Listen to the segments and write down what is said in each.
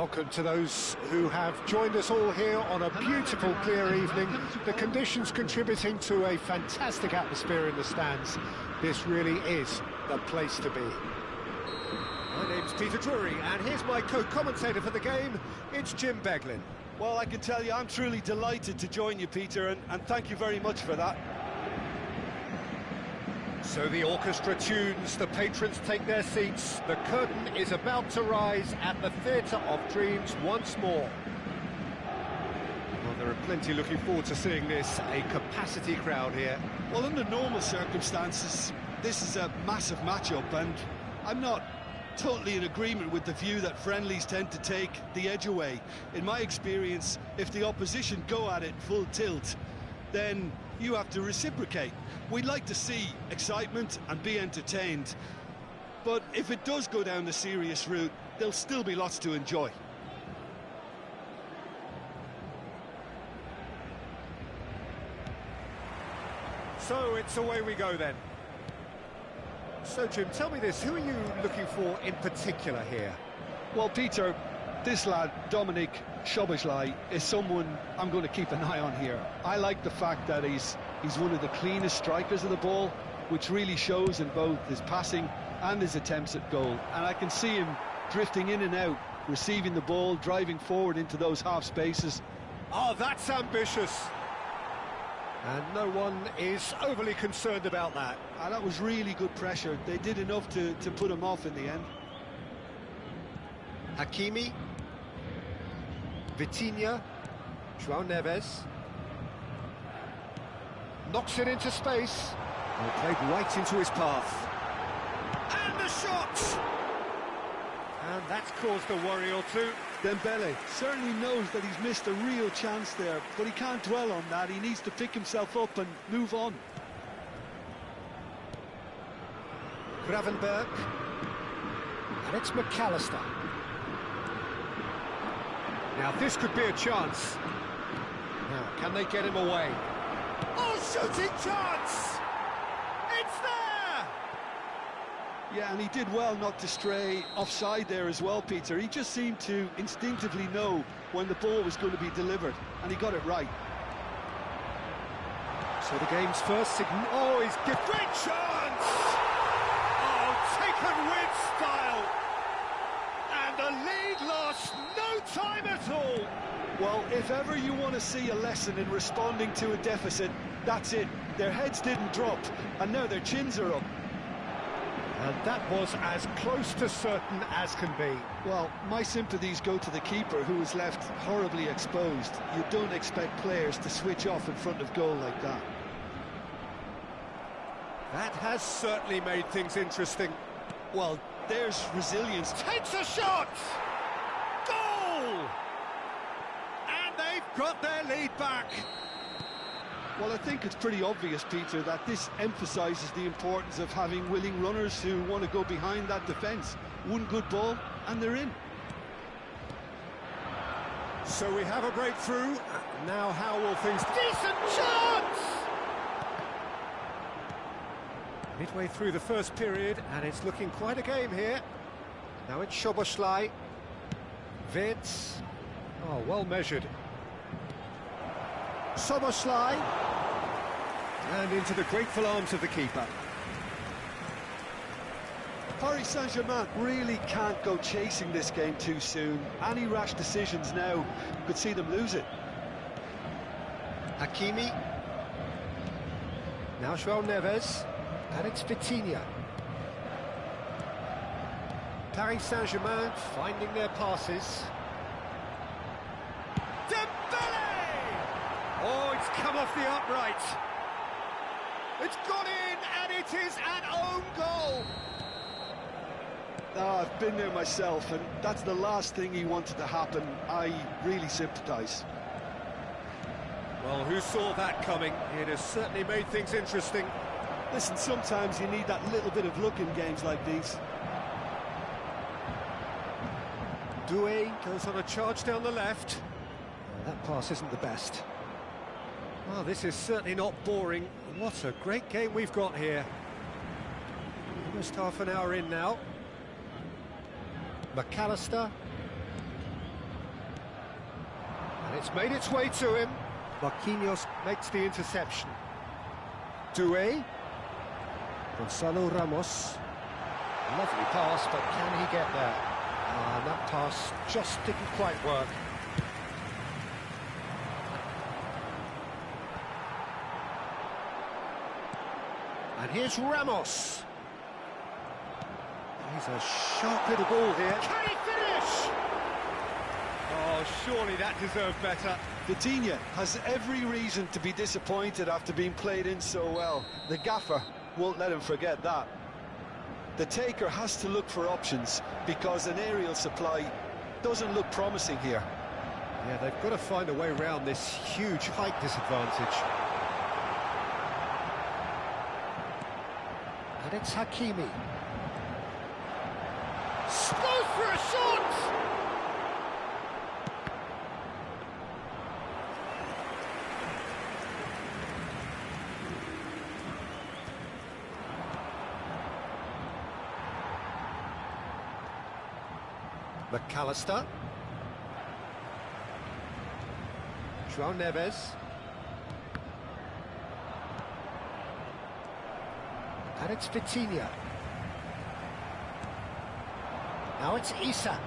Welcome to those who have joined us all here on a beautiful, clear evening. The conditions contributing to a fantastic atmosphere in the stands. This really is the place to be. My name's Peter Drury, and here's my co-commentator for the game. It's Jim Beglin. Well, I can tell you I'm truly delighted to join you, Peter, and thank you very much for that. So the orchestra tunes, the patrons take their seats, the curtain is about to rise at the Theatre of Dreams once more. Well, there are plenty looking forward to seeing this, a capacity crowd here. Well, under normal circumstances, this is a massive matchup, and I'm not totally in agreement with the view that friendlies tend to take the edge away. In my experience, if the opposition go at it full tilt, then you have to reciprocate. We'd like to see excitement and be entertained, but if it does go down the serious route, there'll still be lots to enjoy. So it's away we go then. So Jim, tell me this, who are you looking for in particular here? Well, Peter, this lad, Dominic Szoboszlai, is someone I'm going to keep an eye on here. I like the fact that he's one of the cleanest strikers of the ball, which really shows in both his passing and his attempts at goal. And I can see him drifting in and out, receiving the ball, driving forward into those half spaces. Oh, that's ambitious. And no one is overly concerned about that. That was really good pressure. They did enough to put him off in the end. Hakimi, Vitinha, João Neves, knocks it into space, and played right into his path. And the shot! And that's caused a worry or two. Dembele certainly knows that he's missed a real chance there, but he can't dwell on that. He needs to pick himself up and move on. Gravenberg, and it's McAllister. Now this could be a chance. Now, can they get him away? Oh, shooting chance! It's there! Yeah, and he did well not to stray offside there as well, Peter. He just seemed to instinctively know when the ball was going to be delivered, and he got it right. So the game's first signal. Oh, he's given great chance! Oh, taken with style! And the lead lost, no time at all! Well, if ever you want to see a lesson in responding to a deficit, that's it. Their heads didn't drop, and now their chins are up. And that was as close to certain as can be. Well, my sympathies go to the keeper, who was left horribly exposed. You don't expect players to switch off in front of goal like that. That has certainly made things interesting. Well, there's resilience. Takes a shot! Goal! And they've got their lead back. Well, I think it's pretty obvious, Peter, that this emphasises the importance of having willing runners who want to go behind that defence. One good ball, and they're in. So we have a breakthrough. Now how will things... Decent chance! Midway through the first period, and it's looking quite a game here. Now it's Szoboszlai. Wirtz. Oh, well measured. Szoboszlai. And into the grateful arms of the keeper. Paris Saint-Germain really can't go chasing this game too soon. Any rash decisions now could see them lose it. Hakimi. Now João Neves. And it's Vitinha. Paris Saint-Germain finding their passes. Dembele! Oh, it's come off the upright. It's gone in, and it is an own goal. Oh, I've been there myself, and that's the last thing he wanted to happen. I really sympathise. Well, who saw that coming? It has certainly made things interesting. Listen, sometimes you need that little bit of luck in games like these. Doué goes on a charge down the left. That pass isn't the best. Well, this is certainly not boring. What a great game we've got here. Almost half an hour in now. McAllister. It's made its way to him. Marquinhos makes the interception. Doué. Gonzalo Ramos. Lovely pass, but can he get there? And that pass just didn't quite work. And here's Ramos. He's a sharp little ball here. Can he finish? Oh, surely that deserved better. Vitinha has every reason to be disappointed after being played in so well. The gaffer won't let him forget that. The taker has to look for options because an aerial supply doesn't look promising here. Yeah, they've got to find a way around this huge height disadvantage. And it's Hakimi. Goes for a shot! McAllister. João Neves. And it's Vitinha. Now it's Isak.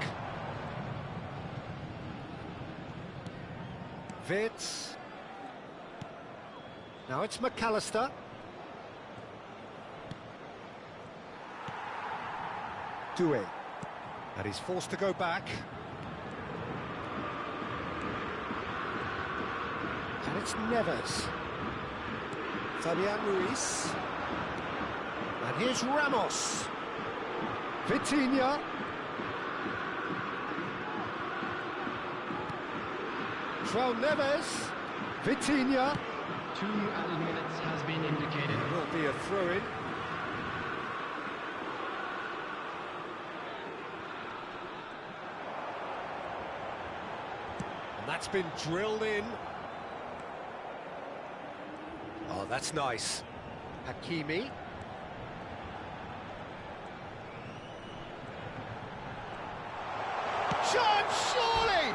Vitz. Now it's McAllister. Doué. And he's forced to go back. And it's Neves. Fabian Ruiz. And here's Ramos. Vitinha. João Neves. Vitinha. 2 added minutes has been indicated. It will be a throw-in. And that's been drilled in. Oh, that's nice. Hakimi. Chance, surely!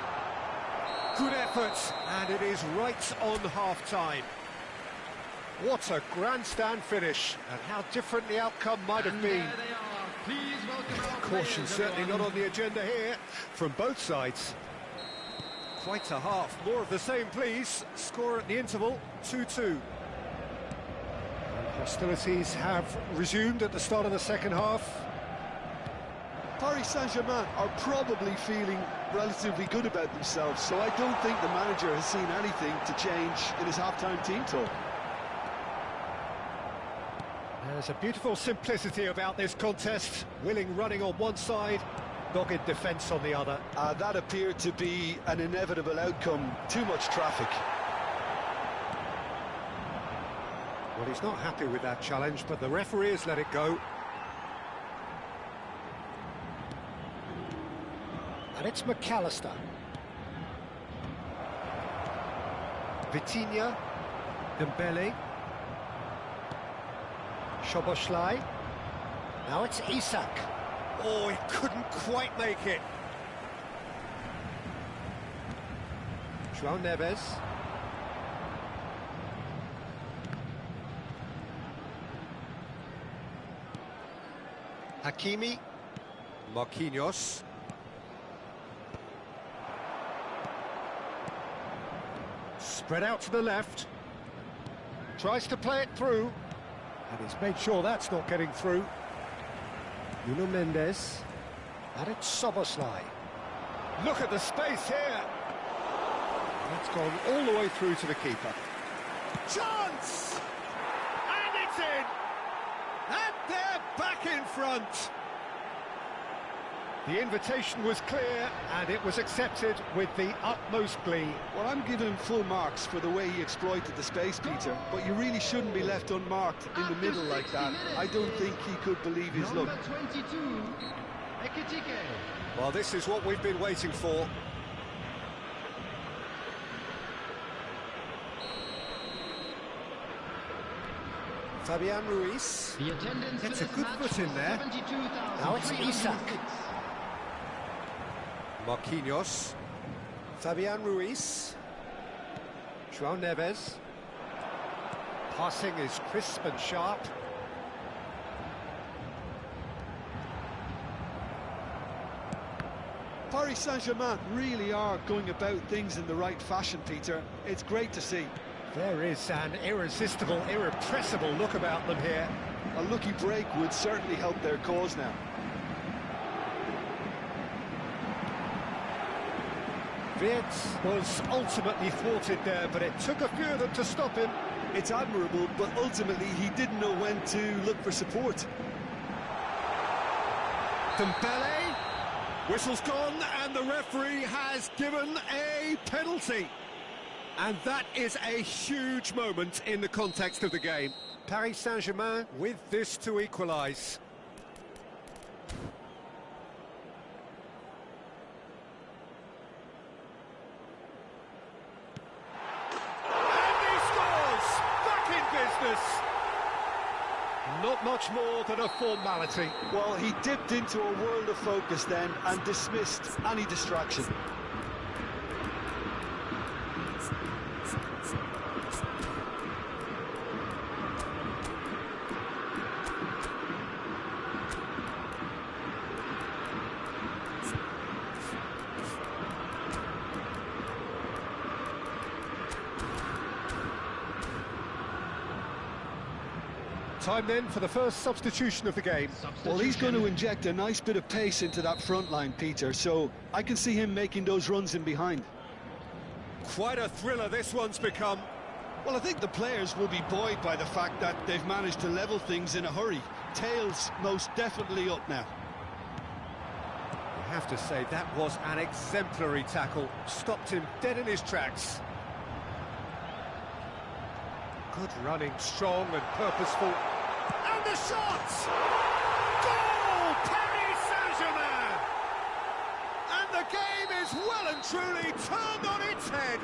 Good effort, and it is right on half-time. What a grandstand finish, and how different the outcome might have been. Caution certainly not on the agenda here, from both sides. Quite a half, more of the same please. Score at the interval, 2-2. Hostilities have resumed at the start of the second half. Paris Saint-Germain are probably feeling relatively good about themselves, so I don't think the manager has seen anything to change in his half-time team talk. There's a beautiful simplicity about this contest. Willing running on one side, dogged defence on the other. That appeared to be an inevitable outcome. Too much traffic. Well, he's not happy with that challenge, but the referee has let it go. And it's McAllister. Vitinha. Dembele. Szoboszlai. Now it's Isak. Oh, he couldn't quite make it. João Neves. Hakimi. Marquinhos. Spread out to the left. Tries to play it through. And he's made sure that's not getting through. Nuno Mendes. And it's Szoboszlai. Look at the space here. That's gone all the way through to the keeper. Chance! And it's in! And they're back in front. The invitation was clear, and it was accepted with the utmost glee. Well, I'm giving him full marks for the way he exploited the space, Peter, but you really shouldn't be left unmarked in the middle like that. I don't think he could believe his luck. Number 22, Ekitike. Well, this is what we've been waiting for. Fabian Ruiz The attendance gets for a this good match foot in there. 72,306. Now it's Isak. Marquinhos. Fabian Ruiz. João Neves. Passing is crisp and sharp. Paris Saint-Germain really are going about things in the right fashion, Peter. It's great to see. There is an irresistible, irrepressible look about them here. A lucky break would certainly help their cause now. Wirtz was ultimately thwarted there, but it took a few of them to stop him. It's admirable, but ultimately he didn't know when to look for support. Dembele, whistle's gone, and the referee has given a penalty. And that is a huge moment in the context of the game. Paris Saint-Germain with this to equalise. Not much more than a formality. Well, he dipped into a world of focus then and dismissed any distraction. Time then for the first substitution of the game. Well, he's going to inject a nice bit of pace into that front line, Peter, so I can see him making those runs in behind. Quite a thriller this one's become. Well, I think the players will be buoyed by the fact that they've managed to level things in a hurry. Tails most definitely up now. I have to say, that was an exemplary tackle. Stopped him dead in his tracks. Good running, strong and purposeful. And the shot! Goal! Paris Saint-Germain! And the game is well and truly turned on its head.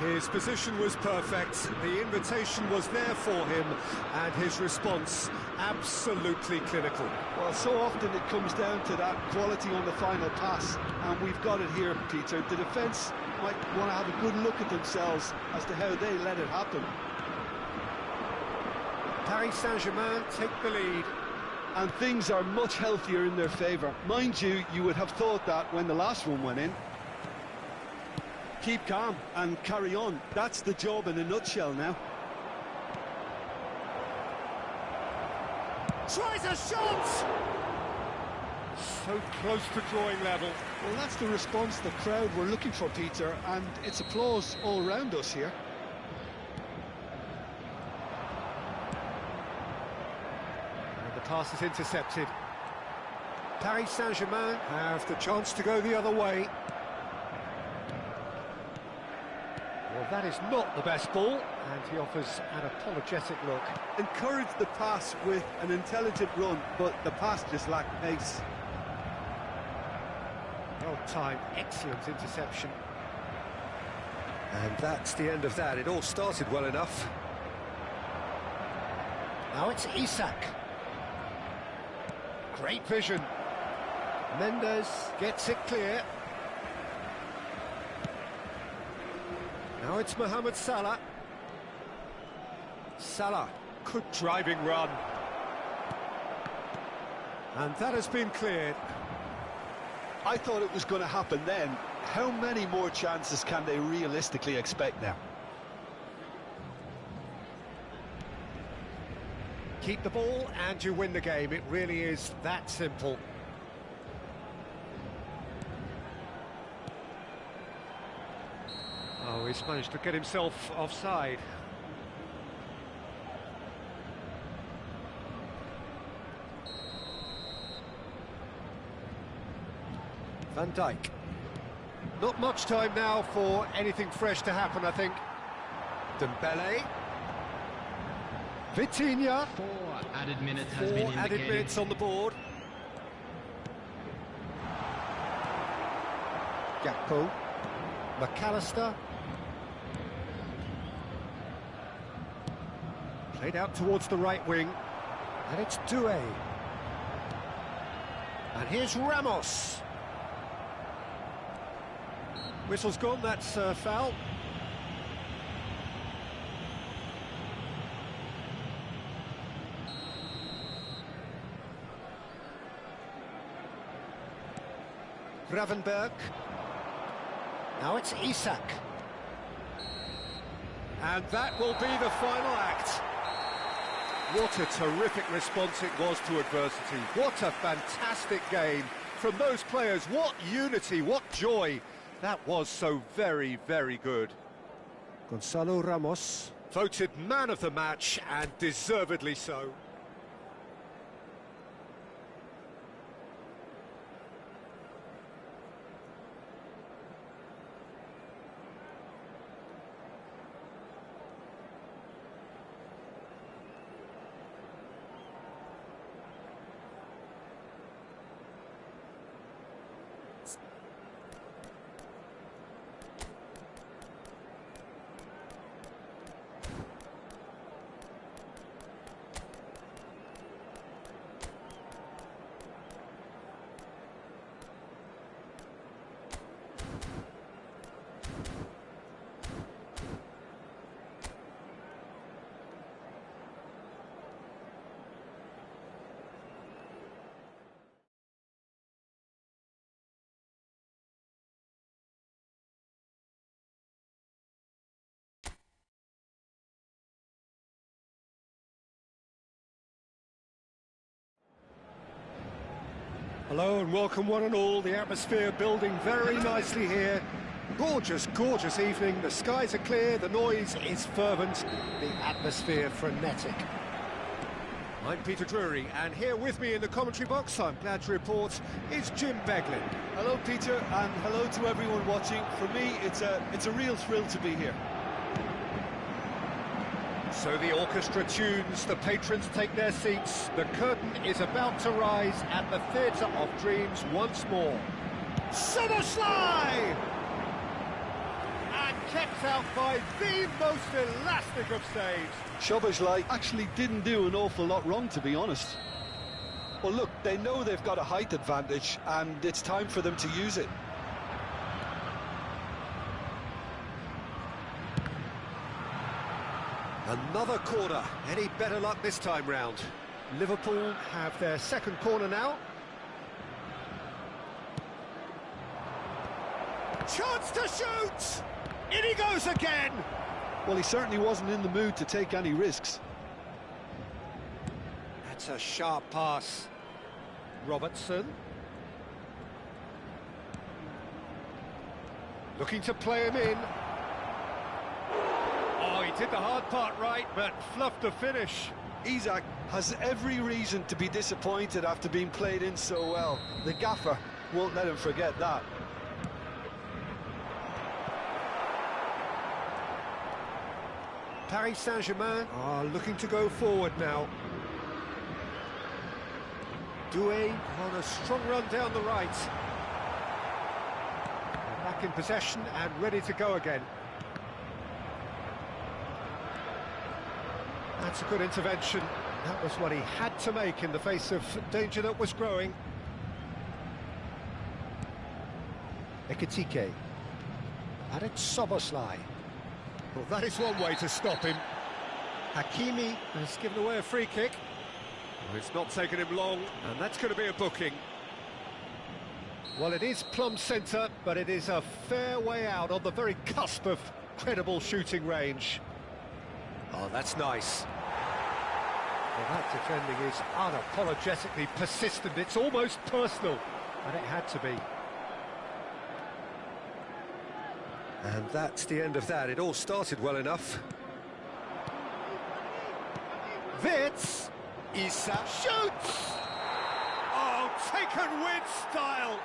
His position was perfect, the invitation was there for him, and his response absolutely clinical. Well, so often it comes down to that quality on the final pass, and we've got it here, Peter. The defence might want to have a good look at themselves as to how they let it happen. Paris Saint-Germain take the lead. And things are much healthier in their favour. Mind you, you would have thought that when the last one went in. Keep calm and carry on. That's the job in a nutshell now. Tries a shot! So close to drawing level. Well, that's the response the crowd were looking for, Peter, and it's applause all around us here. And the pass is intercepted. Paris Saint-Germain have the chance to go the other way. Well, that is not the best ball, and he offers an apologetic look. Encouraged the pass with an intelligent run, but the pass just lacked pace. Well timed, excellent interception. And that's the end of that. It all started well enough. Now it's Isak. Great vision. Mendes gets it clear. Now it's Mohamed Salah. Salah, good driving run. And that has been cleared. I thought it was going to happen then. How many more chances can they realistically expect now? Keep the ball and you win the game. It really is that simple. Oh, he's managed to get himself offside. Van Dijk. Not much time now for anything fresh to happen, I think. Dembele. Vitinha. 4 added minutes has been 4 added indicated. minutes on the board. Gakpo. McAllister. Played out towards the right wing. And it's Doué. And here's Ramos. Whistle's gone, that's foul. Gravenberg. Now it's Isak. And that will be the final act. What a terrific response it was to adversity. What a fantastic game from those players. What unity, what joy. That was so very, very good. Gonzalo Ramos, voted man of the match, and deservedly so. Hello and welcome one and all. The atmosphere building very nicely here. Gorgeous, gorgeous evening. The skies are clear, the noise is fervent, the atmosphere frenetic. I'm Peter Drury, and here with me in the commentary box, I'm glad to report, is Jim Beglin. Hello, Peter, and hello to everyone watching. For me, it's a real thrill to be here. So the orchestra tunes, the patrons take their seats, the curtain is about to rise at the Theatre of Dreams once more. Szoboszlai! And kept out by the most elastic of saves. Szoboszlai actually didn't do an awful lot wrong, to be honest. Well, look, they know they've got a height advantage, and it's time for them to use it. Another corner. Any better luck this time round? Liverpool have their second corner now. Chance to shoot! In he goes again! Well, he certainly wasn't in the mood to take any risks. That's a sharp pass. Robertson. Looking to play him in. Oh, he did the hard part right, but fluffed the finish. Isak has every reason to be disappointed after being played in so well. The gaffer won't let him forget that. Paris Saint-Germain are looking to go forward now. Doué on a strong run down the right. They're back in possession and ready to go again. That's a good intervention. That was what he had to make in the face of danger that was growing. Ekitike. And it's Szoboszlai. Well, that is one way to stop him. Hakimi has given away a free kick. Well, it's not taken him long, and that's going to be a booking. Well, it is plumb centre, but it is a fair way out on the very cusp of credible shooting range. Oh, that's nice. Well, that defending is unapologetically persistent. It's almost personal, and it had to be. And that's the end of that. It all started well enough. Wits! Isak shoots! Oh, taken with style!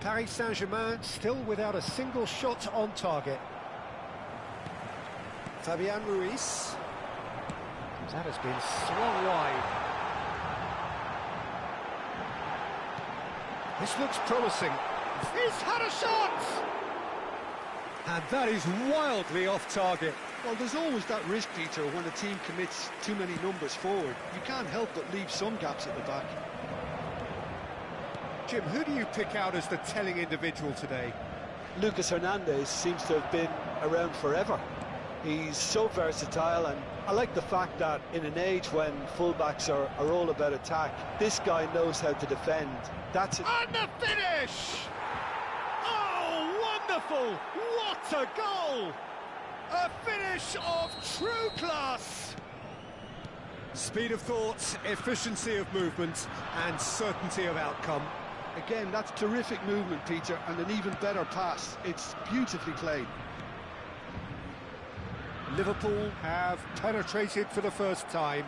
Paris Saint-Germain still without a single shot on target. Fabian Ruiz. That has been swung wide. This looks promising. He's had a shot! And that is wildly off target. Well, there's always that risk, Peter, when a team commits too many numbers forward. You can't help but leave some gaps at the back. Jim, who do you pick out as the telling individual today? Lucas Hernandez seems to have been around forever. He's so versatile, and I like the fact that in an age when fullbacks are all about attack, this guy knows how to defend. That's it. And the finish! Oh, wonderful! What a goal! A finish of true class! Speed of thought, efficiency of movement, and certainty of outcome. Again, that's terrific movement, Peter, and an even better pass. It's beautifully played. Liverpool have penetrated for the first time.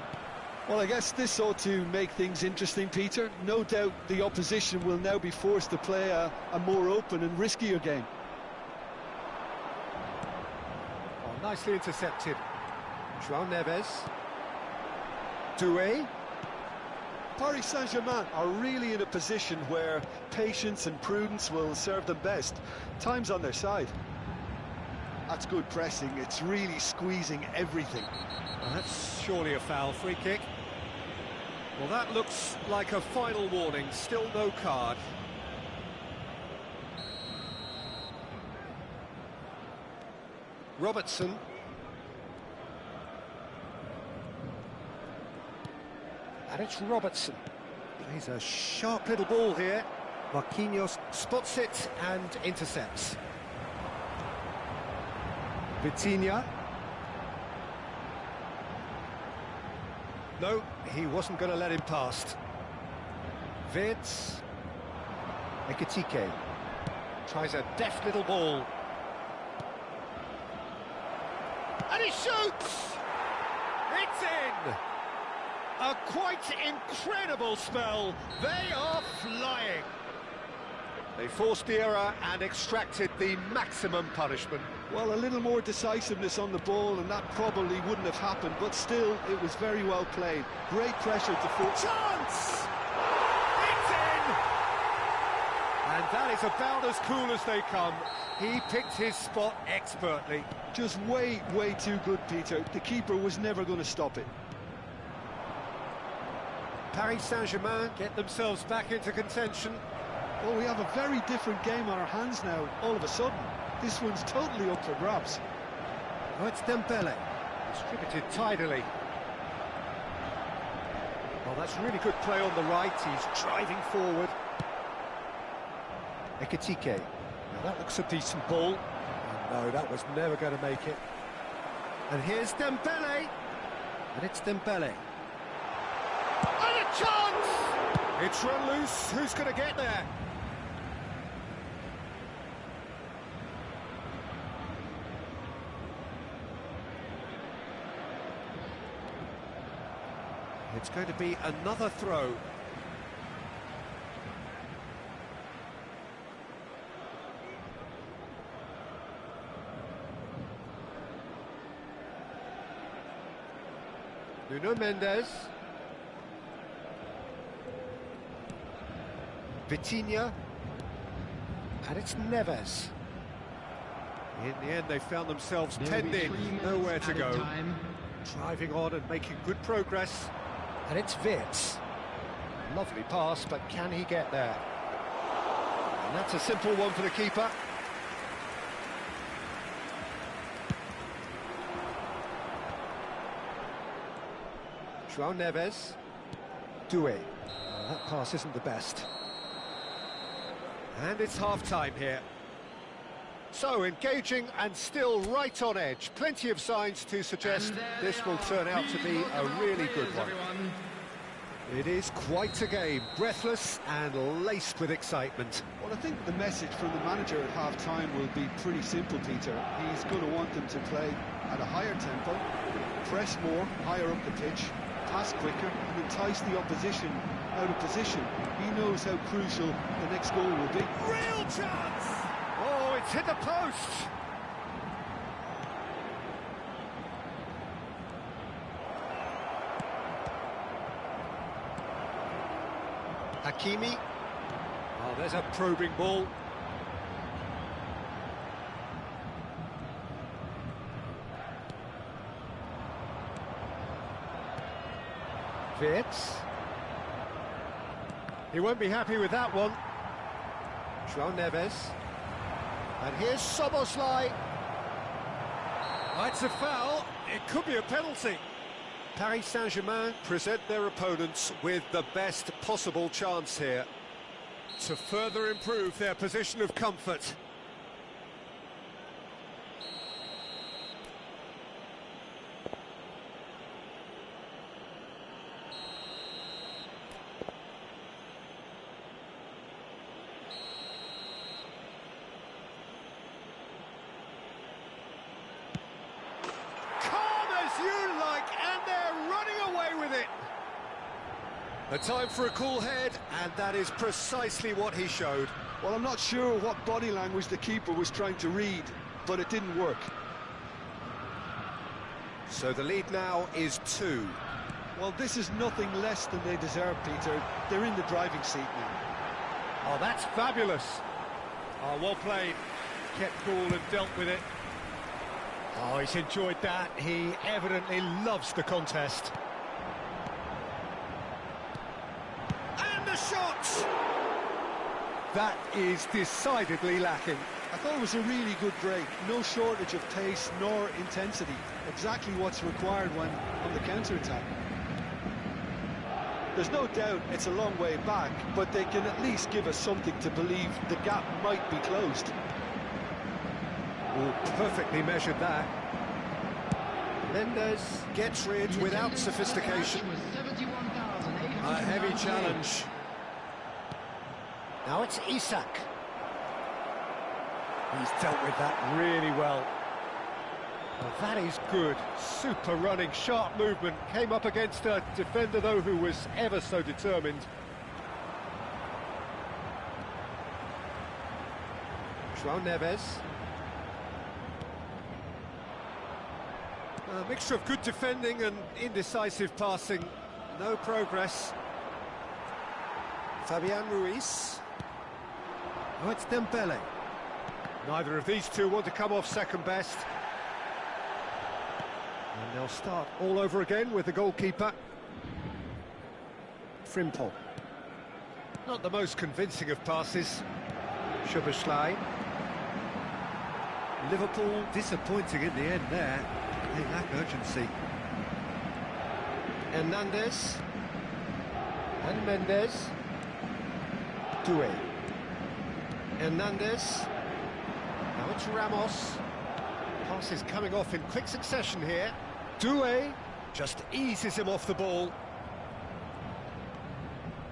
Well, I guess this ought to make things interesting, Peter. No doubt the opposition will now be forced to play a more open and riskier game. Oh, nicely intercepted. João Neves. Doué. Paris Saint-Germain are really in a position where patience and prudence will serve them best. Time's on their side. That's good pressing. It's really squeezing everything. Well, that's surely a foul. Free kick. Well, that looks like a final warning. Still no card. Robertson. And it's Robertson. Plays a sharp little ball here. Marquinhos spots it and intercepts. Vitinha. No, he wasn't going to let him past. Wirtz. Ekitike. Tries a deft little ball. And he shoots! It's in! A quite incredible spell. They are flying. They forced the error and extracted the maximum punishment. Well, a little more decisiveness on the ball and that probably wouldn't have happened, but still, it was very well played. Great pressure to force. Chance! It's in! And that is about as cool as they come. He picked his spot expertly. Just way too good, Peter. The keeper was never going to stop it. Paris Saint-Germain get themselves back into contention. Well, we have a very different game on our hands now, all of a sudden. This one's totally up for grabs. Oh, it's Dembele. Distributed tidily. Well, that's really good play on the right. He's driving forward. Ekitike. Now that looks a decent ball. Oh, no, that was never going to make it. And here's Dembele. And it's Dembele. And a chance! It's run loose. Who's going to get there? It's going to be another throw. Nuno Mendes. Vitinha. And it's Neves. In the end, they found themselves penned in, nowhere to go. Driving on and making good progress. And it's Wirtz. Lovely pass, but can he get there? And that's a simple one for the keeper. João Neves. Doué. Well, that pass isn't the best. And it's half-time here. So, engaging and still right on edge. Plenty of signs to suggest this will turn out to be a really good one. It is quite a game, breathless and laced with excitement. Well, I think the message from the manager at half-time will be pretty simple, Peter. He's going to want them to play at a higher tempo, press more, higher up the pitch, pass quicker, and entice the opposition out of position. He knows how crucial the next goal will be. Real chance! Oh, it's hit the post! Hakimi. Oh, there's a probing ball. Wirtz. He won't be happy with that one. João Neves. And here's Soboslai. It's a foul. It could be a penalty. Paris Saint-Germain present their opponents with the best possible chance here to further improve their position of comfort. A time for a cool head, and that is precisely what he showed. Well, I'm not sure what body language the keeper was trying to read, but it didn't work. So the lead now is 2. Well, this is nothing less than they deserve, Peter. They're in the driving seat now. Oh, that's fabulous. Oh, well played. Kept cool and dealt with it. Oh, he's enjoyed that. He evidently loves the contest. Shots! That is decidedly lacking. I thought it was a really good break. No shortage of pace nor intensity. Exactly what's required when on the counter-attack. There's no doubt it's a long way back, but they can at least give us something to believe the gap might be closed. Oh, perfectly measured that. Mendes gets rid without sophistication. A heavy challenge. Now it's Isak. He's dealt with that really well. Well, that is good. Super running, sharp movement. Came up against a defender, though, who was ever so determined. João Neves. A mixture of good defending and indecisive passing. No progress. Fabian Ruiz. Oh, it's Dembele. Neither of these two want to come off second best. And they'll start all over again with the goalkeeper. Frimpong. Not the most convincing of passes. Szoboszlai. Liverpool disappointing in the end there. They lack urgency. Hernandez. And Mendes. Doué. Hernandez. Now it's Ramos. Passes coming off in quick succession here. Doué just eases him off the ball.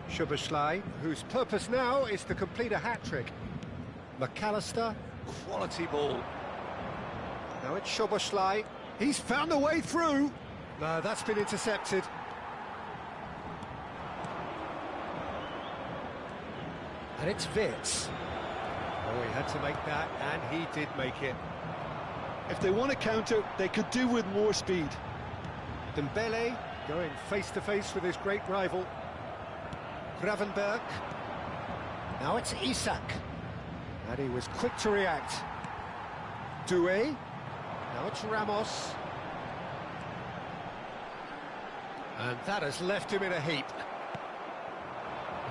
Szoboszlai, whose purpose now is to complete a hat-trick. McAllister, quality ball. Now it's Szoboszlai. He's found a way through. No, that's been intercepted. And it's Wirtz. Oh, he had to make that, and he did make it. If they want to counter, they could do with more speed. Dembele going face-to-face with his great rival. Gravenberg. Now it's Isak. And he was quick to react. Doué. Now it's Ramos. And that has left him in a heap.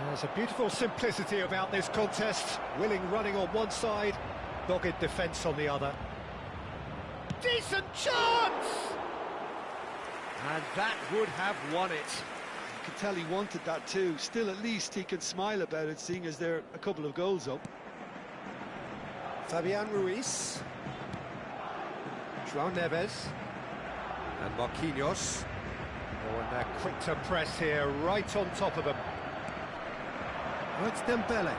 There's a beautiful simplicity about this contest. Willing running on one side, dogged defence on the other. Decent chance! And that would have won it. You could tell he wanted that too. Still, at least he can smile about it, seeing as they're a couple of goals up. Fabian Ruiz. João Neves. And Marquinhos. Oh, and they're quick to press here, right on top of them. Oh, it's Dembele.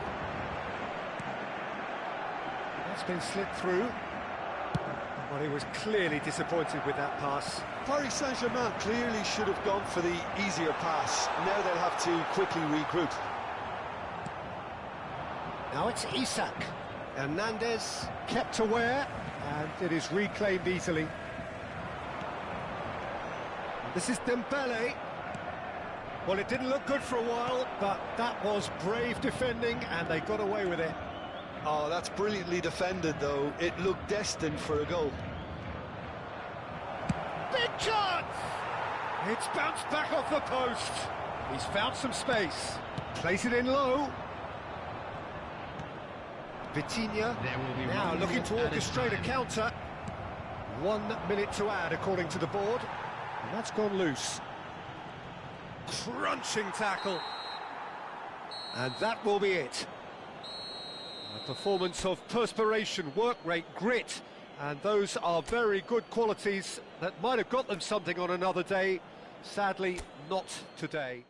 That's been slipped through. Well, he was clearly disappointed with that pass. Paris Saint-Germain clearly should have gone for the easier pass. Now they'll have to quickly regroup. Now it's Isak. Hernandez kept aware, and it is reclaimed easily. This is Dembele. Well, it didn't look good for a while, but that was brave defending, and they got away with it. Oh, that's brilliantly defended, though. It looked destined for a goal. Big chance! It's bounced back off the post. He's found some space. Plays it in low. Vitinha now looking to orchestrate a counter. 1 minute to add, according to the board. And that's gone loose. Crunching tackle. And that will be it. A performance of perspiration, work rate, grit. And those are very good qualities that might have got them something on another day. Sadly, not today.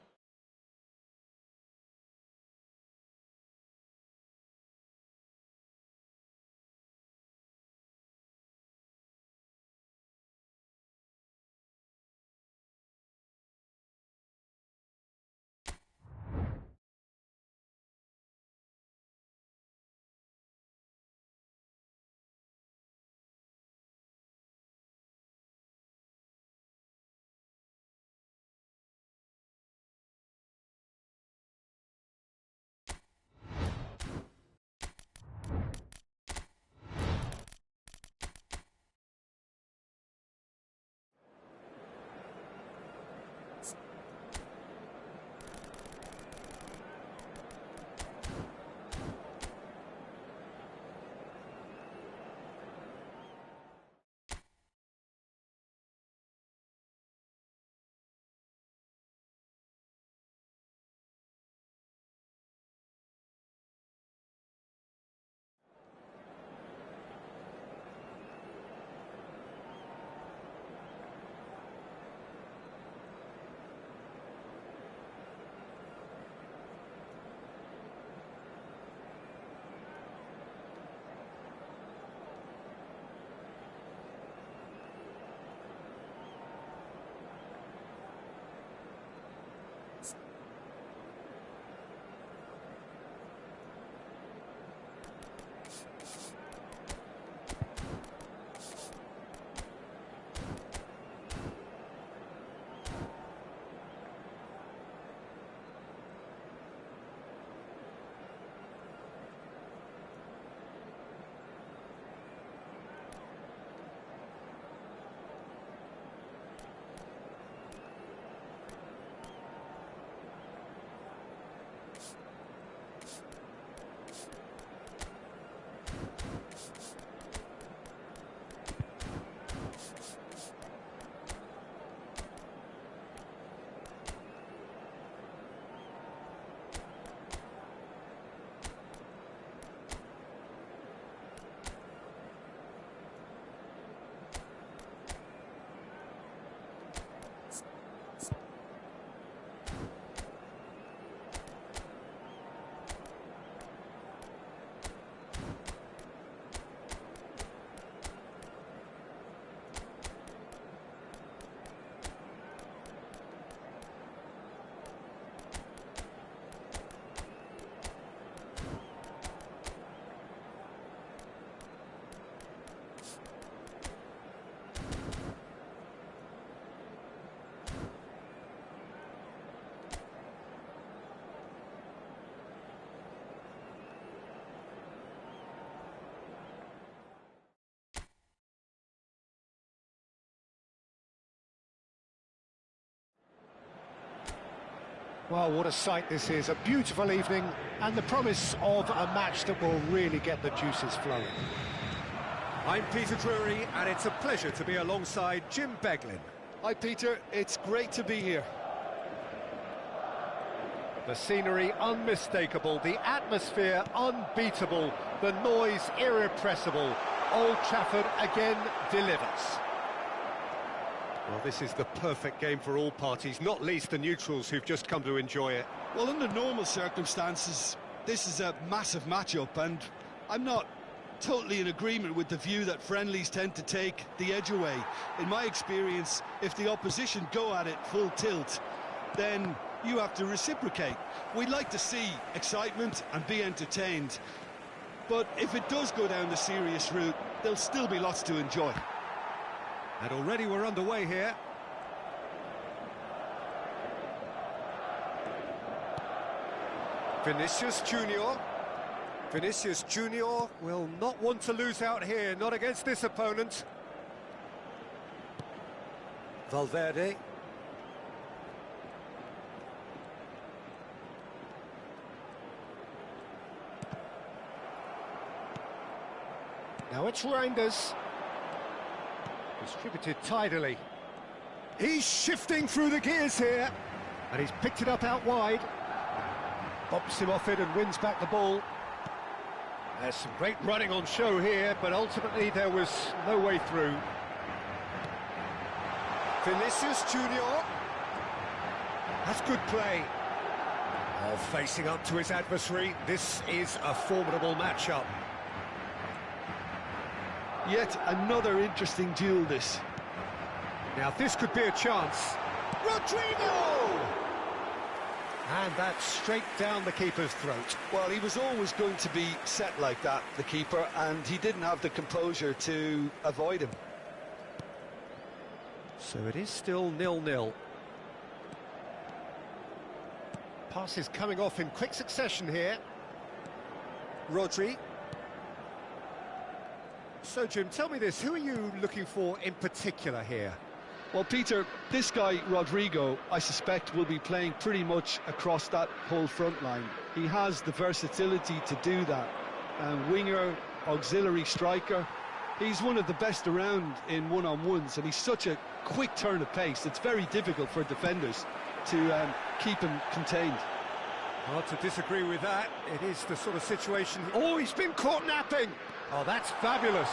Well, what a sight this is. A beautiful evening and the promise of a match that will really get the juices flowing. I'm Peter Drury, and it's a pleasure to be alongside Jim Beglin. Hi, Peter. It's great to be here. The scenery unmistakable, the atmosphere unbeatable, the noise irrepressible. Old Trafford again delivers. Well, this is the perfect game for all parties, not least the neutrals who've just come to enjoy it. Well, under normal circumstances, this is a massive matchup, and I'm not totally in agreement with the view that friendlies tend to take the edge away. In my experience, if the opposition go at it full tilt, then you have to reciprocate. We'd like to see excitement and be entertained, but if it does go down the serious route, there'll still be lots to enjoy. And already we're underway here. Vinicius Junior. Vinicius Junior will not want to lose out here, not against this opponent. Valverde. Now it's Reinders. Distributed tidily. He's shifting through the gears here. And he's picked it up out wide. Bumps him off it and wins back the ball. There's some great running on show here, but ultimately there was no way through. Vinicius Junior. That's good play. Oh, facing up to his adversary. This is a formidable matchup. Yet another interesting duel, this. Now this could be a chance. Rodrigo! And that's straight down the keeper's throat. Well, he was always going to be set like that, the keeper, and he didn't have the composure to avoid him. So it is still 0-0. Passes coming off in quick succession here. Rodri. So, Jim, tell me this, who are you looking for in particular here? Well, Peter, this guy, Rodrigo, I suspect will be playing pretty much across that whole front line. He has the versatility to do that. Winger, auxiliary striker. He's one of the best around in one-on-ones, and he's such a quick turn of pace. It's very difficult for defenders to keep him contained. Hard to disagree with that. It is the sort of situation... Oh, he's been caught napping! Oh, that's fabulous.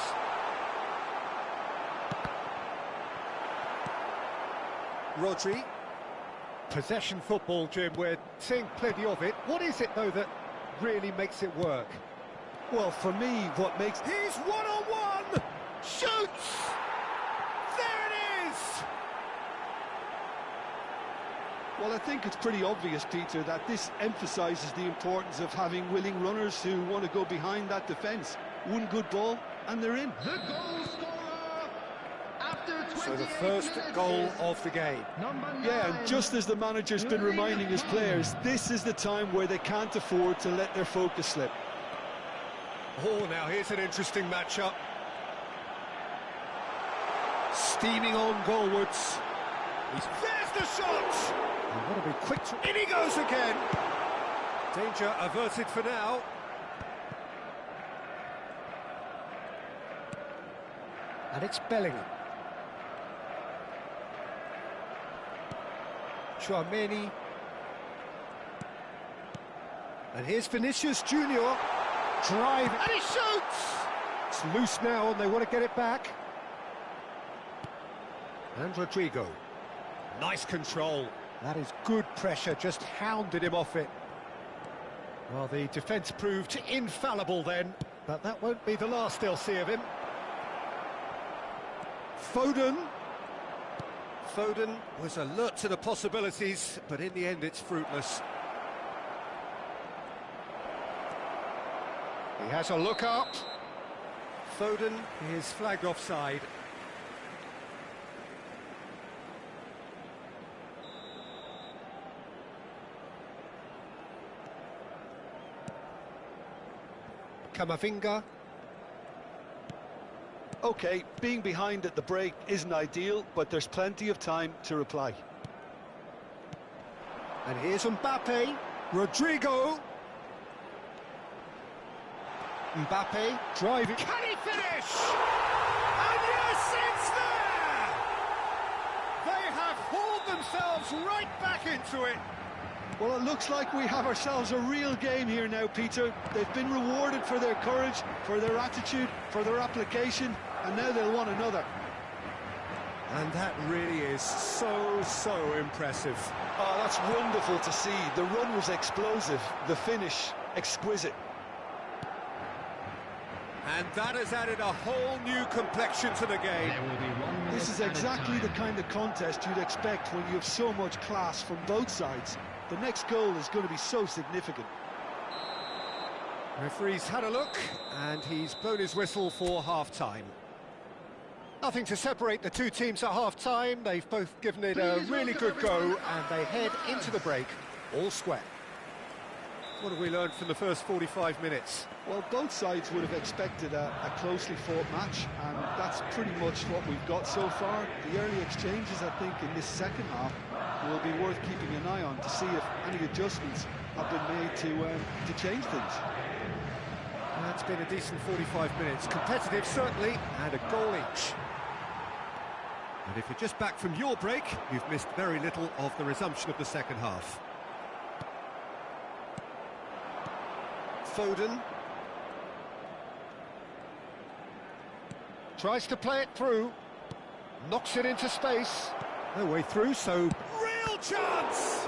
Rodri. Possession football, Jim, we're seeing plenty of it. What is it, though, that really makes it work? Well, for me, what makes... He's one-on-one! Shoots! There it is! Well, I think it's pretty obvious, Peter, that this emphasises the importance of having willing runners who want to go behind that defence. One good ball, and they're in. The goal scorer after 28 So the first goal of the game. Yeah, and just as the manager's been reminding his players, this is the time where they can't afford to let their focus slip. Oh, now here's an interesting matchup. Steaming on goalwards. There's the shot! And what a big quick... In he goes again! Danger averted for now. And it's Bellingham. Chouameni. And here's Vinicius Junior. Drive, and he shoots! It's loose now, and they want to get it back. And Rodrigo. Nice control. That is good pressure, just hounded him off it. Well, the defence proved infallible then, but that won't be the last they'll see of him. Foden. Foden was alert to the possibilities, but in the end it's fruitless. He has a look up. Foden is flagged offside. Camavinga. OK, being behind at the break isn't ideal, but there's plenty of time to reply. And here's Mbappe. Rodrigo. Mbappe driving. Can he finish? And yes, it's there! They have hauled themselves right back into it. Well, it looks like we have ourselves a real game here now, Peter. They've been rewarded for their courage, for their attitude, for their application, and now they'll want another. And that really is so impressive. Oh, that's wonderful to see. The run was explosive, the finish exquisite. And that has added a whole new complexion to the game. There will be 1 minute This is at a exactly the time. kind of contest you'd expect when you have so much class from both sides. The next goal is going to be so significant. Referee's had a look, and he's blown his whistle for half-time. Nothing to separate the two teams at half-time. They've both given it a really good go, and they head into the break all square. What have we learned from the first 45 minutes? Well, both sides would have expected a closely fought match, and that's pretty much what we've got so far. The early exchanges, I think, in this second half will be worth keeping an eye on to see if any adjustments have been made to change things. That's been a decent 45 minutes. Competitive, certainly, and a goal each. And if you're just back from your break, you've missed very little of the resumption of the second half. Foden. Tries to play it through. Knocks it into space. No way through, so real chance!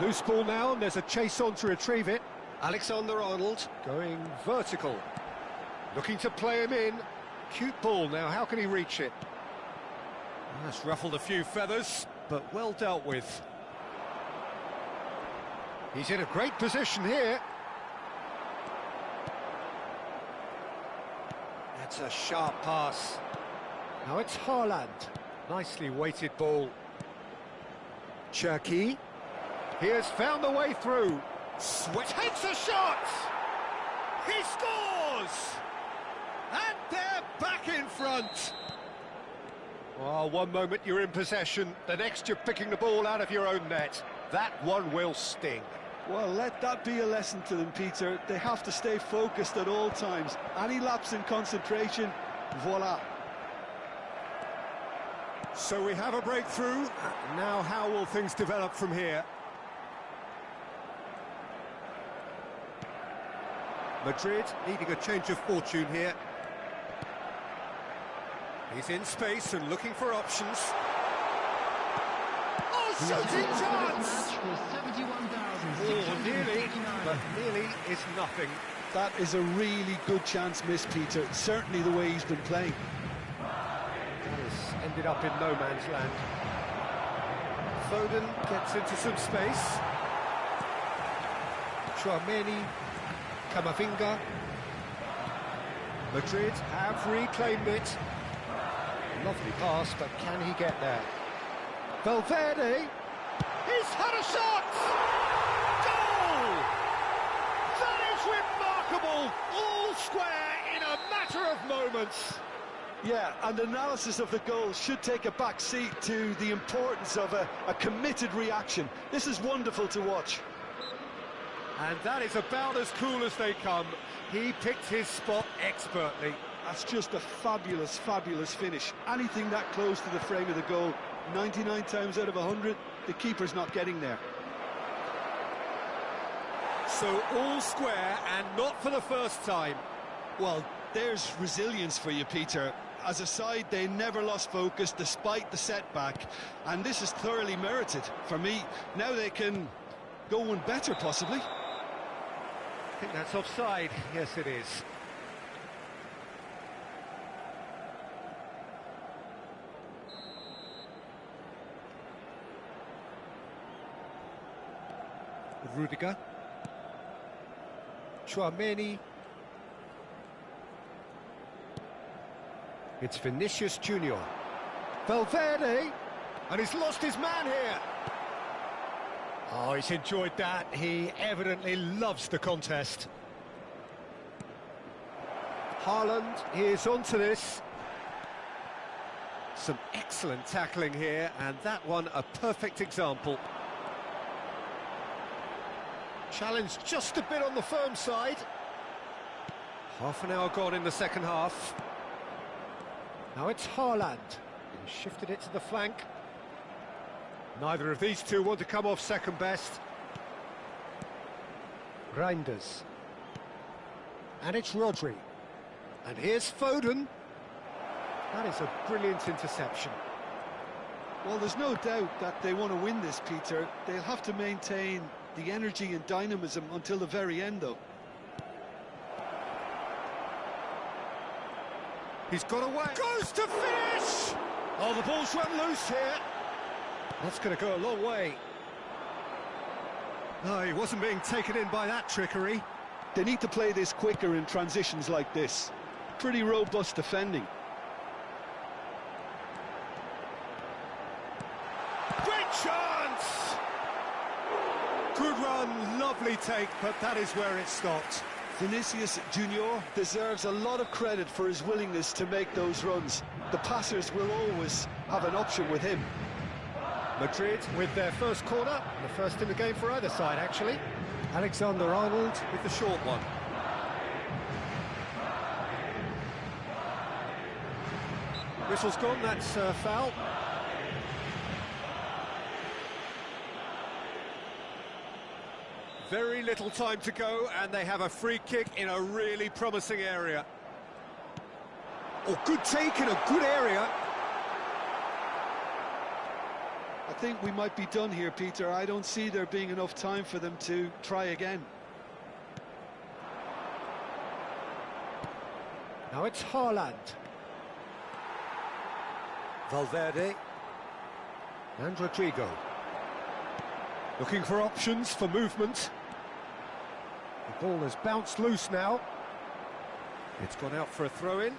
Loose ball now, and there's a chase on to retrieve it. Alexander-Arnold going vertical. Looking to play him in. Cute ball now, how can he reach it? That's ruffled a few feathers, but well dealt with. He's in a great position here. That's a sharp pass. Now it's Haaland. Nicely weighted ball. Cherki. He has found the way through. Takes a shot! He scores! And they're back in front. Well, one moment you're in possession, the next you're picking the ball out of your own net. That one will sting. Well, let that be a lesson to them, Peter. They have to stay focused at all times. Any lapse in concentration, voila. So we have a breakthrough. Now how will things develop from here? Madrid needing a change of fortune here. He's in space and looking for options. Oh, shooting chance! Oh, nearly, but nearly is nothing. That is a really good chance missed, Peter. Certainly the way he's been playing. That has ended up in no man's land. Foden gets into some space. Chouameni, Camavinga. Madrid have reclaimed it. Lovely pass, but can he get there? Valverde. He's had a shot! Goal! That is remarkable! All square in a matter of moments. Yeah, and analysis of the goal should take a back seat to the importance of a committed reaction. This is wonderful to watch. And that is about as cool as they come. He picked his spot expertly. That's just a fabulous, fabulous finish. Anything that close to the frame of the goal, 99 times out of 100, the keeper's not getting there. So all square, and not for the first time. Well, there's resilience for you, Peter. As a side, they never lost focus despite the setback, and this is thoroughly merited. For me, now they can go one better, possibly. I think that's offside. Yes, it is. Rudiger. Chouameni. It's Vinicius Junior. Valverde. And he's lost his man here. Oh, he's enjoyed that. He evidently loves the contest. Haaland, he is onto this. Some excellent tackling here, and that one a perfect example. Challenge just a bit on the firm side. Half an hour gone in the second half. Now it's Haaland. He shifted it to the flank. Neither of these two want to come off second best. Reinders. And it's Rodri. And here's Foden. That is a brilliant interception. Well, there's no doubt that they want to win this, Peter. They'll have to maintain the energy and dynamism until the very end, though. He's got away. Goes to finish! Oh, the ball's run loose here. That's going to go a long way. No, he wasn't being taken in by that trickery. They need to play this quicker in transitions like this. Pretty robust defending. Great chance! Good run, lovely take, but that is where it stopped. Vinicius Junior deserves a lot of credit for his willingness to make those runs. The passers will always have an option with him. Madrid with their first corner, the first in the game for either side, actually. Alexander-Arnold with the short one. Whistle's gone, that's foul. Very little time to go, and they have a free kick in a really promising area. Oh, good take in a good area. I think we might be done here, Peter. I don't see there being enough time for them to try again. Now it's Haaland. Valverde. And Rodrigo. Looking for options for movement. The ball has bounced loose now. It's gone out for a throw-in.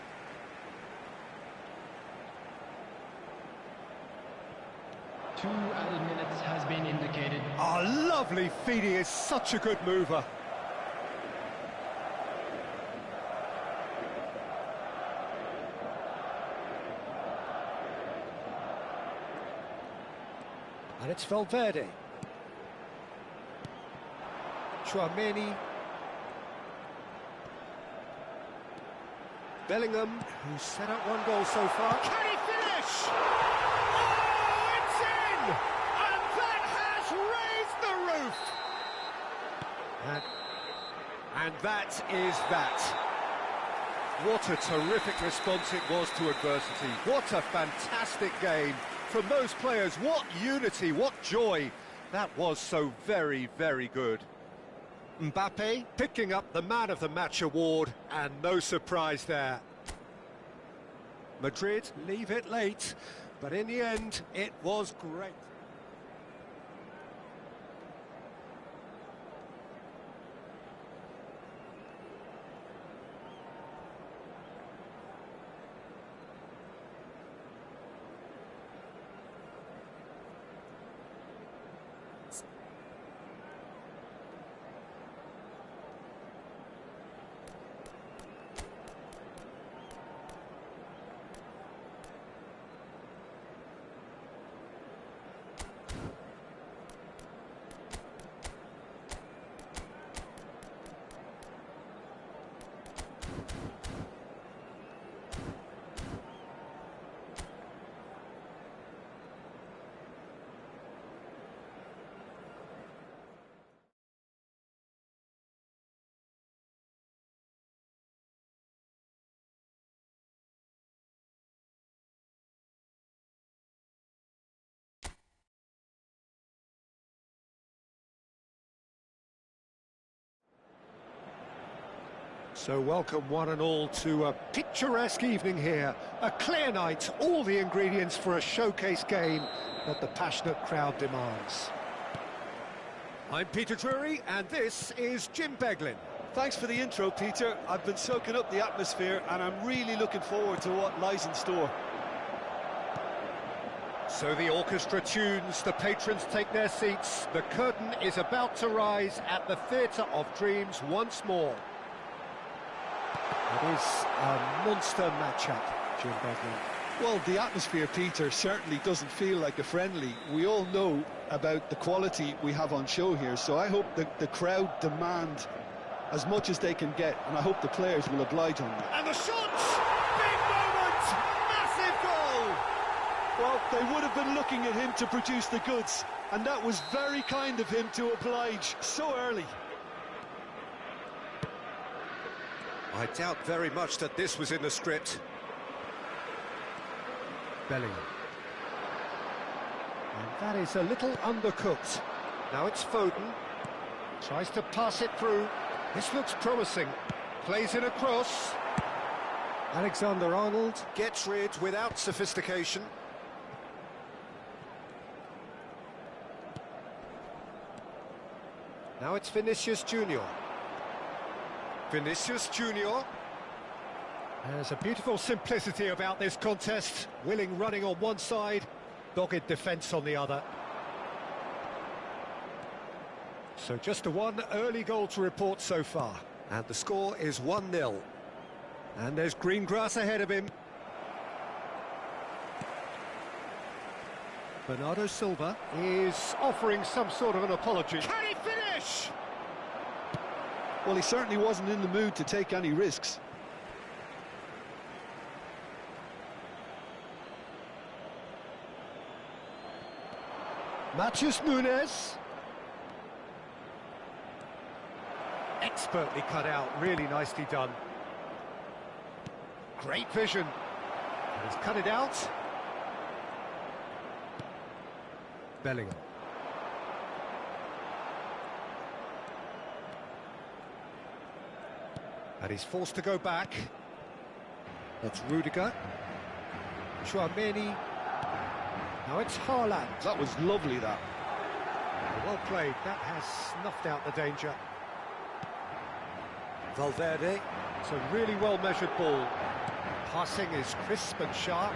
Two added minutes has been indicated. Oh, lovely feed. He is such a good mover. And it's Valverde. Chouameni. Bellingham, who's set up one goal so far. Can he finish? Oh, it's in! And that has raised the roof! And that is that. What a terrific response it was to adversity. What a fantastic game from those players. What unity, what joy. That was so very, very good. Mbappe picking up the Man of the Match award, and no surprise there. Madrid leave it late, but in the end, it was great. So welcome one and all to a picturesque evening here. A clear night, all the ingredients for a showcase game that the passionate crowd demands. I'm Peter Drury, and this is Jim Beglin. Thanks for the intro, Peter. I've been soaking up the atmosphere, and I'm really looking forward to what lies in store. So the orchestra tunes, the patrons take their seats. The curtain is about to rise at the Theatre of Dreams once more. It is a monster matchup, Jim Beglin. Well, the atmosphere, Peter, certainly doesn't feel like a friendly. We all know about the quality we have on show here, so I hope that the crowd demand as much as they can get, and I hope the players will oblige on that. And the shots! Big moment! Massive goal! Well, they would have been looking at him to produce the goods, and that was very kind of him to oblige so early. I doubt very much that this was in the script. Bellingham. And that is a little undercooked. Now it's Foden. Tries to pass it through. This looks promising. Plays it across. Alexander-Arnold Gets rid without sophistication. Now it's Vinicius Junior. Vinicius Junior. There's a beautiful simplicity about this contest. Willing running on one side, dogged defence on the other. So just the one early goal to report so far. And the score is 1-0. And there's green grass ahead of him. Bernardo Silva is offering some sort of an apology. Can he finish? Well, he certainly wasn't in the mood to take any risks. Matheus Nunes. Expertly cut out, really nicely done. Great vision. And he's cut it out. Bellingham. And he's forced to go back. That's Rudiger. Chouameni. Now it's Haaland. That was lovely, that. Well played. That has snuffed out the danger. Valverde. It's a really well-measured ball. Passing is crisp and sharp.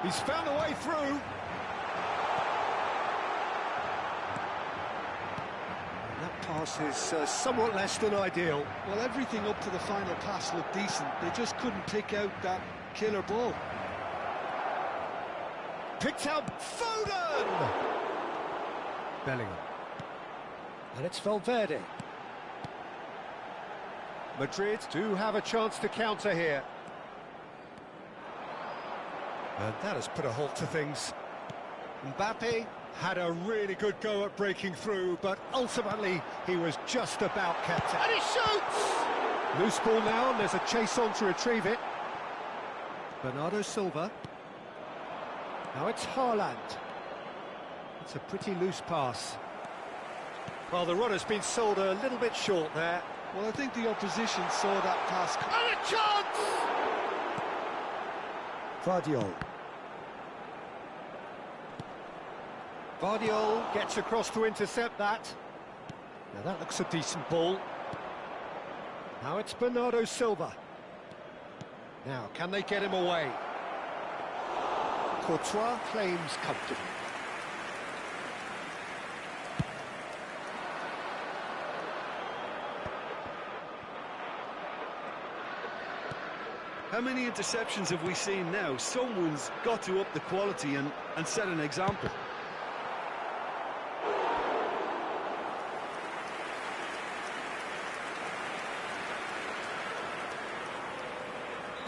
He's found a way through. And that pass is somewhat less than ideal. Well, everything up to the final pass looked decent. They just couldn't pick out that killer ball. Picked out Foden! Bellingham. And it's Valverde. Madrid do have a chance to counter here. And that has put a halt to things. Mbappe had a really good go at breaking through, but ultimately he was just about kept out. And he shoots! Loose ball now, and there's a chase on to retrieve it. Bernardo Silva. Now it's Haaland. It's a pretty loose pass. Well, the runner's been sold a little bit short there. Well, I think the opposition saw that pass. And a chance! Vardiol. Vardiol gets across to intercept that. Now that looks a decent ball. Now it's Bernardo Silva. Now, can they get him away? Courtois claims comfortably. How many interceptions have we seen now? Someone's got to up the quality and set an example.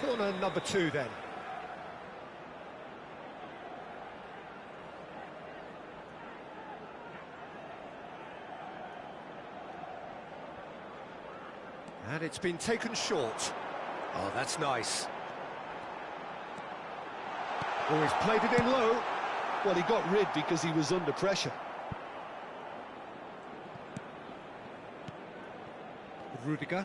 Corner number 2 then. And it's been taken short. Oh, that's nice. Oh, he's played it in low. Well, he got rid because he was under pressure. Rudiger.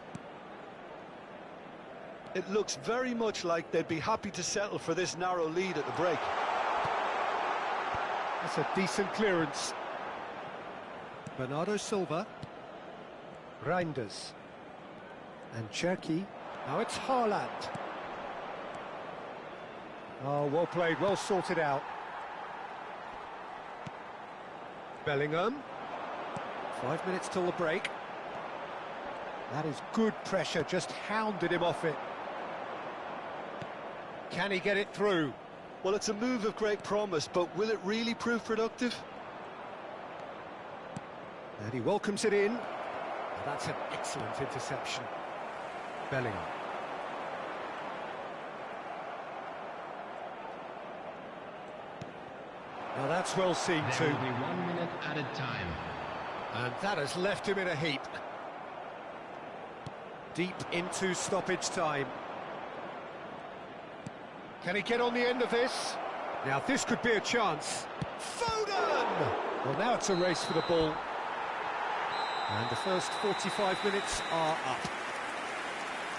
It looks very much like they'd be happy to settle for this narrow lead at the break. That's a decent clearance. Bernardo Silva. Reinders. And Cherki. Now it's Haaland. Oh, well played, well sorted out. Bellingham. 5 minutes till the break. That is good pressure, just hounded him off it. Can he get it through? Well, it's a move of great promise, but will it really prove productive? And he welcomes it in. That's an excellent interception. Bellingham. Now that's well seen too. There will be 1 minute added time. And that has left him in a heap. Deep into stoppage time. Can he get on the end of this? Now this could be a chance. Foden! Well, now it's a race for the ball. And the first 45 minutes are up.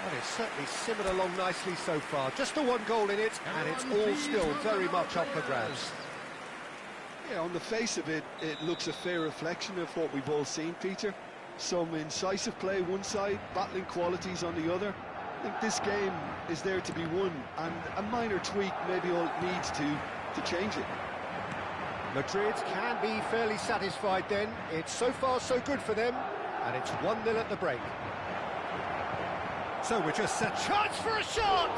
Well, it's certainly simmered along nicely so far. Just the 1 goal in it, and it's all still very much up for grabs. Yeah, on the face of it, it looks a fair reflection of what we've all seen, Peter. Some incisive play one side, battling qualities on the other. I think this game is there to be won, and a minor tweak maybe all it needs to change it. Madrid can be fairly satisfied then. It's so far so good for them, and it's 1-0 at the break. So we're just set. Chance for a shot!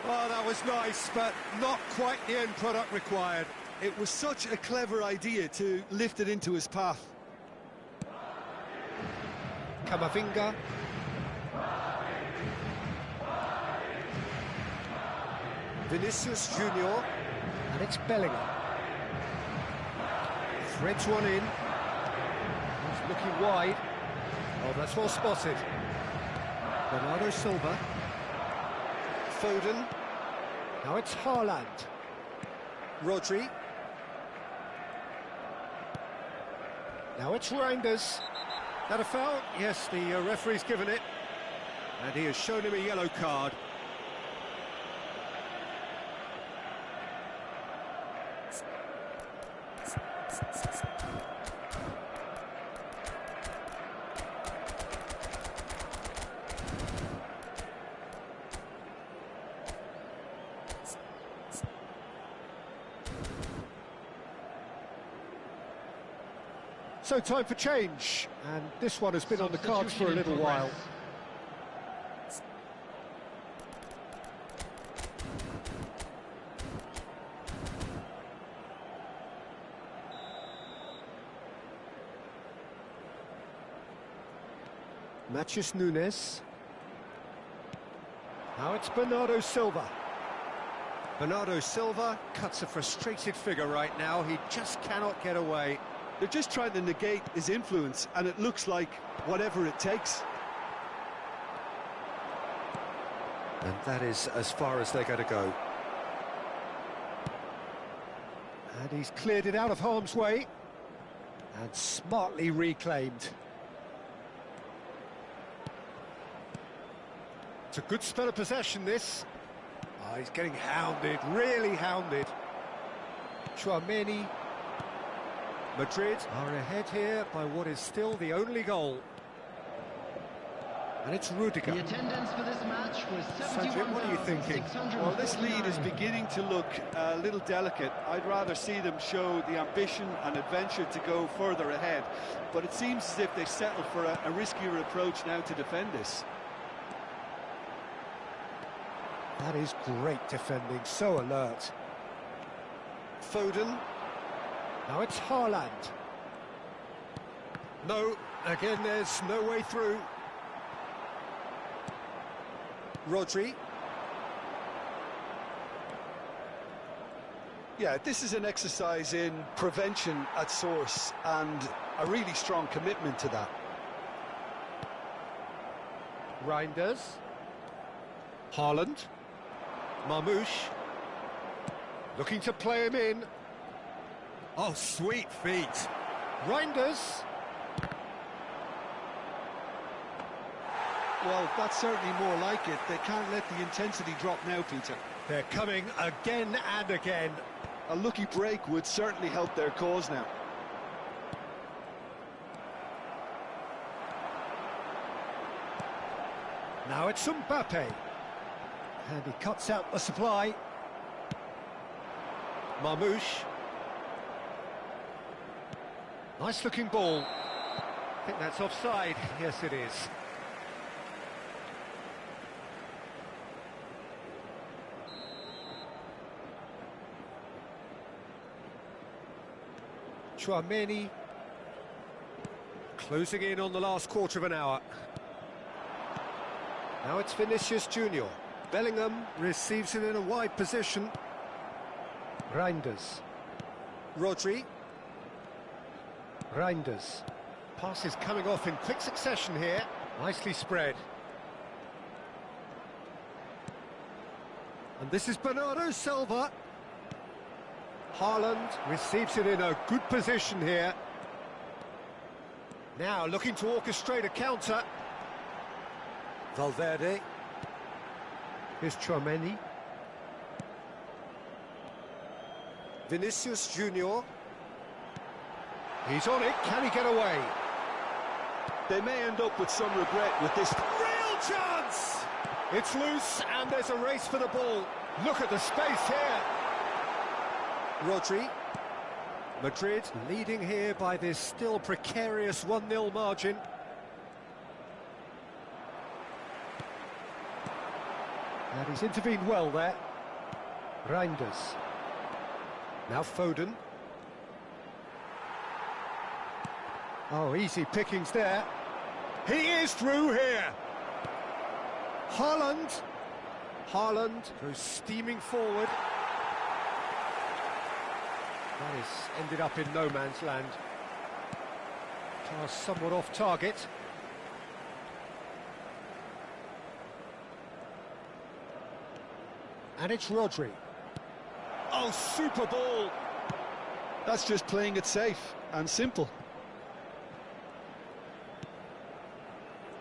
Oh, that was nice, but not quite the end product required. It was such a clever idea to lift it into his path. Camavinga. Vinicius Junior. And it's Bellingham. Threads one in. He's looking wide. Oh, that's well spotted. Bernardo Silva. Foden. Now it's Haaland. Rodri. Now it's Reinders. That a foul? Yes, the referee's given it. And he has shown him a yellow card. So time for change, and this one has been on the cards for a little while. Matheus Nunes. Now it's Bernardo Silva. Bernardo Silva cuts a frustrated figure right now. He just cannot get away. They're just trying to negate his influence, and it looks like whatever it takes. And that is as far as they're going to go. And he's cleared it out of harm's way. And smartly reclaimed. It's a good spell of possession, this. Oh, he's getting hounded, really hounded. Tchouaméni. Madrid are ahead here by what is still the only goal. And it's Rudiger. The attendance for this match was Santo, what are you thinking? Well, this lead is beginning to look a little delicate. I'd rather see them show the ambition and adventure to go further ahead. But it seems as if they settle for a riskier approach now to defend this. That is great defending, so alert. Foden. Now it's Haaland. No, again there's no way through. Rodri. Yeah, this is an exercise in prevention at source and a really strong commitment to that. Reinders. Haaland. Marmoush. Looking to play him in. Oh, sweet feet. Reinders. Well, that's certainly more like it. They can't let the intensity drop now, Peter. They're coming again and again. A lucky break would certainly help their cause now. Now it's Mbappe. And he cuts out the supply. Marmoush. Nice looking ball. I think that's offside. Yes, it is. Tchouaméni. Closing in on the last quarter of an hour. Now it's Vinicius Junior. Bellingham receives it in a wide position. Reinders. Rodri. Reinders. Pass is coming off in quick succession here. Nicely spread. And this is Bernardo Silva. Haaland receives it in a good position here. Now looking to orchestrate a counter. Valverde. Here's Tchouaméni. Vinicius Junior. He's on it, can he get away? They may end up with some regret with this. Real chance! It's loose and there's a race for the ball. Look at the space here. Rodri. Madrid leading here by this still precarious 1-0 margin. And he's intervened well there. Reinders. Now Foden. Oh, easy pickings there. He is through here. Haaland. Haaland goes steaming forward. That is ended up in no man's land. Pass somewhat off target. And it's Rodri. Oh, super ball! That's just playing it safe and simple.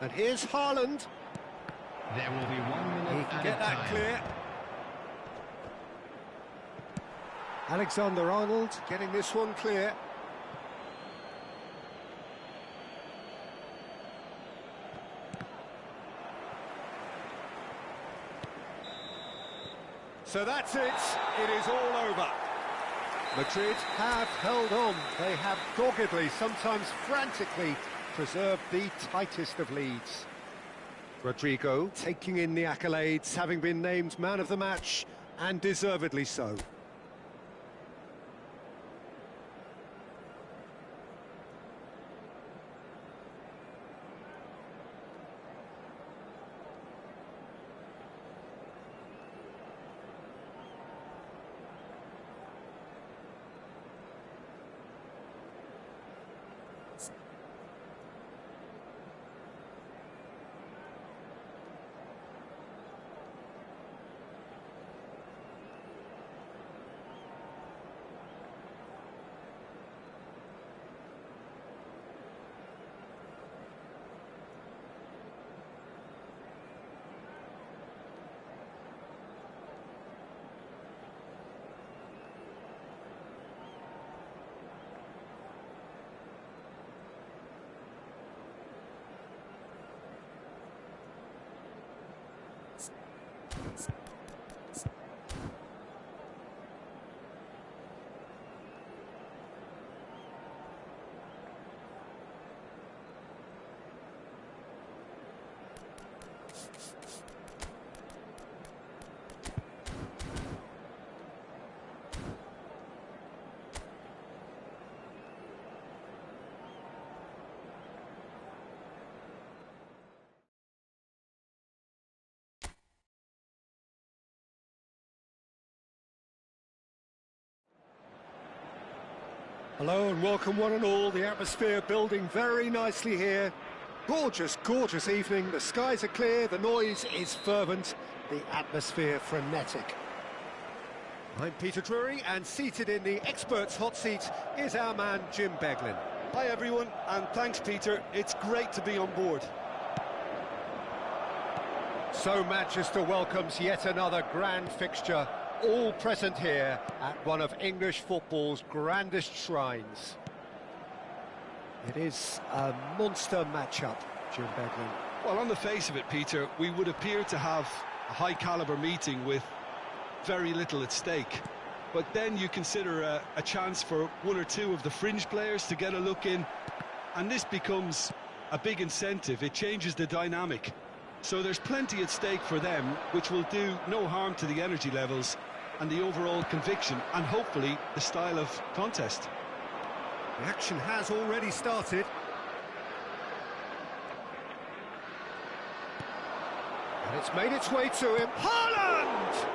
And here's Haaland. There will be 1 minute He can added get that time. clear. Alexander-Arnold getting this one clear. So that's it. It is all over. Madrid have held on. They have doggedly, sometimes frantically, preserved the tightest of leads. Rodrigo taking in the accolades, having been named man of the match, and deservedly so. Hello and welcome one and all. The atmosphere building very nicely here. Gorgeous, gorgeous evening. The skies are clear, the noise is fervent, the atmosphere frenetic. I'm Peter Drury, and seated in the experts' hot seat is our man Jim Beglin. Hi everyone, and thanks Peter, it's great to be on board. So Manchester welcomes yet another grand fixture, all present here at one of English football's grandest shrines. It is a monster matchup, Jim Beglin. Well, on the face of it, Peter, we would appear to have a high-caliber meeting with very little at stake. But then you consider a chance for one or two of the fringe players to get a look in, and this becomes a big incentive. It changes the dynamic. So there's plenty at stake for them, which will do no harm to the energy levels and the overall conviction, and hopefully the style of contest. The action has already started. And it's made its way to him. Haaland!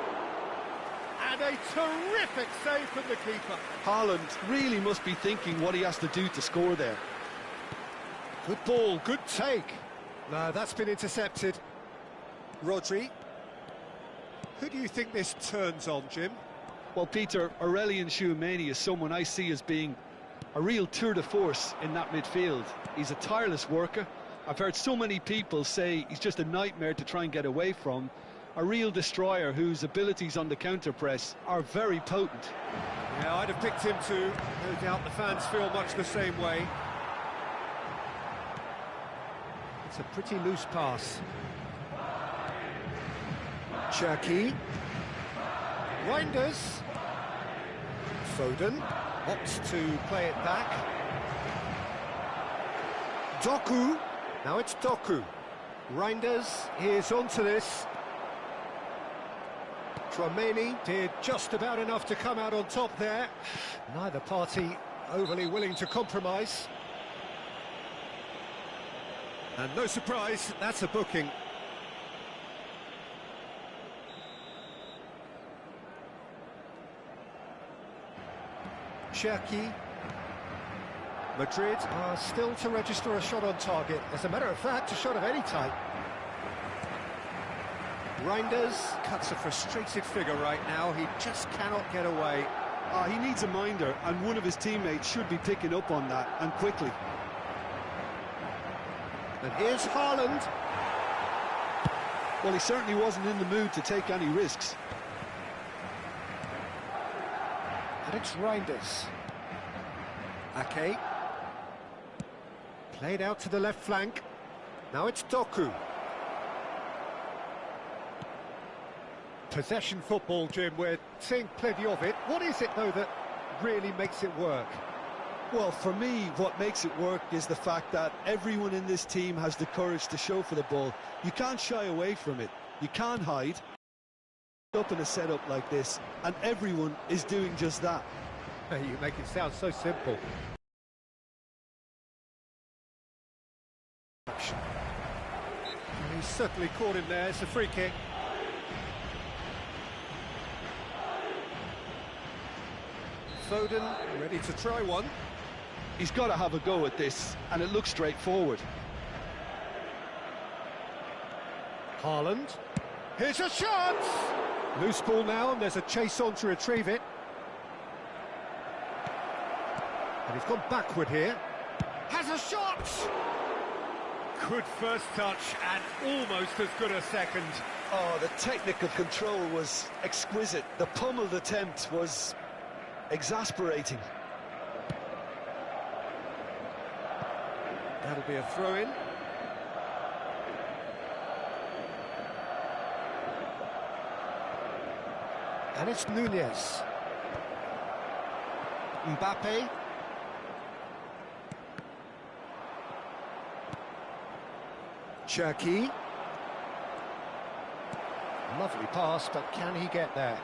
And a terrific save from the keeper. Haaland really must be thinking what he has to do to score there. Good ball, good take. No, that's been intercepted. Rodri. Who do you think this turns on, Jim? Well, Peter, Aurelien Tchouameni is someone I see as being a real tour de force in that midfield. He's a tireless worker. I've heard so many people say he's just a nightmare to try and get away from. A real destroyer whose abilities on the counter-press are very potent. Yeah, I'd have picked him too. No doubt the fans feel much the same way. It's a pretty loose pass. Cherki. Reinders. Foden opts to play it back. Doku. Now it's Doku. Reinders is onto this. Tchouameni did just about enough to come out on top there. Neither party overly willing to compromise. And no surprise, that's a booking. Cherki. Madrid are still to register a shot on target. As a matter of fact, a shot of any type. Reinders cuts a frustrated figure right now. He just cannot get away. He needs a minder, and one of his teammates should be picking up on that, and quickly. And here's Haaland. Well, he certainly wasn't in the mood to take any risks. And it's Reinders. Ake. Played out to the left flank. Now it's Doku. Possession football, Jim, we're seeing plenty of it. What is it, though, that really makes it work? Well, for me, what makes it work is the fact that everyone in this team has the courage to show for the ball. You can't shy away from it. You can't hide. Up in a setup like this, and everyone is doing just that. You make it sound so simple. He's certainly caught him there. It's a free kick. Foden ready to try one. He's got to have a go at this, and it looks straightforward. Haaland. Here's a shot! Loose ball now, and there's a chase on to retrieve it. And he's gone backward here. Has a shot! Good first touch, and almost as good a second. Oh, the technical control was exquisite. The pummeled attempt was exasperating. That'll be a throw-in. And it's Nunez. Mbappe. Cherki. Lovely pass, but can he get there?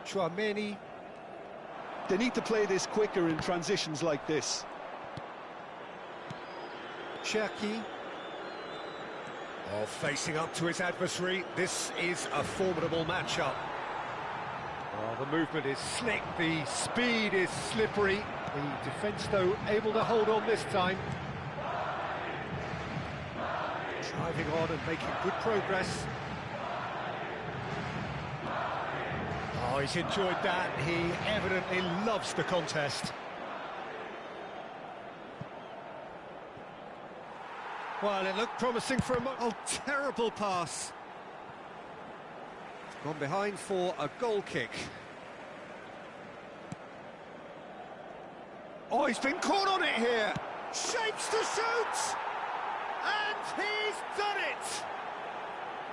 Chouameni. They need to play this quicker in transitions like this. Cherki. Oh, facing up to his adversary. This is a formidable matchup. Oh, the movement is slick, the speed is slippery. The defence, though, able to hold on this time. Driving on and making good progress. Oh, he's enjoyed that. He evidently loves the contest. Well, it looked promising for a moment. Oh, terrible pass. Gone behind for a goal kick. Oh, he's been caught on it here. Shapes to shoot. And he's done it.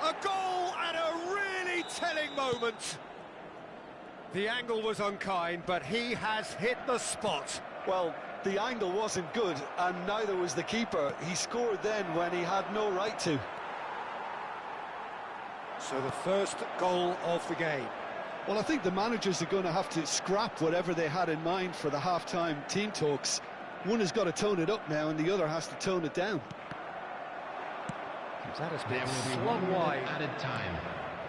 A goal at a really telling moment. The angle was unkind, but he has hit the spot. Well, the angle wasn't good, and neither was the keeper. He scored then when he had no right to. So the first goal of the game. Well, I think the managers are going to have to scrap whatever they had in mind for the half-time team talks. One has got to tone it up now, and the other has to tone it down. That has been One wide. added time.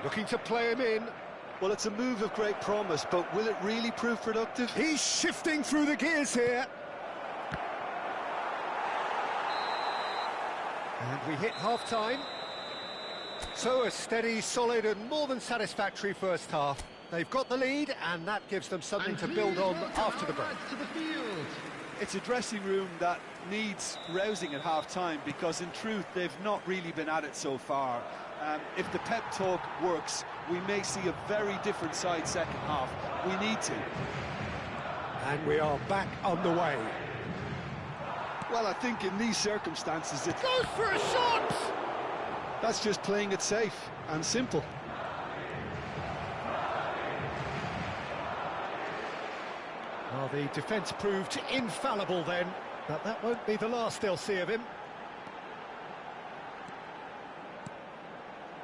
Looking to play him in. Well, it's a move of great promise, but will it really prove productive? He's shifting through the gears here. And we hit half-time. So a steady, solid and more than satisfactory first half. They've got the lead, and that gives them something to build on after the break. To the field. It's a dressing room that needs rousing at half-time, because in truth they've not really been at it so far. If the pep talk works, we may see a very different side second half. We need to. And we are back underway. Well, I think in these circumstances it Goes for a shot! that's just playing it safe and simple. Well, the defence proved infallible then, but that won't be the last they'll see of him.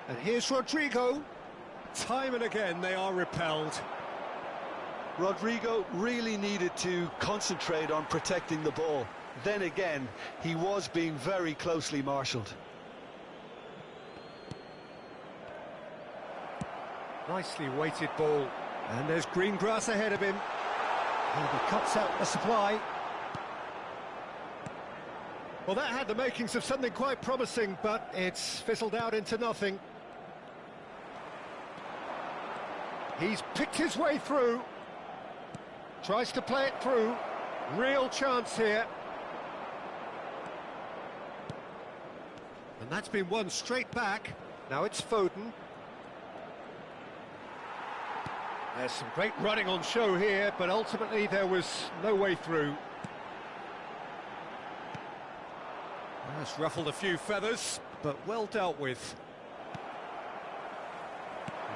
And here's Rodrigo. Time and again they are repelled. Rodrigo really needed to concentrate on protecting the ball. Then again, he was being very closely marshalled. Nicely weighted ball. And there's green grass ahead of him. And he cuts out the supply. Well, that had the makings of something quite promising, but it's fizzled out into nothing. He's picked his way through. Tries to play it through. Real chance here. And that's been won straight back. Now it's Foden. There's some great running on show here, but ultimately there was no way through. That's ruffled a few feathers, but well dealt with.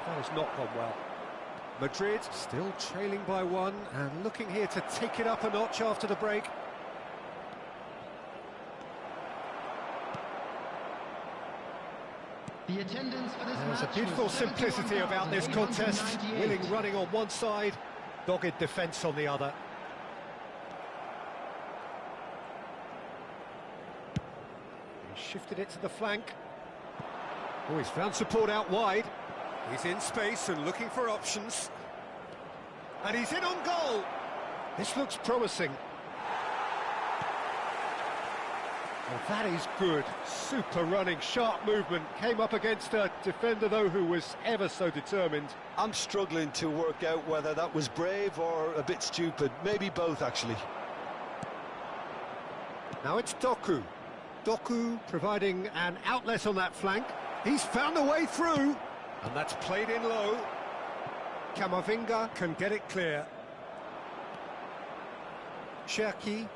That has not gone well. Madrid still trailing by one and looking here to take it up a notch after the break. The attendance for this There's match a beautiful was simplicity about this contest. 71,898. Willing running on one side, dogged defence on the other. He shifted it to the flank. Oh, he's found support out wide. He's in space and looking for options. And he's in on goal. This looks promising. Well, that is good. Super running, sharp movement. Came up against a defender, though, who was ever so determined. I'm struggling to work out whether that was brave or a bit stupid. Maybe both, actually. Now it's Doku. Doku providing an outlet on that flank. He's found a way through. And that's played in low. Camavinga can get it clear. Cherki.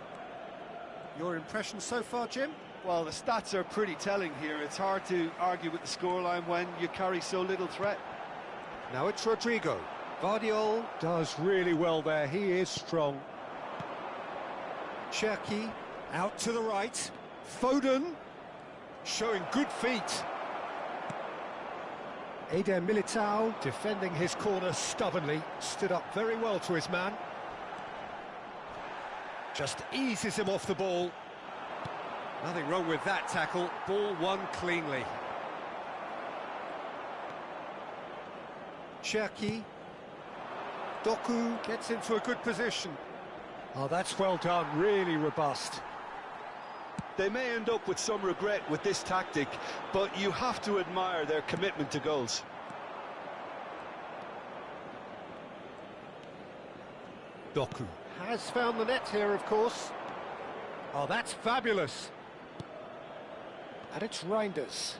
Your impression so far, Jim? Well, the stats are pretty telling here. It's hard to argue with the scoreline when you carry so little threat. Now it's Rodrigo. Vardiol does really well there. He is strong. Cherki out to the right. Foden showing good feet. Eder Militao defending his corner stubbornly. Stood up very well to his man. Just eases him off the ball. Nothing wrong with that tackle. Ball won cleanly. Cherki. Doku gets into a good position. Oh, that's well done. Really robust. They may end up with some regret with this tactic, but you have to admire their commitment to goals. Doku has found the net here, of course. Oh, that's fabulous. And it's Reinders.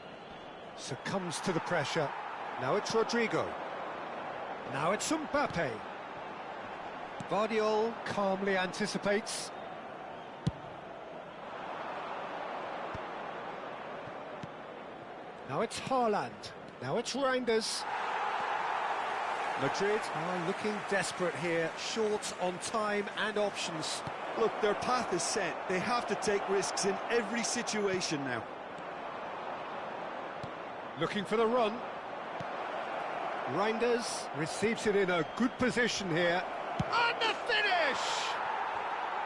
Succumbs to the pressure. Now it's Rodrigo. Now it's Mbappe. Vardiol calmly anticipates. Now it's Haaland. Now it's Reinders. Madrid are looking desperate here, short on time and options. Look, their path is set. They have to take risks in every situation now. Looking for the run. Reinders receives it in a good position here. And the finish!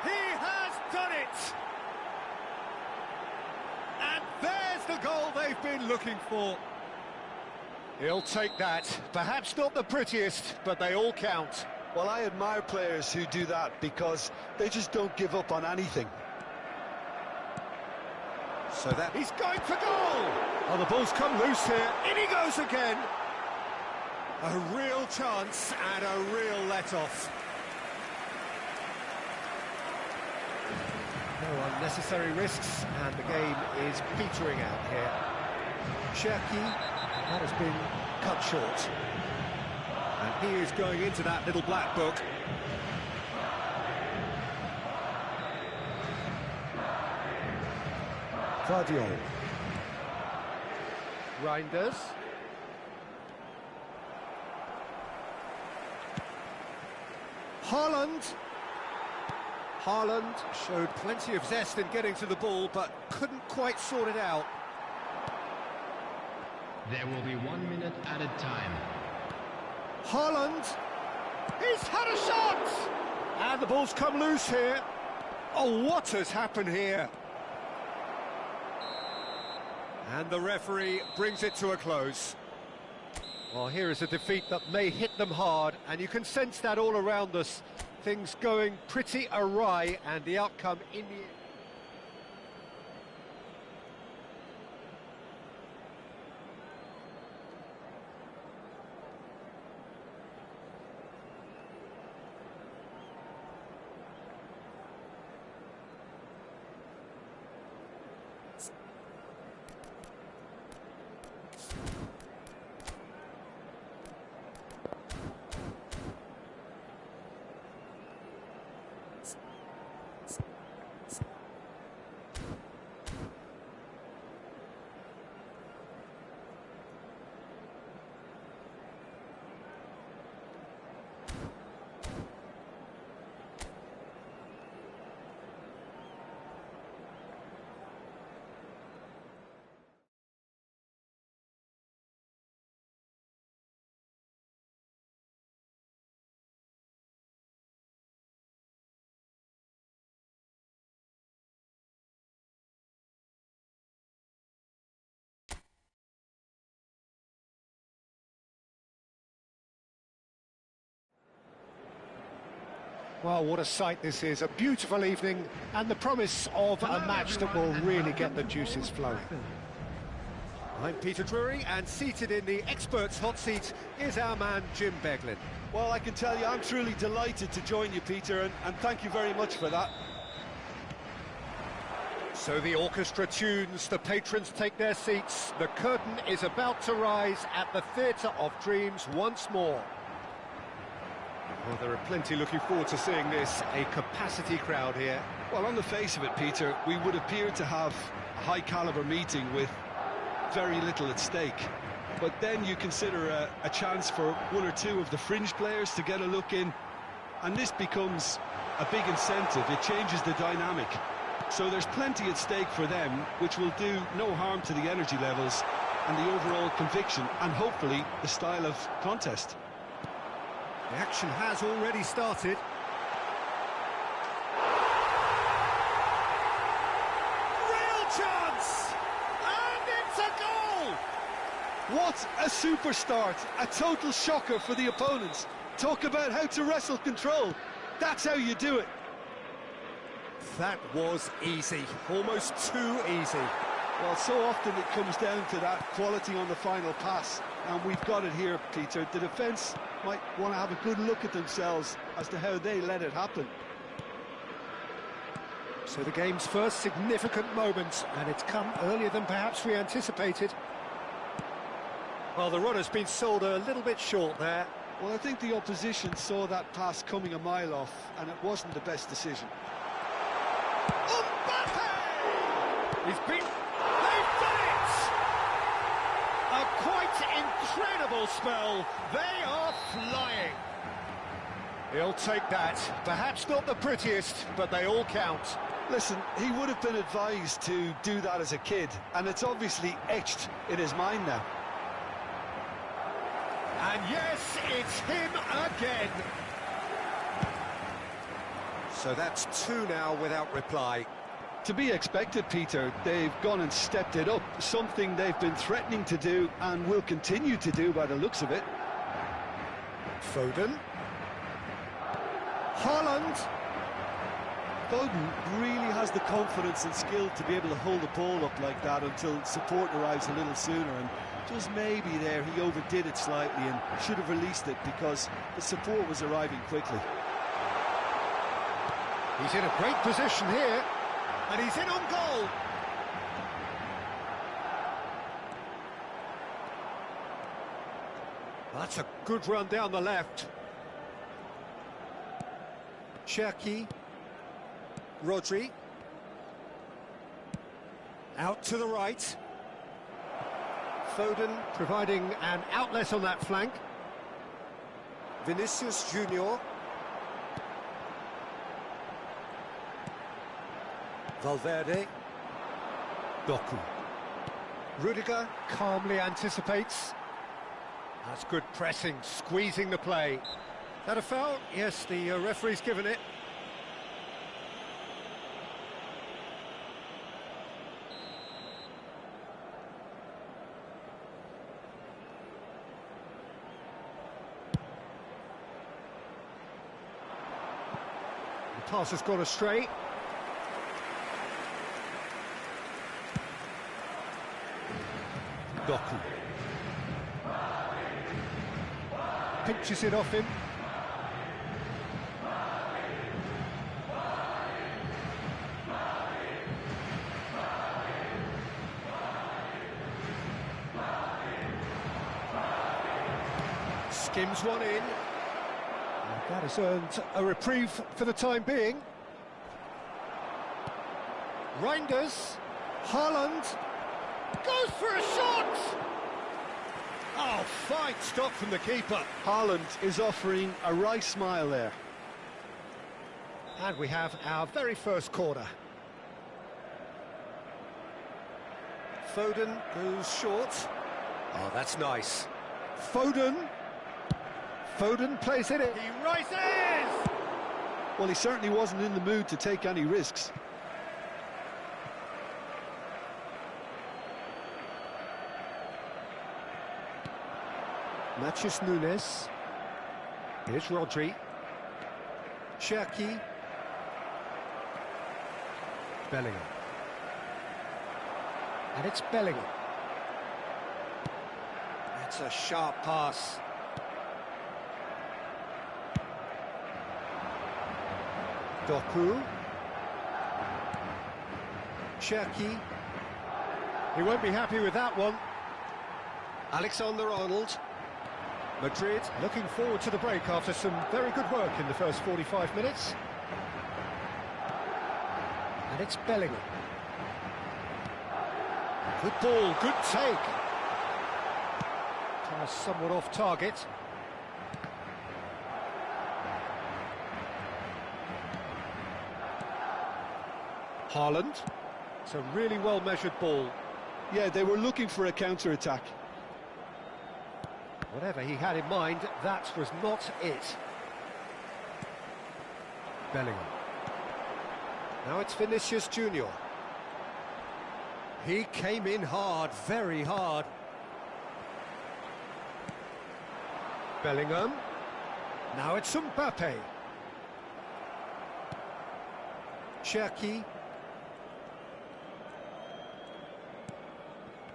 He has done it! And there's the goal they've been looking for. He'll take that. Perhaps not the prettiest, but they all count. Well, I admire players who do that because they just don't give up on anything. So that he's going for goal! Oh, the ball's come loose here. In he goes again. A real chance and a real let-off. No unnecessary risks, and the game is petering out here. Cherki, that has been cut short. And he is going into that little black book. Vardiol. Reinders. Haaland. Haaland showed plenty of zest in getting to the ball, but couldn't quite sort it out. There will be 1 minute added time. Haaland. He's had a shot! And the ball's come loose here. Oh, what has happened here? And the referee brings it to a close. Well, here is a defeat that may hit them hard, and you can sense that all around us. Things going pretty awry, and the outcome in the end. Well, what a sight this is. A beautiful evening and the promise of a match that will really get the juices flowing. I'm Peter Drury, and seated in the experts' hot seat is our man Jim Beglin. Well, I can tell you I'm truly delighted to join you, Peter, and thank you very much for that. So the orchestra tunes, the patrons take their seats, the curtain is about to rise at the Theatre of Dreams once more. Well, there are plenty looking forward to seeing this, a capacity crowd here. Well, on the face of it, Peter, we would appear to have a high-caliber meeting with very little at stake. But then you consider a chance for one or two of the fringe players to get a look in, and this becomes a big incentive. It changes the dynamic. So there's plenty at stake for them, which will do no harm to the energy levels and the overall conviction, and hopefully the style of contest. The action has already started. Real chance! And it's a goal! What a super start! A total shocker for the opponents. Talk about how to wrestle control. That's how you do it. That was easy, almost too easy. Well, so often it comes down to that quality on the final pass, and we've got it here, Peter. The defence might want to have a good look at themselves as to how they let it happen. So the game's first significant moment, and it's come earlier than perhaps we anticipated. Well, the runner's been sold a little bit short there. Well, I think the opposition saw that pass coming a mile off, and it wasn't the best decision. He's been... They've done it! A quite incredible spell. They are flying. He'll take that. Perhaps not the prettiest, but they all count. Listen, he would have been advised to do that as a kid, and it's obviously etched in his mind now. And yes, it's him again. So that's two now without reply. To be expected, Peter. They've gone and stepped it up, something they've been threatening to do and will continue to do by the looks of it. Foden. Haaland. Foden really has the confidence and skill to be able to hold the ball up like that until support arrives a little sooner, and just maybe there he overdid it slightly and should have released it because the support was arriving quickly. He's in a great position here. And he's in on goal. That's a good run down the left. Cherki. Rodri. Out to the right. Foden providing an outlet on that flank. Vinicius Junior. Valverde. Doku. Rudiger calmly anticipates. That's good pressing, squeezing the play. That a foul? Yes, the referee's given it. The pass has gone astray. Doku. Pinches it off him. Skims one in. And that has earned a reprieve for the time being. Reinders. Haaland. Goes for a shot! Oh, fine stop from the keeper. Haaland is offering a wry smile there. And we have our very first corner. Foden goes short. Oh, that's nice. Foden plays in it. He rises! Well, he certainly wasn't in the mood to take any risks. Matheus Nunes. Here's Rodri. Cherki. Bellingham. And it's Bellingham. That's a sharp pass. Doku. Cherki. He won't be happy with that one. Alexander-Arnold. Madrid looking forward to the break after some very good work in the first 45 minutes. And it's Bellingham. Good ball, good take. Pass somewhat off target. Haaland. It's a really well-measured ball. Yeah, they were looking for a counter-attack. Whatever he had in mind, that was not it. Bellingham. Now it's Vinicius Junior. He came in hard, very hard. Bellingham. Now it's Mbappe. Cherki.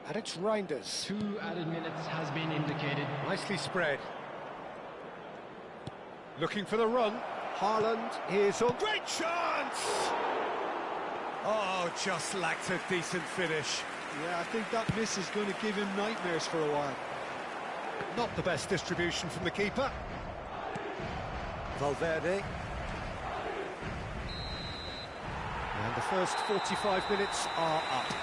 And it's Reinders. 2 added minutes has been indicated. Nicely spread. Looking for the run. Haaland is on. Great chance! Oh, just lacked a decent finish. Yeah, I think that miss is going to give him nightmares for a while. Not the best distribution from the keeper. Valverde. And the first 45 minutes are up.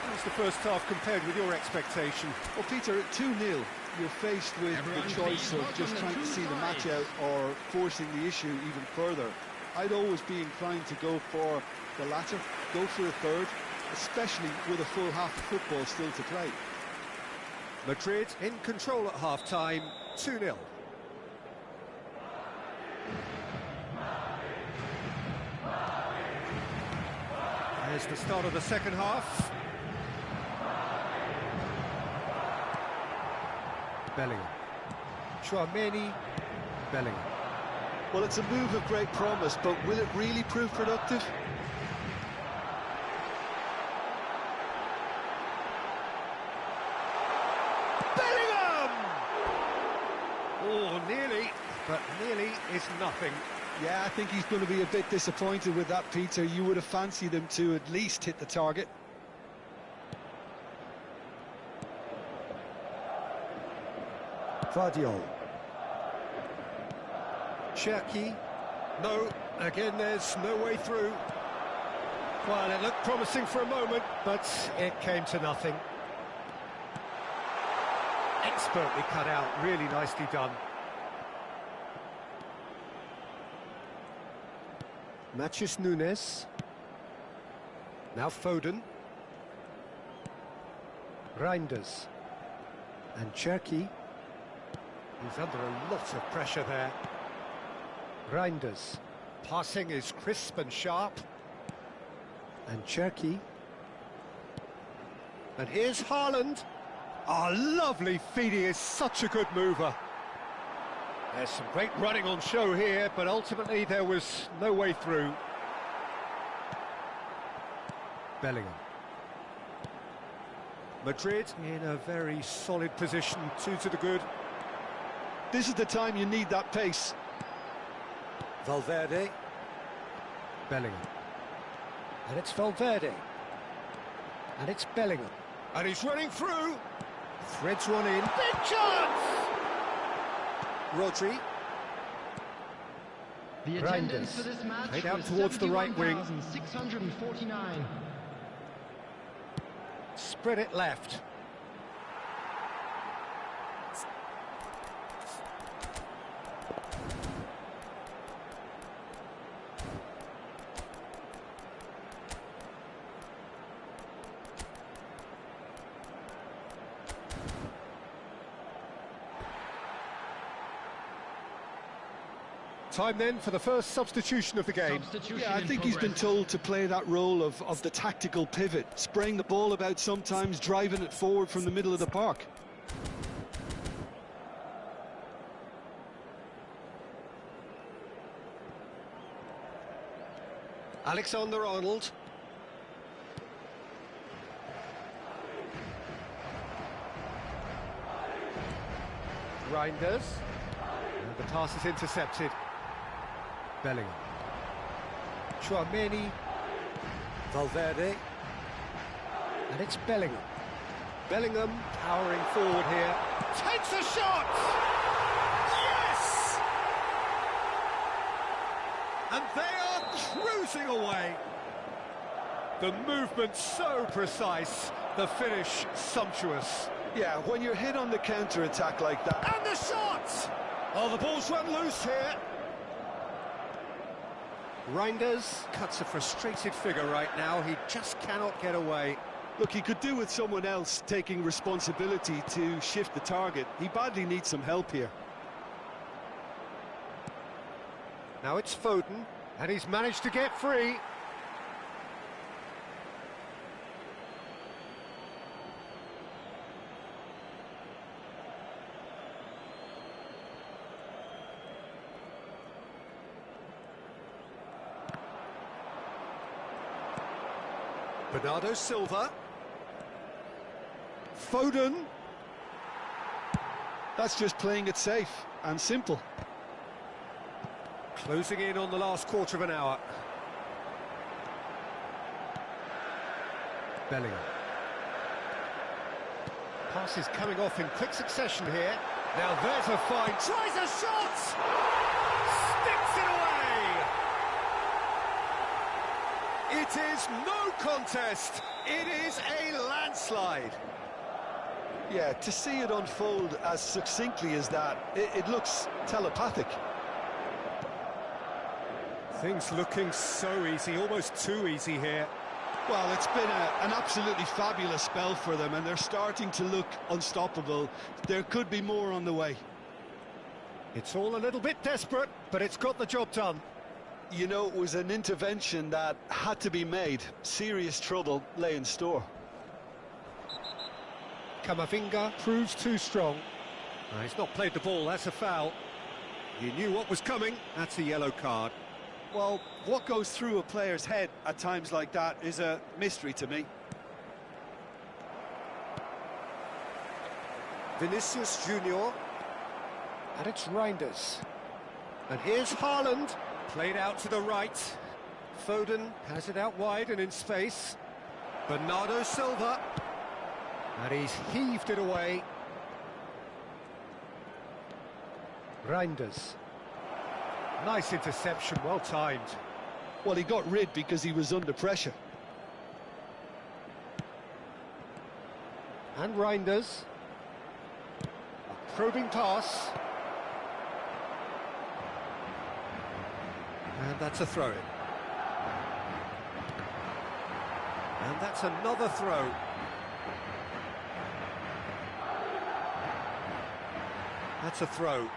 How's the first half compared with your expectation? Well, Peter, at 2-0, you're faced with the choice of just trying to see the match out or forcing the issue even further. I'd always be inclined to go for the latter, go for a third, especially with a full half of football still to play. Madrid in control at half-time, 2-0. There's the start of the second half. Bellingham. Chouameni. Bellingham. Well, it's a move of great promise, but will it really prove productive? Bellingham! Oh, nearly, but nearly is nothing. Yeah, I think he's going to be a bit disappointed with that, Peter. You would have fancied him to at least hit the target. Vardiol. Cherki. No, again there's no way through. Well, it looked promising for a moment, but it came to nothing. Expertly cut out, really nicely done. Matheus Nunes. Now Foden. Reinders. And Cherki. He's under a lot of pressure there. Reinders. Passing is crisp and sharp. And Cherki. And here's Haaland. Oh, lovely feed, he is such a good mover. There's some great running on show here, but ultimately there was no way through. Bellingham. Madrid in a very solid position, 2 to the good. This is the time you need that pace. Valverde. Bellingham. And it's Valverde. And it's Bellingham. And he's running through. Threads one in. Big chance! Rodri. The attendance for this match Played out was towards the right wing. 71,649. Spread it left. Time then for the first substitution of the game. Yeah, I think he's been told to play that role of the tactical pivot, spraying the ball about sometimes, driving it forward from the middle of the park. Alexander-Arnold. Reinders. And the pass is intercepted. Bellingham. Chouameni. Valverde. And it's Bellingham. Bellingham powering forward here. Takes a shot! Yes! And they are cruising away. The movement so precise, the finish sumptuous. Yeah, when you're hit on the counter-attack like that. And the shot! Oh, the ball's run loose here. Reinders cuts a frustrated figure right now. He just cannot get away. Look, he could do with someone else taking responsibility to shift the target. He badly needs some help here. Now it's Foden, and he's managed to get free. Bernardo Silva. Foden. That's just playing it safe and simple. Closing in on the last quarter of an hour. Bellingham. Pass is coming off in quick succession here. Now there's a find. Tries a shot! Sticks it away! It is no contest. It is a landslide. Yeah, to see it unfold as succinctly as that, it looks telepathic. Things looking so easy, almost too easy here. Well, it's been an absolutely fabulous spell for them, and they're starting to look unstoppable. There could be more on the way. It's all a little bit desperate, but it's got the job done. You know, it was an intervention that had to be made. Serious trouble lay in store. Camavinga proves too strong. He's not played the ball, that's a foul. He knew what was coming, that's a yellow card. Well, what goes through a player's head at times like that is a mystery to me. Vinicius Junior. And it's Reinders. And here's Haaland. Played out to the right. Foden has it out wide and in space. Bernardo Silva. And he's heaved it away. Reinders. Nice interception, well timed. Well, he got rid because he was under pressure. And Reinders. A probing pass. And that's a throw-in. And that's another throw. That's a throw.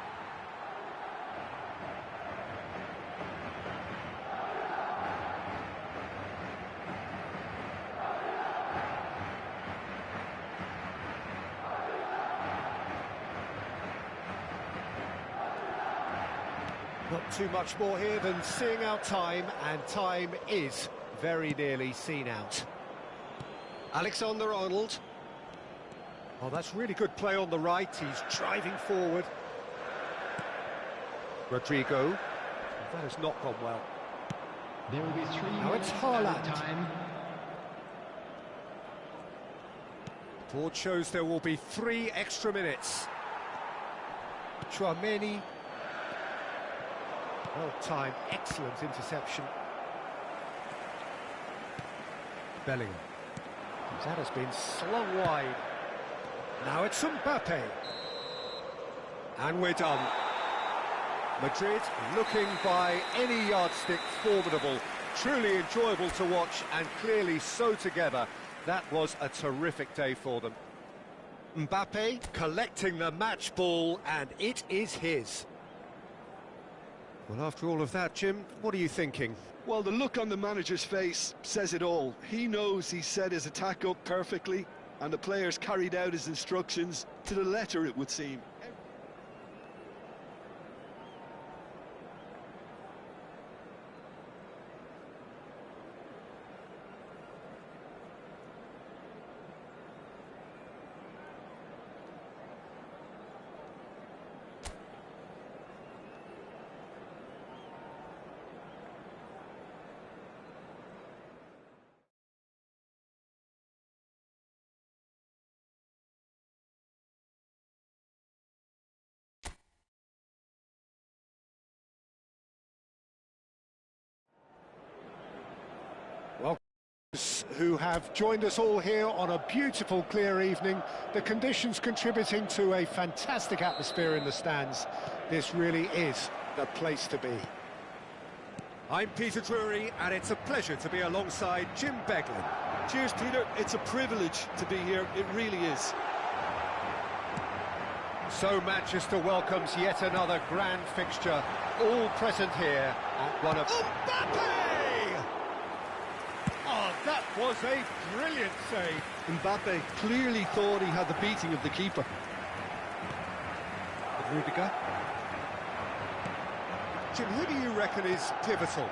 Not too much more here than seeing out time, and time is very nearly seen out. Alexander-Arnold. Oh, that's really good play on the right. He's driving forward. Rodrigo. That has not gone well. There will be 3 Now it's minutes Haaland. added time. Board shows there will be 3 extra minutes. Tchouaméni. Well timed, excellent interception. Bellingham. That has been slung wide. Now it's Mbappe. And we're done. Madrid looking by any yardstick formidable. Truly enjoyable to watch and clearly so together. That was a terrific day for them. Mbappe collecting the match ball, and it is his. Well, after all of that, Jim, what are you thinking? Well, the look on the manager's face says it all. He knows he set his attack up perfectly, and the players carried out his instructions to the letter, it would seem. Well, who have joined us all here on a beautiful, clear evening. The conditions contributing to a fantastic atmosphere in the stands. This really is the place to be. I'm Peter Drury, and it's a pleasure to be alongside Jim Beglin. Cheers, Peter. It's a privilege to be here. It really is. So Manchester welcomes yet another grand fixture, all present here at one of... Mbappe! Oh, that was a brilliant save. Mbappe clearly thought he had the beating of the keeper. Rudiger. Jim, who do you reckon is pivotal?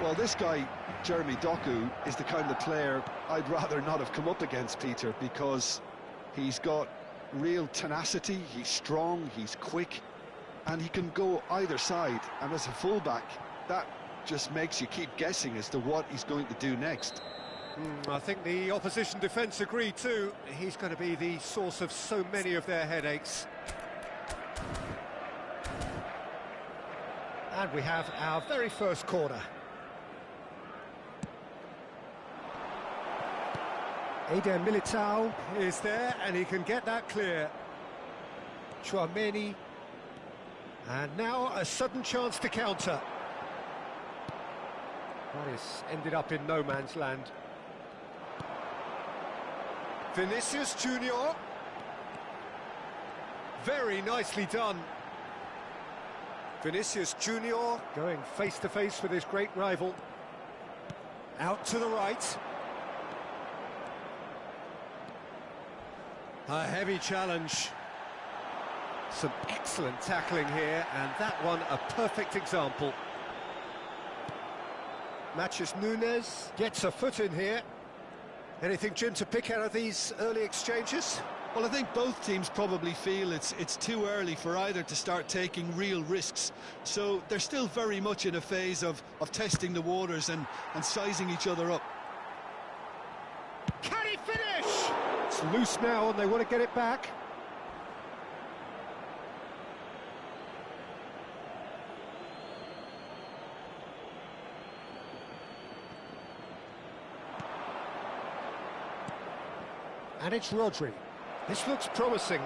Well, this guy, Jeremy Doku, is the kind of player I'd rather not have come up against, Peter, because he's got real tenacity, he's strong, he's quick, and he can go either side. And as a fullback, that just makes you keep guessing as to what he's going to do next. I think the opposition defence agree too. He's going to be the source of so many of their headaches. And we have our very first corner. Eder Militao Is there, and he can get that clear. Tchouaméni. And now a sudden chance to counter. That is ended up in no man's land. Vinicius Junior. Very nicely done. Vinicius Junior Going face to face with his great rival. out to the right. A heavy challenge. Some excellent tackling here, and that one a perfect example. Matches Nunes gets a foot in here. Anything, Jim, to pick out of these early exchanges? Well, I think both teams probably feel it's too early for either to start taking real risks. So they're still very much in a phase of testing the waters and sizing each other up. Can he finish? It's loose now and they want to get it back. And it's Rodri. This looks promising.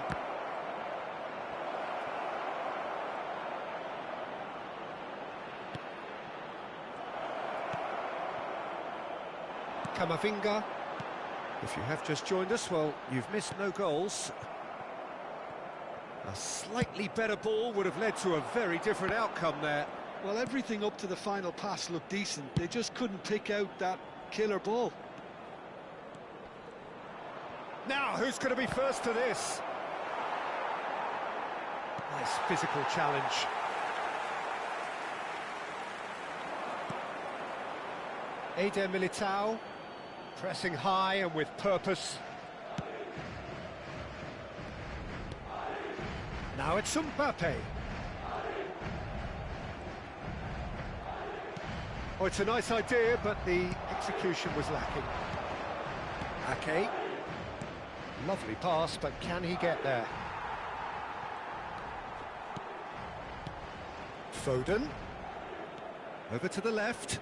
Camavinga. If you have just joined us, well, you've missed no goals. A slightly better ball would have led to a very different outcome there. Well, everything up to the final pass looked decent. They just couldn't pick out that killer ball. Now, who's going to be first to this? Nice physical challenge. Eder Militao. Pressing high and with purpose. Now it's Mbappe. Oh, it's a nice idea, but the execution was lacking. Ake. Lovely pass, but can he get there? Foden. Over to the left.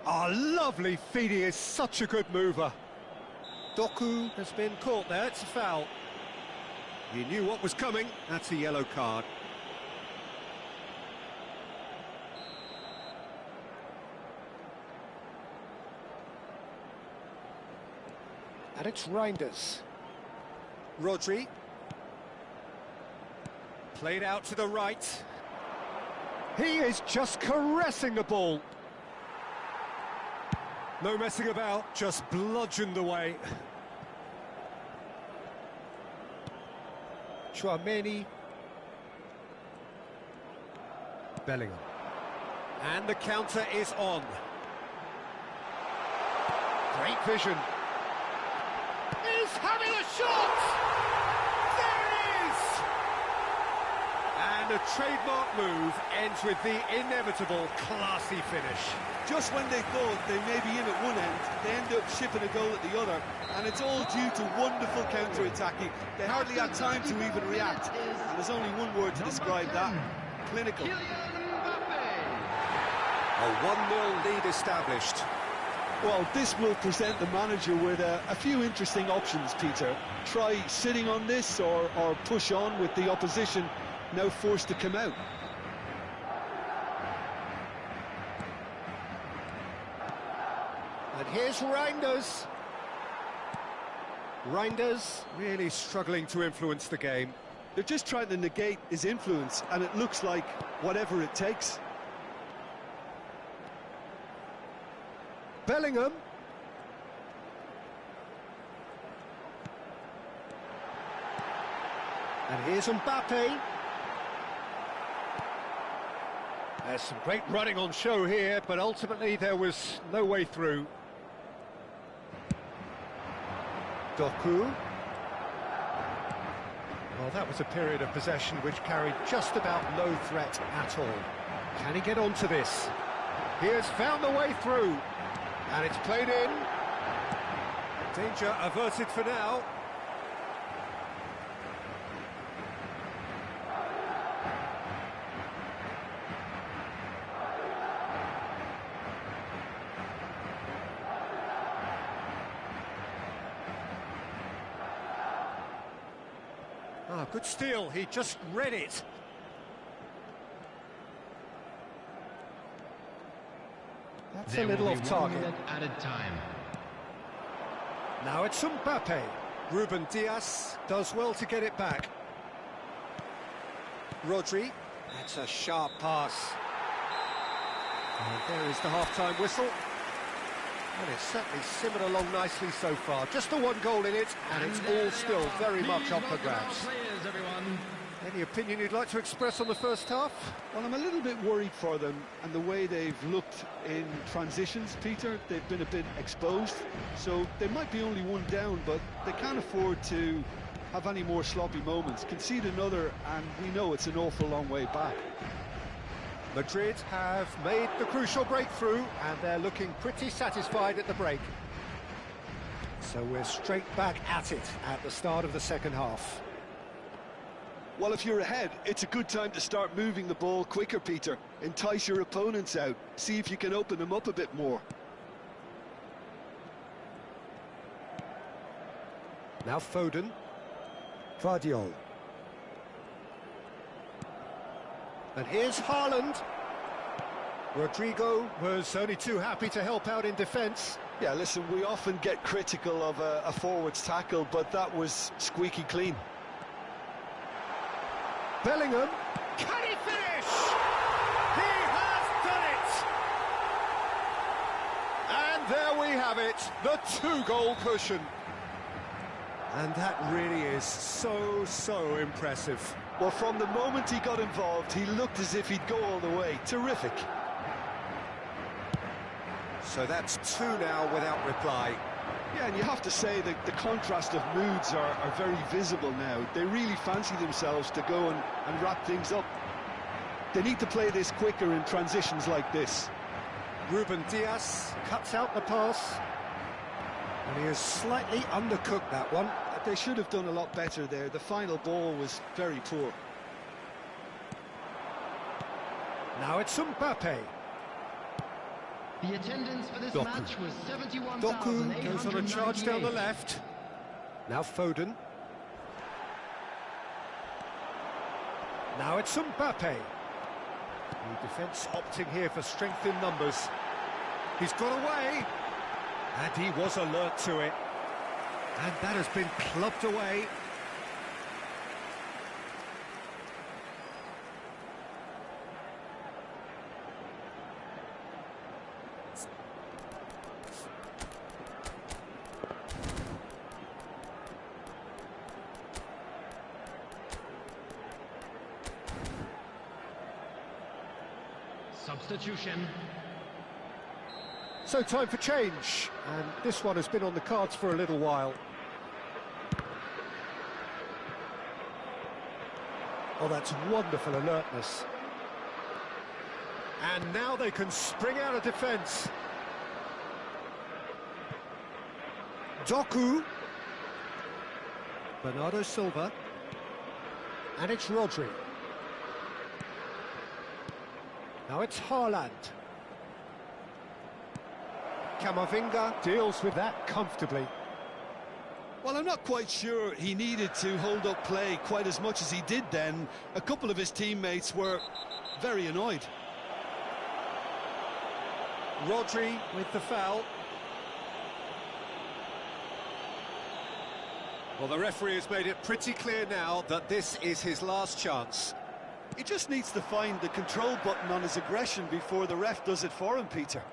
Ah, lovely feed, he is such a good mover. Doku has been caught there, it's a foul. He knew what was coming, that's a yellow card. And it's Reinders. Rodri. Played out to the right. He is just caressing the ball. No messing about, just bludgeoned away. Chouameni. Bellingham. And the counter is on. Great vision. He's having a shot! There it is! And a trademark move ends with the inevitable classy finish. Just when they thought they may be in at one end, they end up shipping a goal at the other, and it's all due to wonderful counter-attacking. They hardly had time to even react, and there's only one word to describe that: clinical. A 1-0 lead established. Well, this will present the manager with a few interesting options, Peter. Try sitting on this or push on with the opposition now forced to come out. And here's Reinders. Reinders. Really struggling to influence the game. They're just trying to negate his influence, and it looks like whatever it takes. Bellingham. And here's Mbappe. There's some great running on show here, but ultimately there was no way through. Doku. Well, that was a period of possession which carried just about no threat at all. Can he get onto this? He has found the way through. And it's played in. Danger averted for now. Ah, good steal. He just read it. That's a little off target. Added time. Now it's Mbappe. Ruben Dias does well to get it back. Rodri. That's a sharp pass. And there is the half-time whistle. And it's certainly simmered along nicely so far. Just the one goal in it, and it's all still very much up for grabs. Any opinion you'd like to express on the first half? Well, I'm a little bit worried for them and the way they've looked in transitions, Peter. They've been a bit exposed, so they might be only one down, but they can't afford to have any more sloppy moments. Concede another, and we know it's an awful long way back. Madrid have made the crucial breakthrough, and they're looking pretty satisfied at the break. So we're straight back at it at the start of the second half. Well, if you're ahead, it's a good time to start moving the ball quicker, Peter. Entice your opponents out. See if you can open them up a bit more. Now Foden. Guardiola. And here's Haaland. Rodrigo was only too happy to help out in defence. Yeah, listen, we often get critical of a forward's tackle, but that was squeaky clean. Bellingham, can he finish? He has done it! And there we have it, the 2-goal cushion. And that really is so impressive. Well, from the moment he got involved, he looked as if he'd go all the way. Terrific. So that's 2 now without reply. Yeah, and you have to say that the contrast of moods are very visible now. They really fancy themselves to go and wrap things up. They need to play this quicker in transitions like this. Ruben Dias cuts out the pass. And he has slightly undercooked that one. They should have done a lot better there. The final ball was very poor. Now it's Mbappe. The attendance for this Doku. match was Doku goes on a charge down the 71,898. left. Now Foden. Now it's Mbappe. The defence opting here for strength in numbers. He's got away. And he was alert to it. And that has been clubbed away. Substitution. So time for change, and this one has been on the cards for a little while. Oh, that's wonderful alertness. And now they can spring out of defence. Doku. Bernardo Silva. And it's Rodri. Now it's Haaland. Camavinga deals with that comfortably. Well, I'm not quite sure he needed to hold up play quite as much as he did then. A couple of his teammates were very annoyed. Rodri with the foul. Well, the referee has made it pretty clear now that this is his last chance. He just needs to find the control button on his aggression before the ref does it for him, Peter.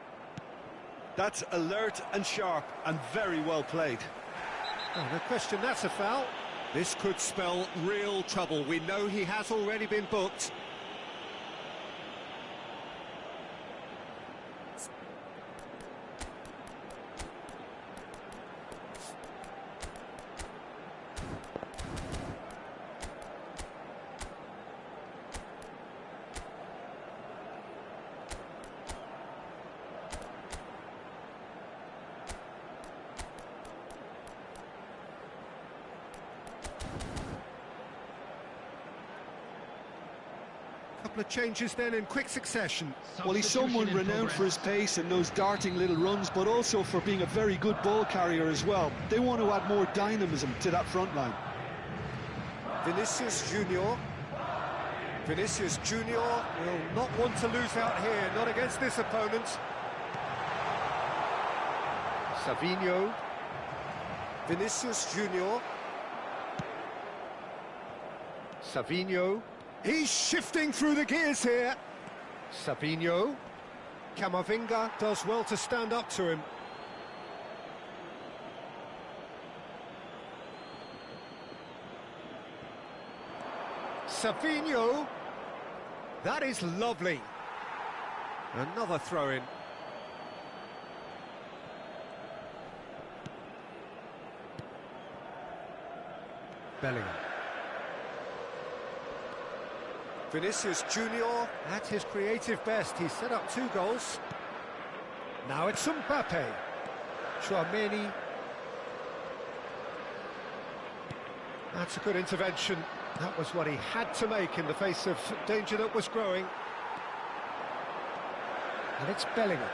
That's alert and sharp and very well played. Oh, no question, that's a foul. This could spell real trouble. We know he has already been booked. Couple of changes then in quick succession. Well, he's someone Substitution in renowned for his progress. pace and those darting little runs, but also for being a very good ball carrier as well. They want to add more dynamism to that front line. Vinicius Junior. Vinicius Junior will not want to lose out here, not against this opponent. Savinho. Vinicius Junior. Savinho. He's shifting through the gears here. Savinho. Camavinga does well to stand up to him. Savinho. That is lovely. Another throw-in. Bellingham. Vinicius Junior at his creative best. He's set up 2 goals. Now it's Mbappe. Chouameni. That's a good intervention. That was what he had to make in the face of danger that was growing. And it's Bellingham.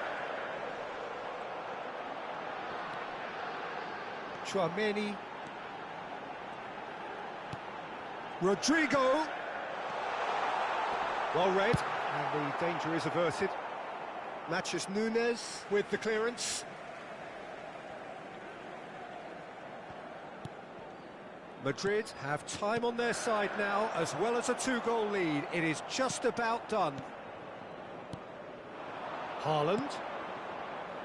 Chouameni. Rodrigo. Well read, and the danger is averted. Matches Nunes with the clearance. Madrid have time on their side now, as well as a 2-goal lead. It is just about done. Haaland.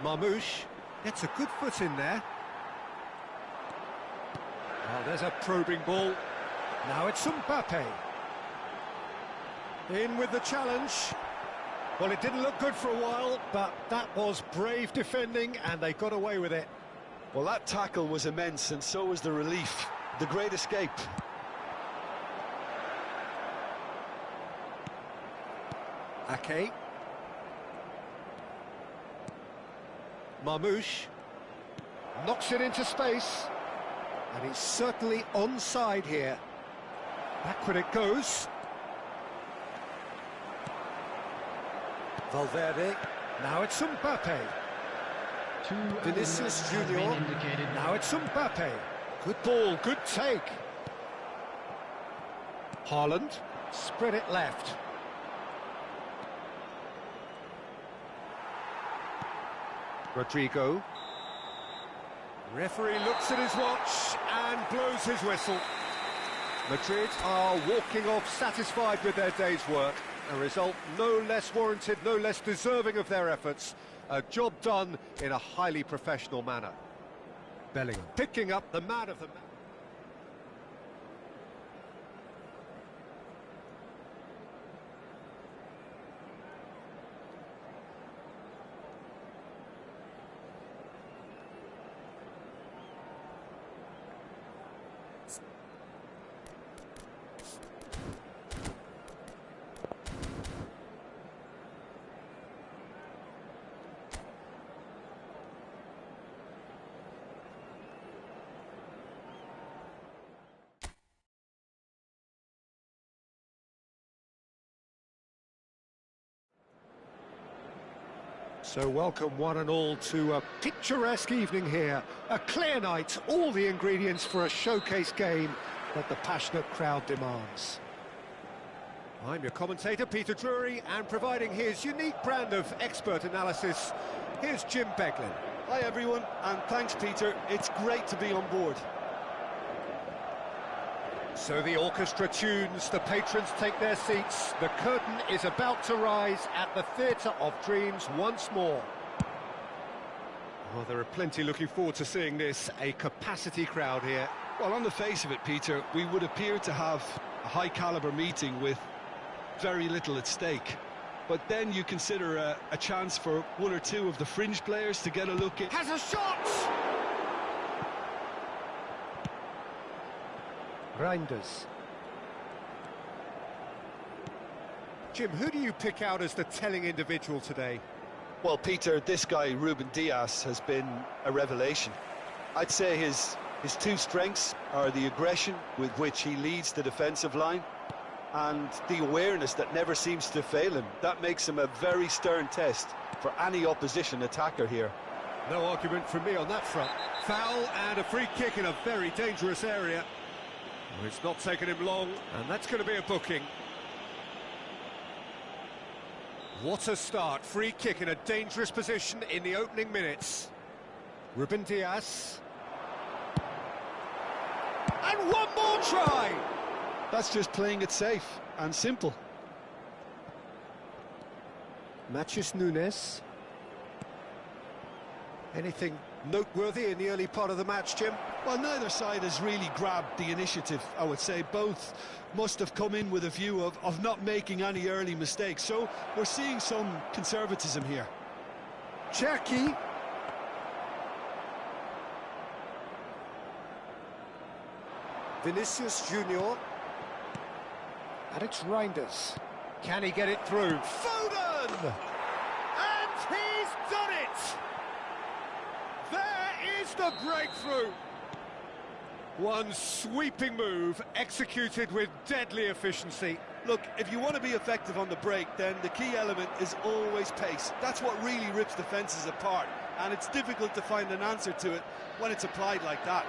Marmoush gets a good foot in there. Oh, there's a probing ball. Now it's Mbappe. In with the challenge. Well, it didn't look good for a while, but that was brave defending, and they got away with it. Well, that tackle was immense, and so was the relief. The great escape. Ake. Marmoush knocks it into space, and he's certainly onside here. Backward it goes. Valverde. Now it's Mbappe. Vinicius Junior. Now it's Mbappe. Good ball, good take. Haaland. Spread it left. Rodrigo. Referee looks at his watch and blows his whistle. Madrid are walking off satisfied with their day's work. A result no less warranted, no less deserving of their efforts. A job done in a highly professional manner. Bellingham picking up the man of the match. So welcome one and all to a picturesque evening here. A clear night, all the ingredients for a showcase game that the passionate crowd demands. I'm your commentator, Peter Drury, and providing his unique brand of expert analysis, here's Jim Beglin. Hi everyone, and thanks Peter, it's great to be on board. So the orchestra tunes, the patrons take their seats, the curtain is about to rise at the Theatre of Dreams once more. Well, there are plenty looking forward to seeing this, a capacity crowd here. Well, on the face of it, Peter, we would appear to have a high-caliber meeting with very little at stake. But then you consider a chance for one or two of the fringe players to get a look at... Has a shot! Reinders. Jim, who do you pick out as the telling individual today? Well, Peter, this guy, Ruben Dias, has been a revelation. I'd say his two strengths are the aggression with which he leads the defensive line and the awareness that never seems to fail him. That makes him a very stern test for any opposition attacker here. No argument from me on that front. Foul and a free kick in a very dangerous area. It's not taken him long, and that's going to be a booking. What a start. Free kick in a dangerous position in the opening minutes. Ruben Dias. And one more try! That's just playing it safe and simple. Matheus Nunes. Anything noteworthy in the early part of the match, Jim? Well, neither side has really grabbed the initiative, I would say. Both must have come in with a view of not making any early mistakes. So we're seeing some conservatism here. Cherki. Vinicius Junior. And it's Reinders. Can he get it through? Foden! And he's done it! There is the breakthrough! One sweeping move, executed with deadly efficiency. Look, if you want to be effective on the break, then the key element is always pace. That's what really rips defences apart, and it's difficult to find an answer to it when it's applied like that.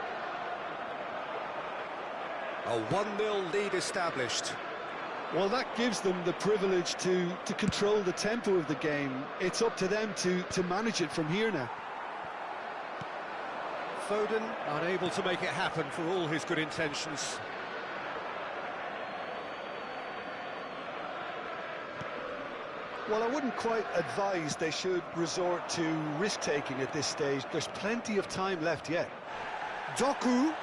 A 1-0 lead established. Well, that gives them the privilege to control the tempo of the game. It's up to them to manage it from here now. Foden unable to make it happen for all his good intentions. Well, I wouldn't quite advise they should resort to risk-taking at this stage. There's plenty of time left yet. Doku.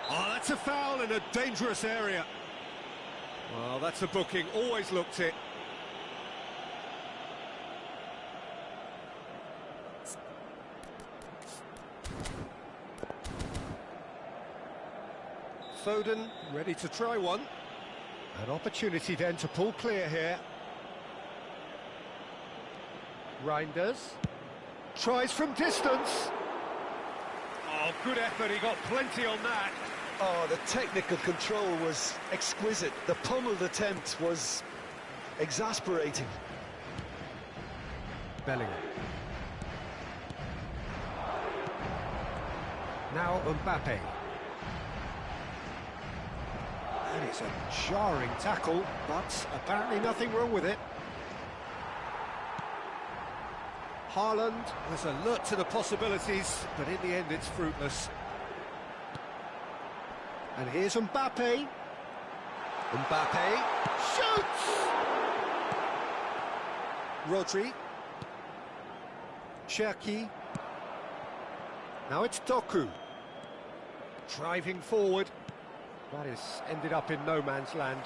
Oh, that's a foul in a dangerous area. Well, that's a booking, always looked it. Foden ready to try one. An opportunity then to pull clear here. Reinders. Tries from distance. Oh, good effort, he got plenty on that. Oh, the technical control was exquisite. The pummeled attempt was exasperating. Bellingham. Now Mbappe. And it's a jarring tackle, but apparently nothing wrong with it. Haaland was alert to the possibilities, but in the end it's fruitless. And here's Mbappe. Mbappe shoots! Rodri. Cherki. Now it's Doku. Driving forward. That is ended up in no man's land.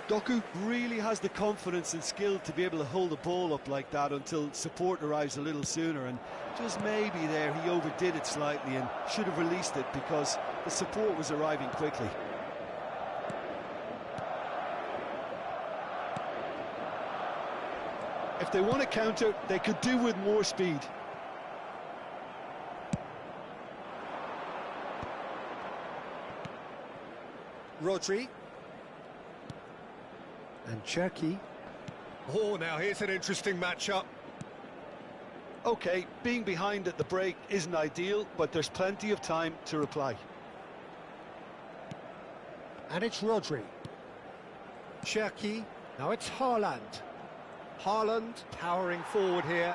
Doku really has the confidence and skill to be able to hold the ball up like that until support arrives a little sooner, and just maybe there he overdid it slightly and should have released it because the support was arriving quickly. If they want to counter, they could do with more speed. Rodri. And Cherki. Oh, now here's an interesting matchup. OK, being behind at the break isn't ideal, but there's plenty of time to reply. And it's Rodri. Cherki. Now it's Haaland. Haaland powering forward here.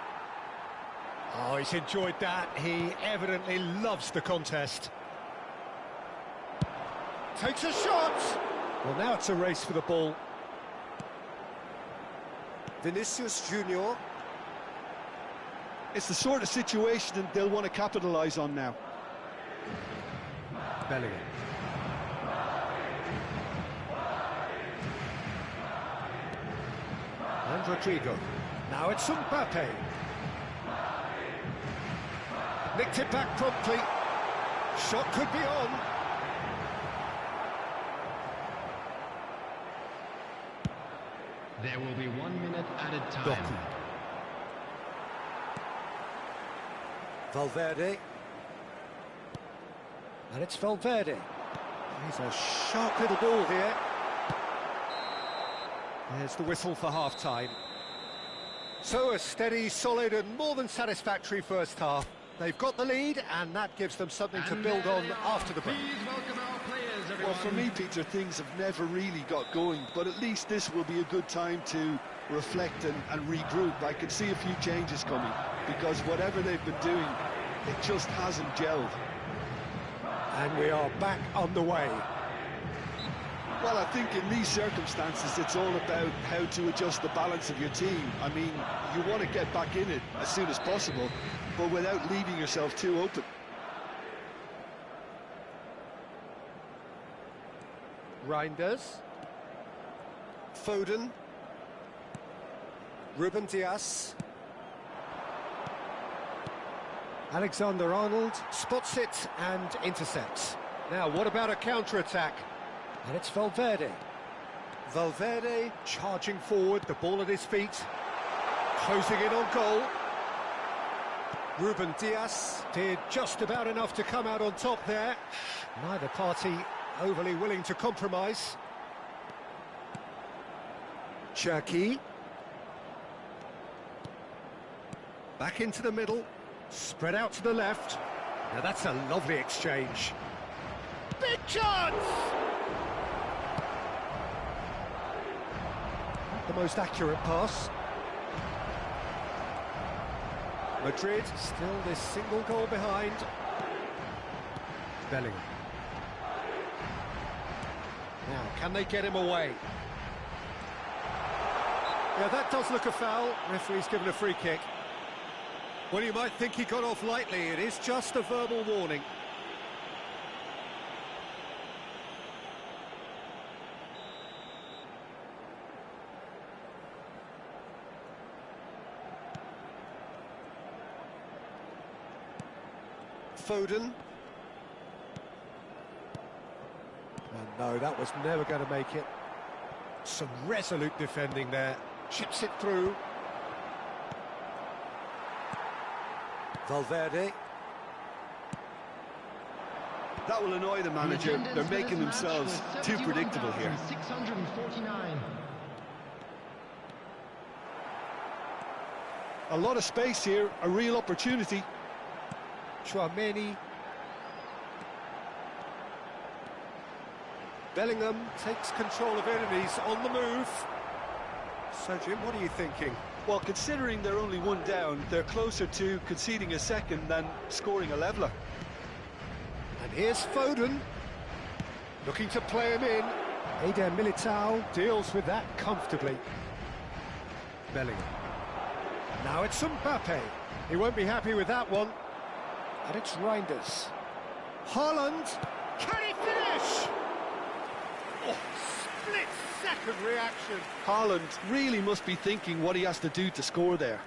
Oh, he's enjoyed that. He evidently loves the contest. Takes a shot! Well, now it's a race for the ball. Vinicius Junior. It's the sort of situation that they'll want to capitalise on now. Bellingham. And Rodrigo. Now it's Mbappe. Nicked it back promptly. Shot could be on. There will be 1 minute added time. Doku. Valverde. And it's Valverde. He's a sharp little ball here. There's the whistle for half-time. So a steady, solid and more than satisfactory first half. They've got the lead and that gives them something to build on after the break. Please welcome our players, everyone. Well, for me, Peter, things have never really got going, but at least this will be a good time to reflect and regroup. I can see a few changes coming, because whatever they've been doing, it just hasn't gelled. And we are back on the way. Well, I think in these circumstances, it's all about how to adjust the balance of your team. I mean, you want to get back in it as soon as possible, but without leaving yourself too open. Reinders. Foden. Ruben Dias. Alexander-Arnold spots it and intercepts. Now, what about a counter-attack? And it's Valverde. Valverde charging forward, the ball at his feet. Closing in on goal. Ruben Dias did just about enough to come out on top there. Neither party overly willing to compromise. Cherki. Back into the middle. Spread out to the left. Now that's a lovely exchange. Big chance! The most accurate pass. Madrid still this single goal behind. Bellingham. Now, can they get him away? Yeah, that does look a foul. Referee's given a free kick. Well, you might think he got off lightly. It is just a verbal warning. Foden. And no, that was never going to make it. Some resolute defending there. Chips it through. Valverde. That will annoy the manager. They're making themselves too predictable here. 649. A lot of space here, a real opportunity. Chouameni. Bellingham takes control of it and he's on the move. So, Jim, what are you thinking? Well, considering they're only one down, they're closer to conceding a second than scoring a leveller. And here's Foden, looking to play him in. Eder Militao deals with that comfortably. Bellingham. Now it's Mbappe. He won't be happy with that one. And it's Reinders. Haaland. Can he finish? Oh, split-second reaction. Haaland really must be thinking what he has to do to score there.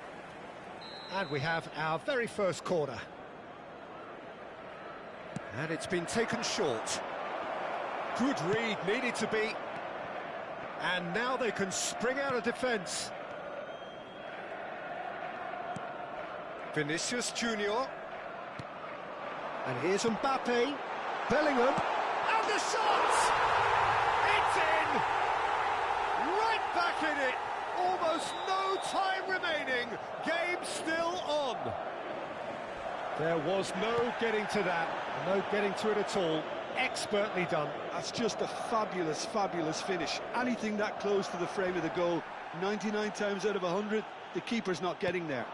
And we have our very first corner. And it's been taken short. Good read, needed to be. And now they can spring out of defence. Vinicius Junior. And here's Mbappe. Bellingham. And the shot! It's in! Right back in it! Almost no time remaining. Game still on. There was no getting to that. No getting to it at all. Expertly done. That's just a fabulous, fabulous finish. Anything that close to the frame of the goal, 99 times out of 100, the keeper's not getting there.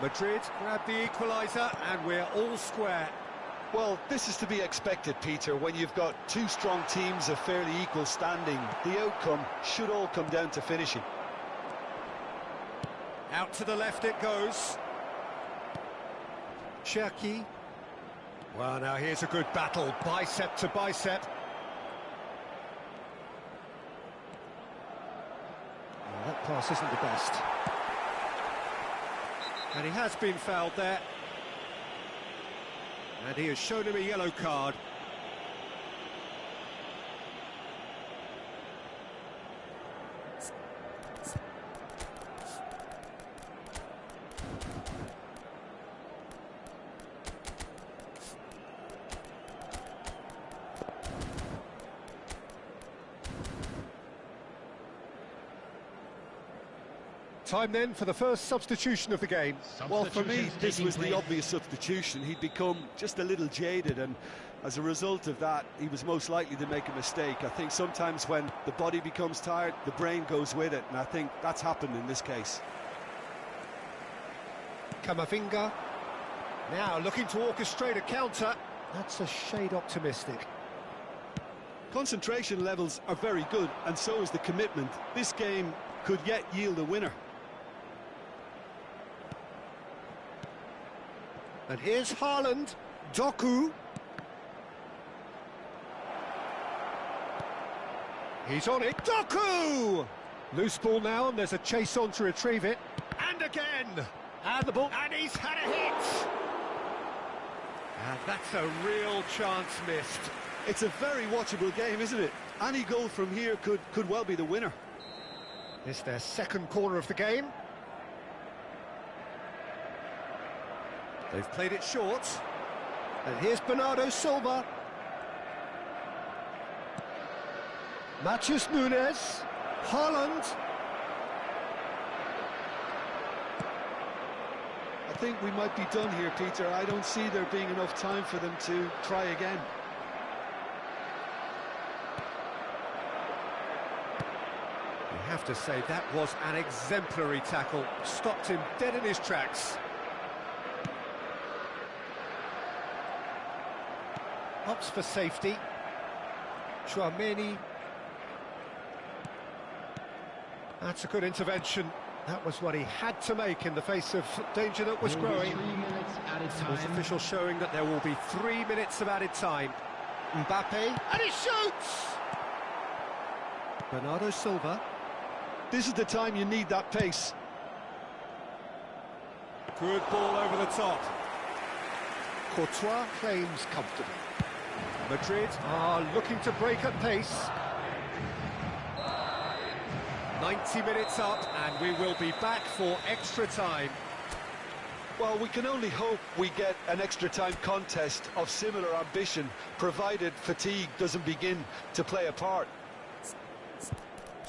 Madrid grab the equaliser and we're all square. Well, this is to be expected, Peter, when you've got two strong teams of fairly equal standing. The outcome should all come down to finishing. Out to the left it goes. Cherki. Well, now here's a good battle, bicep to bicep. Well, that pass isn't the best. And he has been fouled there. And he has shown him a yellow card. Time then for the first substitution of the game. Well, for me, this was the obvious substitution. He'd become just a little jaded, and as a result of that, he was most likely to make a mistake. I think sometimes when the body becomes tired, the brain goes with it, and I think that's happened in this case. Camavinga. Now looking to orchestrate a counter. That's a shade optimistic. Concentration levels are very good, and so is the commitment. This game could yet yield a winner. And here's Haaland. Doku. He's on it. Doku! Loose ball now, and there's a chase on to retrieve it. And again! And the ball. And he's had a hit! And that's a real chance missed. It's a very watchable game, isn't it? Any goal from here could well be the winner. It's their second corner of the game. They've played it short. And here's Bernardo Silva. Matheus Nunes. Haaland. I think we might be done here, Peter. I don't see there being enough time for them to try again. I have to say that was an exemplary tackle. Stopped him dead in his tracks. Opts for safety. Chouameni. That's a good intervention. That was what he had to make in the face of danger that was growing. 3 minutes added time. Sports official showing that there will be 3 minutes of added time. Mbappe, and he shoots! Bernardo Silva. This is the time you need that pace. Good ball over the top. Courtois claims comfortably. Madrid are looking to break at pace. 90 minutes up, and we will be back for extra time. Well, we can only hope we get an extra time contest of similar ambition, provided fatigue doesn't begin to play a part.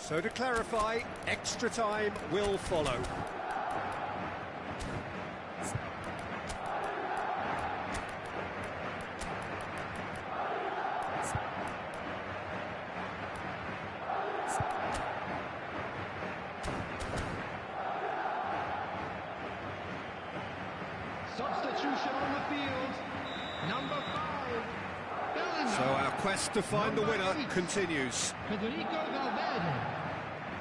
So to clarify, extra time will follow. Substitution on the field. Number 5. So our quest to find the winner continues. Federico Valverde.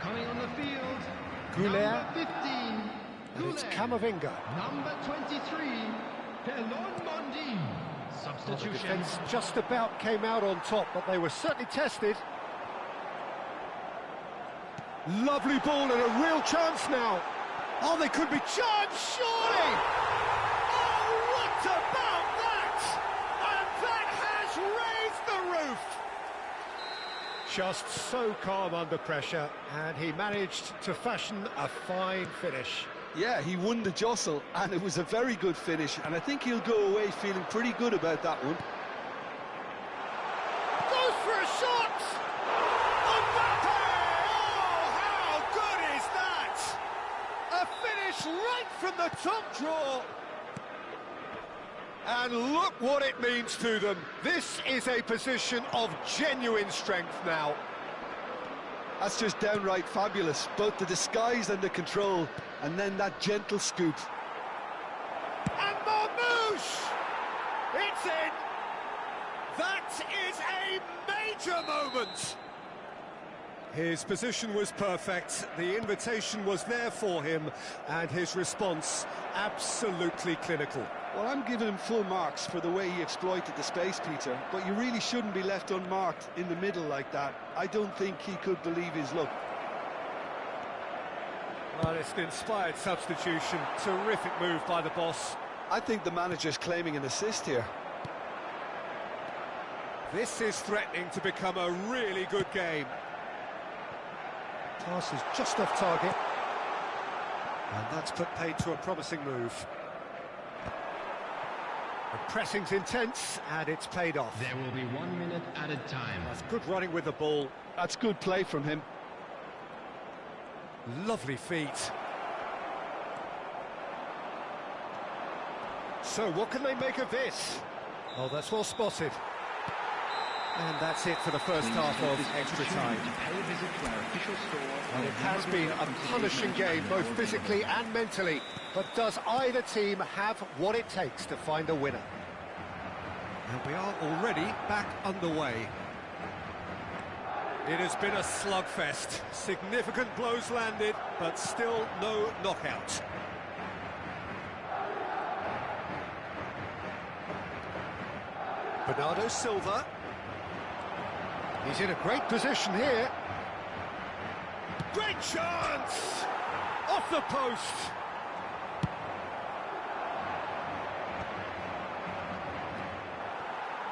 Coming on the field. Goulet. Number 15. And it's Goulet. Camavinga. Number 23. Pelon Mondi. The Substitution. defence just about came out on top, but they were certainly tested. Lovely ball and a real chance now. Oh, they could be charged, surely! Oh, what about that? And that has raised the roof! Just so calm under pressure, and he managed to fashion a fine finish. Yeah, he won the jostle, and it was a very good finish, and I think he'll go away feeling pretty good about that one. Goes for a shot! Mbappe! Oh, how good is that? A finish right from the top draw. And look what it means to them. This is a position of genuine strength now. That's just downright fabulous, both the disguise and the control, and then that gentle scoop. And Marmouche! It's in! That is a major moment! His position was perfect, the invitation was there for him, and his response absolutely clinical. Well, I'm giving him full marks for the way he exploited the space, Peter, but you really shouldn't be left unmarked in the middle like that. I don't think he could believe his luck. Well, it's an inspired substitution, terrific move by the boss. I think the manager's claiming an assist here. This is threatening to become a really good game. Pass is just off target. And that's put paid to a promising move. The pressing's intense, and it's paid off. There will be 1 minute added time. That's good running with the ball. That's good play from him. Lovely feet. So what can they make of this? Oh, that's well spotted. And that's it for the first half of extra time. And it has been a punishing game, both physically and mentally. But does either team have what it takes to find a winner? And we are already back underway. It has been a slugfest. Significant blows landed, but still no knockout. Bernardo Silva. He's in a great position here. Great chance! Off the post!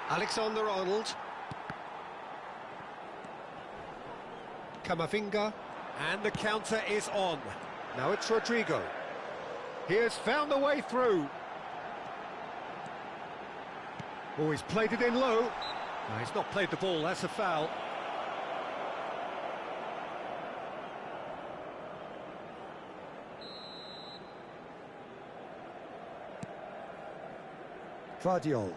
Alexander-Arnold. Camavinga. And the counter is on. Now it's Rodrigo. He has found the way through. Oh, he's played it in low. No, he's not played the ball, that's a foul. Vardiol.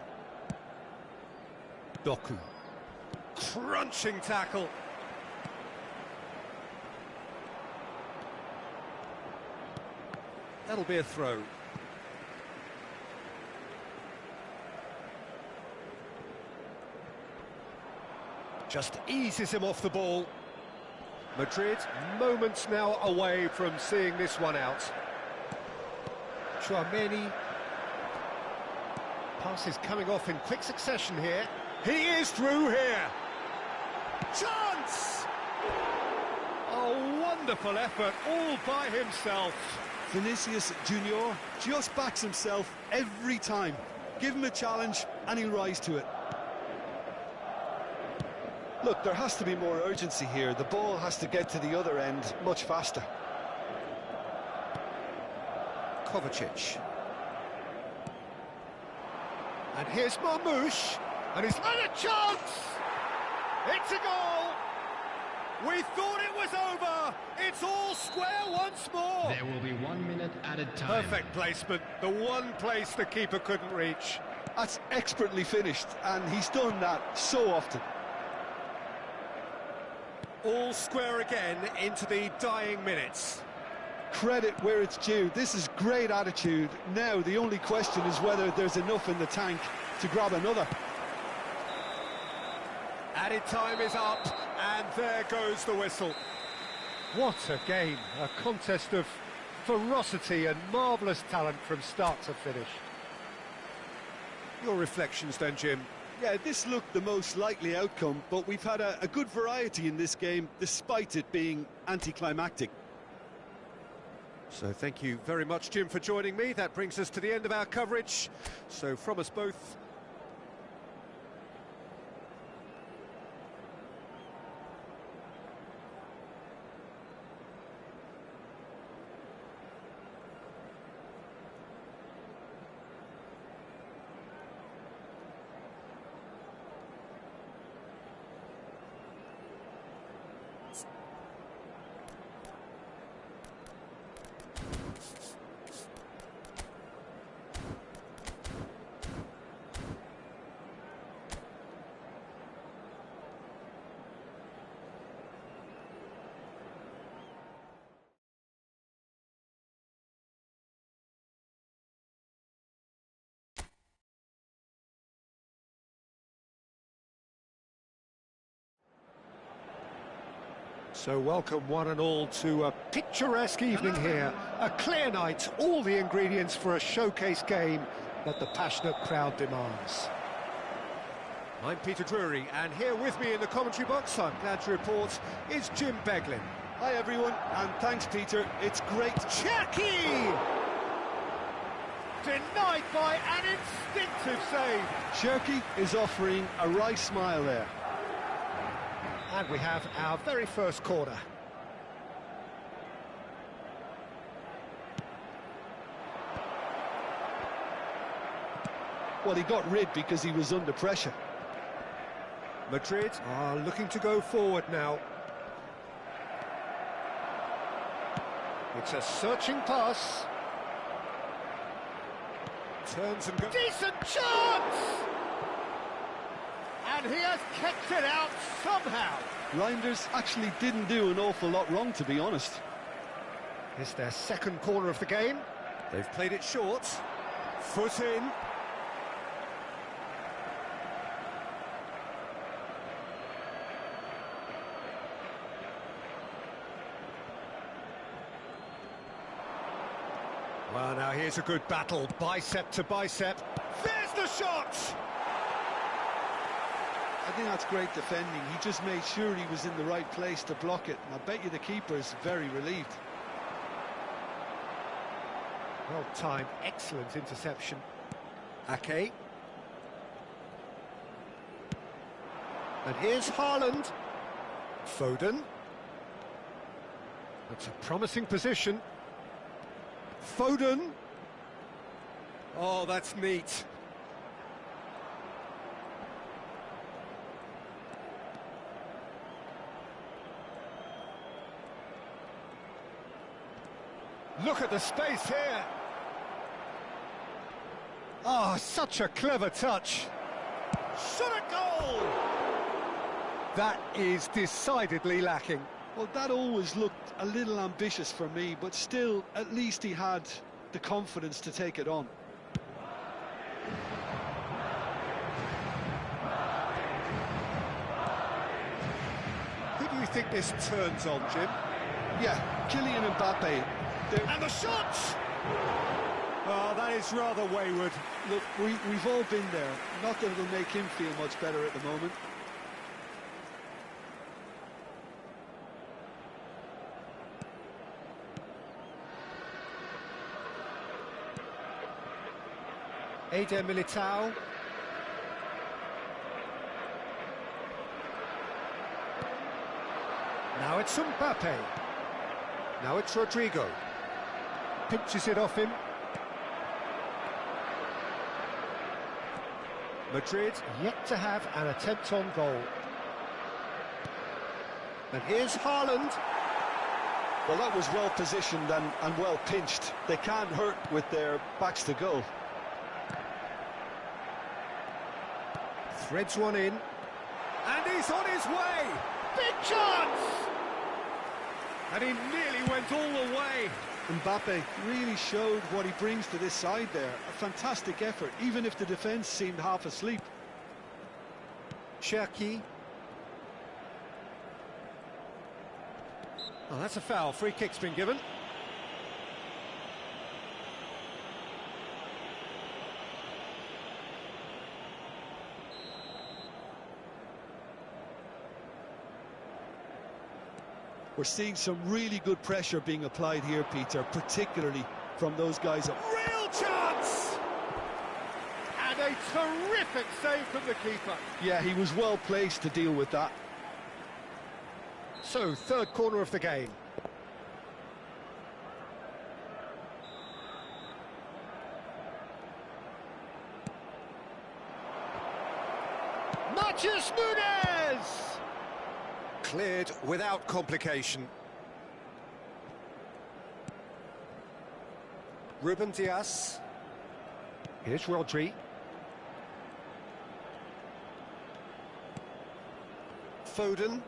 Doku. Crunching tackle. That'll be a throw. Just eases him off the ball. Madrid moments now away from seeing this one out. Chouameni. Passes coming off in quick succession here. He is through here. Chance! A wonderful effort all by himself. Vinicius Junior just backs himself every time. Give him a challenge and he'll rise to it. Look, there has to be more urgency here. The ball has to get to the other end much faster. Kovacic. And here's Marmouche. And he's had a chance! It's a goal! We thought it was over. It's all square once more. There will be 1 minute added time. Perfect placement. The one place the keeper couldn't reach. That's expertly finished, and he's done that so often. All square again into the dying minutes. Credit where it's due. This is great attitude. Now the only question is whether there's enough in the tank to grab another. Added time is up, and there goes the whistle. What a game, a contest of ferocity and marvellous talent from start to finish. Your reflections then, Jim? Yeah, this looked the most likely outcome, but we've had a good variety in this game, despite it being anticlimactic. So thank you very much, Jim, for joining me. That brings us to the end of our coverage. So from us both, so welcome one and all to a picturesque evening here. A clear night, all the ingredients for a showcase game that the passionate crowd demands. I'm Peter Drury, and here with me in the commentary box, I'm glad to report, is Jim Beglin. Hi everyone, and thanks Peter, it's great. Cherki! Denied by an instinctive save. Cherki is offering a wry smile there. And we have our very first corner. Well, he got rid because he was under pressure. Madrid are looking to go forward now. It's a searching pass. Turns and goes. Decent chance! And he has kept it out somehow. Reinders actually didn't do an awful lot wrong, to be honest. It's their second corner of the game. They've played it short. Foot in. Well, now here's a good battle, bicep to bicep. There's the shot! I think that's great defending. He just made sure he was in the right place to block it. And I bet you the keeper is very relieved. Well timed, excellent interception. Ake. And here's Haaland. Foden. That's a promising position. Foden. Oh, that's neat. Look at the space here. Oh, such a clever touch. Shot a goal! That is decidedly lacking. Well, that always looked a little ambitious for me, but still, at least he had the confidence to take it on. Who do you think this turns on, Jim? Yeah, Kylian Mbappe. And the shot! Oh, that is rather wayward. Look, we've all been there. Not that it'll make him feel much better at the moment. Eder Militao. Now it's Mbappe. Now it's Rodrigo. Pinches it off him. Madrid yet to have an attempt on goal. And here's Haaland. Well, that was well positioned and well pinched. They can't hurt with their backs to goal. Threads one in. And he's on his way! Big chance! And he nearly went all the way. Mbappe really showed what he brings to this side there. A fantastic effort, even if the defence seemed half asleep. Cherki. Oh, that's a foul. Free kick's been given. We're seeing some really good pressure being applied here, Peter, particularly from those guys up. Real chance! And a terrific save from the keeper. Yeah, he was well placed to deal with that. So, third corner of the game. Matheus Nunes! Cleared without complication. Ruben Dias. Here's Rodri. Foden.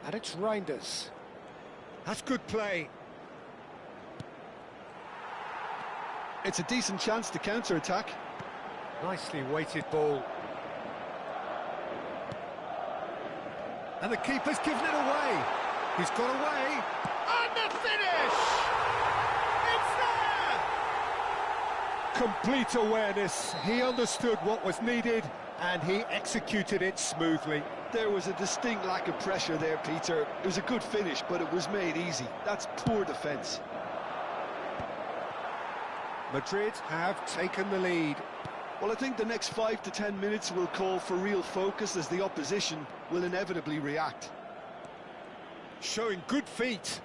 And it's Reinders. That's good play. It's a decent chance to counter-attack. Nicely weighted ball. And the keeper's given it away. He's got away. And the finish! It's there! Complete awareness. He understood what was needed and he executed it smoothly. There was a distinct lack of pressure there, Peter. It was a good finish, but it was made easy. That's poor defence. Madrid have taken the lead. Well, I think the next 5 to 10 minutes will call for real focus as the opposition will inevitably react. Showing good feet.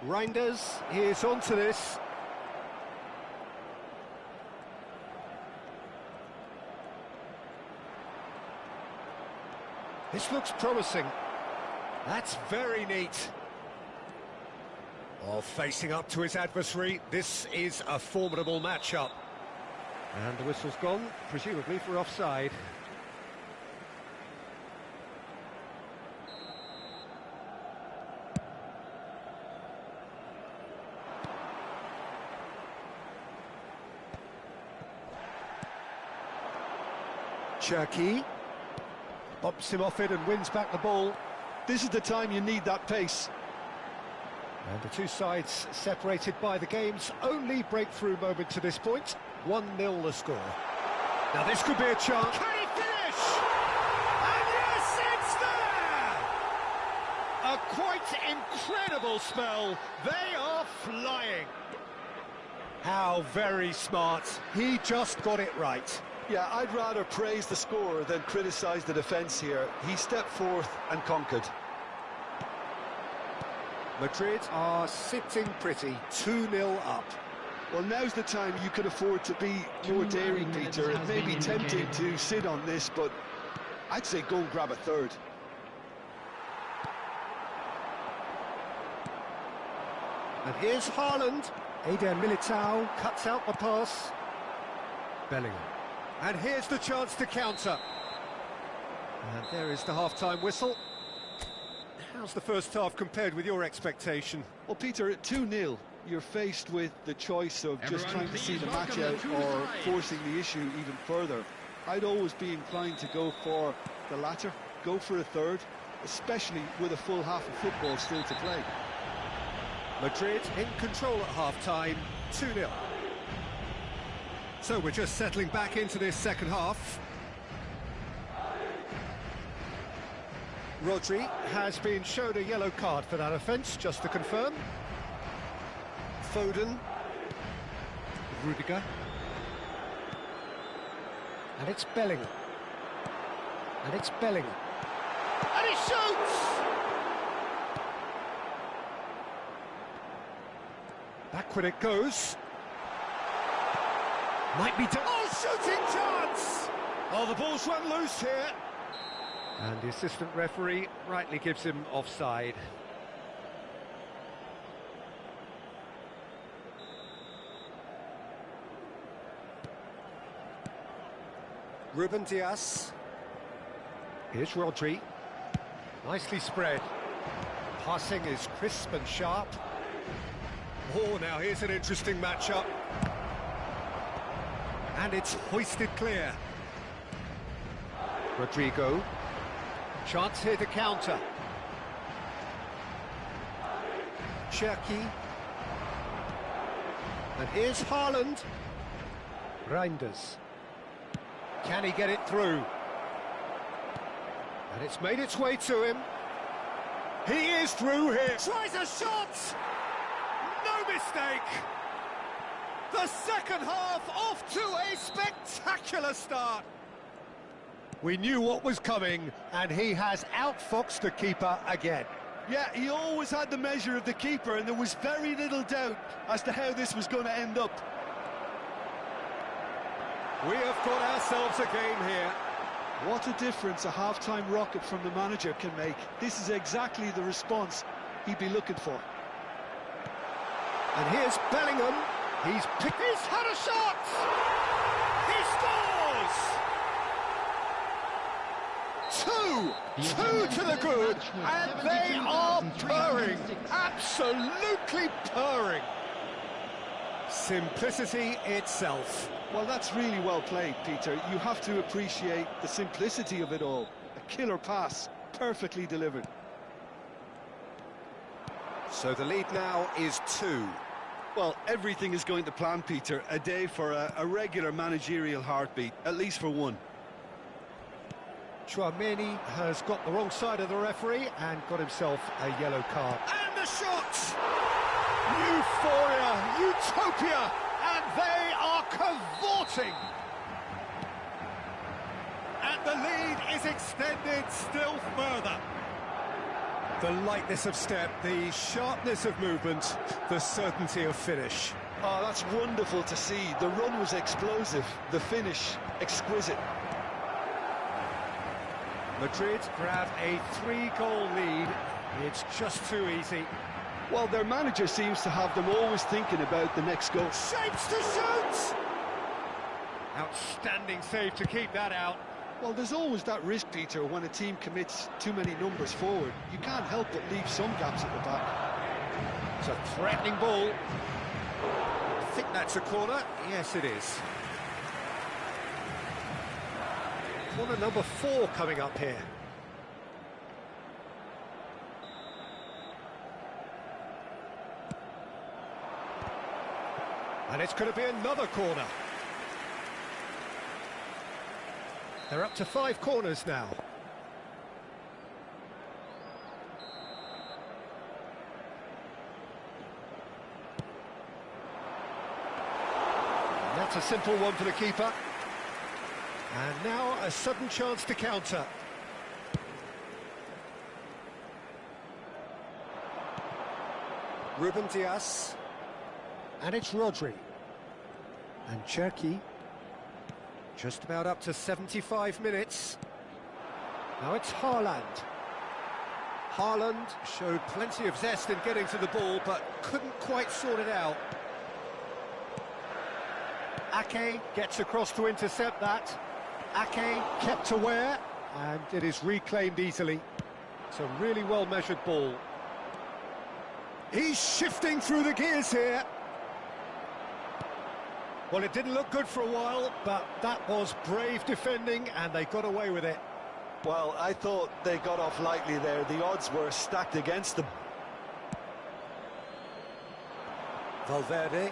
Reinders is onto this. This looks promising. That's very neat. Oh, facing up to his adversary, this is a formidable matchup. And the whistle's gone, presumably for offside. Cherki bumps him off it and wins back the ball. This is the time you need that pace. And the two sides separated by the game's only breakthrough moment to this point. 1-0 the score. Now this could be a chance. Can he finish? And yes, it's there! A quite incredible spell. They are flying. How very smart. He just got it right. Yeah, I'd rather praise the scorer than criticise the defence here. He stepped forth and conquered. Madrid are sitting pretty, 2-0 up. Well, now's the time you could afford to be more daring, Peter. It may be tempting to sit on this, but I'd say go and grab a third. And here's Haaland. Eder Militao cuts out the pass. Bellingham. And here's the chance to counter. And there is the half-time whistle. How's the first half compared with your expectation? Well, Peter, at 2-0, you're faced with the choice of just trying to see the match out or forcing the issue even further. I'd always be inclined to go for the latter, go for a third, especially with a full half of football still to play. Madrid in control at half-time, 2-0. So we're just settling back into this second half. Rodri has been shown a yellow card for that offence, just to confirm. Foden. Rudiger. And it's Bellingham. And it's Bellingham. And he shoots! Backward it goes. Might be... Oh, shooting chance! Oh, the ball's run loose here. And the assistant referee rightly gives him offside. Ruben Dias. Here's Rodri. Nicely spread. Passing is crisp and sharp. Oh, now here's an interesting matchup. And it's hoisted clear. Rodrigo. Chance here to counter. Cherki. And here's Haaland. Reinders. Can he get it through? And it's made its way to him. He is through here. Tries a shot! No mistake! The second half off to a spectacular start. We knew what was coming, and he has outfoxed the keeper again. Yeah, he always had the measure of the keeper, and there was very little doubt as to how this was going to end up. We have got ourselves a game here. What a difference a half-time rocket from the manager can make. This is exactly the response he'd be looking for. And here's Bellingham. He's had a shot! He scores! Two to the good, and they are purring, absolutely purring. Simplicity itself. Well, that's really well played, Peter. You have to appreciate the simplicity of it all. A killer pass, perfectly delivered. So the lead now is 2. Well, everything is going to plan, Peter. A day for a regular managerial heartbeat, at least for one. Chouameni has got the wrong side of the referee and got himself a yellow card. And the shot! Euphoria, utopia, and they are cavorting. And the lead is extended still further. The lightness of step, the sharpness of movement, the certainty of finish. Oh, that's wonderful to see. The run was explosive, the finish exquisite. Madrid grab a 3-goal lead. It's just too easy. Well, their manager seems to have them always thinking about the next goal. Shapes to shoot! Outstanding save to keep that out. Well, there's always that risk, Peter, when a team commits too many numbers forward. You can't help but leave some gaps at the back. It's a threatening ball. I think that's a corner. Yes, it is. Corner number 4 coming up here. And it's going to be another corner. They're up to 5 corners now. And that's a simple one for the keeper. And now a sudden chance to counter. Ruben Dias. And it's Rodri. And Cherki. Just about up to 75 minutes. Now it's Haaland. Haaland showed plenty of zest in getting to the ball, but couldn't quite sort it out. Ake gets across to intercept that. Ake kept aware, and it is reclaimed easily. It's a really well-measured ball. He's shifting through the gears here. Well, it didn't look good for a while, but that was brave defending, and they got away with it. Well, I thought they got off lightly there. The odds were stacked against them. Valverde.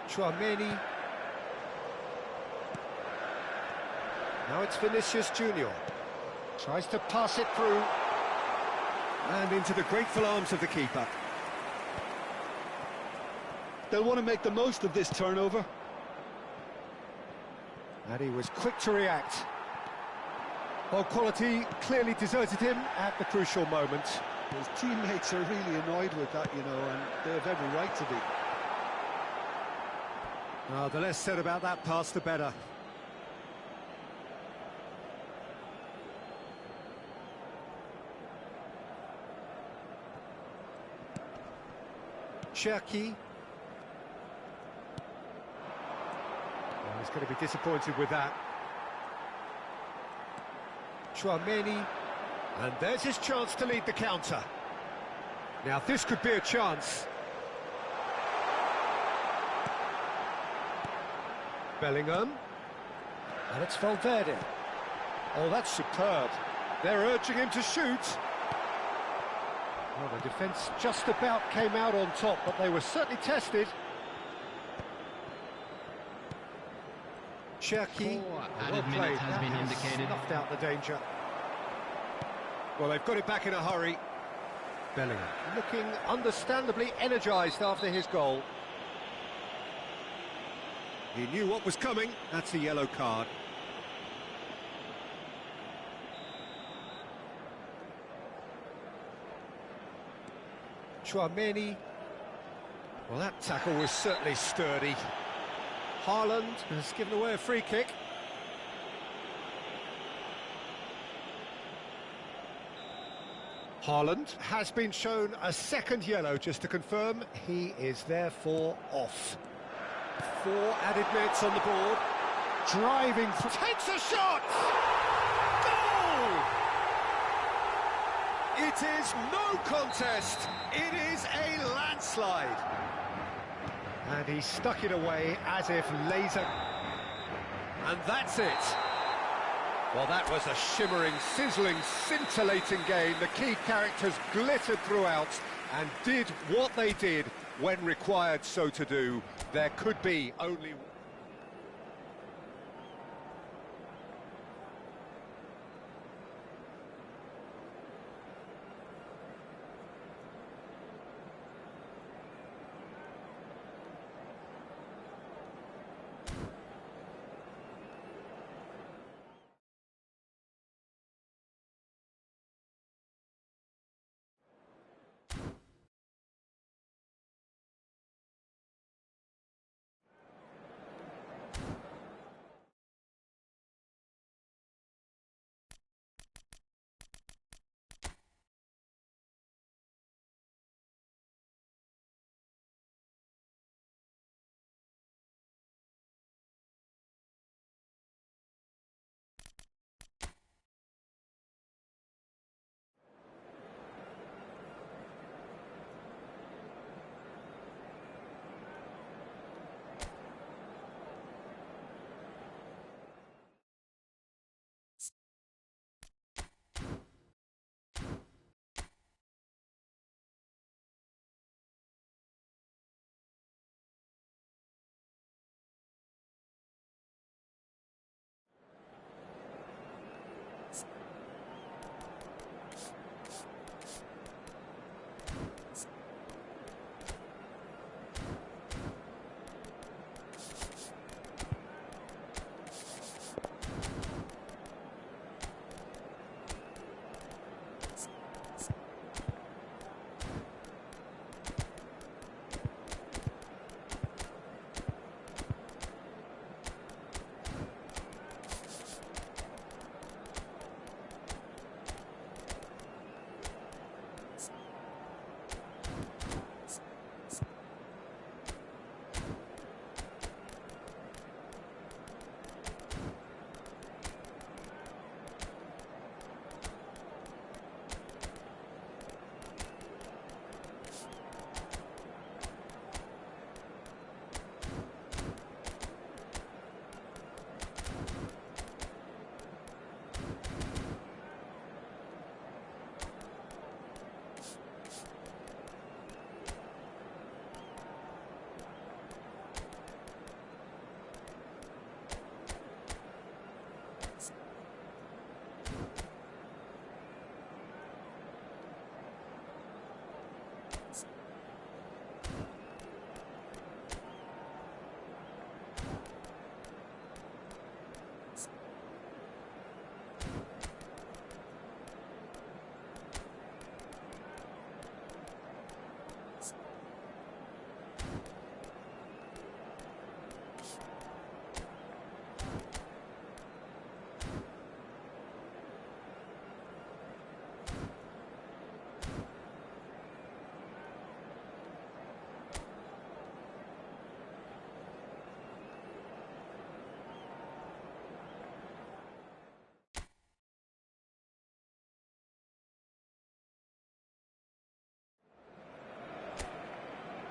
Chouameni. Now it's Vinicius Junior. Tries to pass it through. And into the grateful arms of the keeper. They'll want to make the most of this turnover. And he was quick to react. Well, quality clearly deserted him at the crucial moment. His teammates are really annoyed with that, you know, and they have every right to be. The less said about that pass, the better. Cherki. Well, he's going to be disappointed with that. Chouameni. And there's his chance to lead the counter. Now, this could be a chance. Bellingham. And it's Valverde. Oh, that's superb. They're urging him to shoot. Well, the defence just about came out on top, but they were certainly tested. Cherki. Added minutes has been indicated. Snuffed out the danger. Well, they've got it back in a hurry. Bellingham looking understandably energised after his goal. He knew what was coming. That's a yellow card. Chouameni. Well, that tackle was certainly sturdy. Haaland has given away a free kick. Haaland has been shown a second yellow, just to confirm. He is therefore off. 4 added minutes on the board. Driving through. Takes a shot! Goal! It is no contest. It is a landslide. And he stuck it away as if laser. And that's it. Well, that was a shimmering, sizzling, scintillating game. The key characters glittered throughout and did what they did when required so to do. There could be only...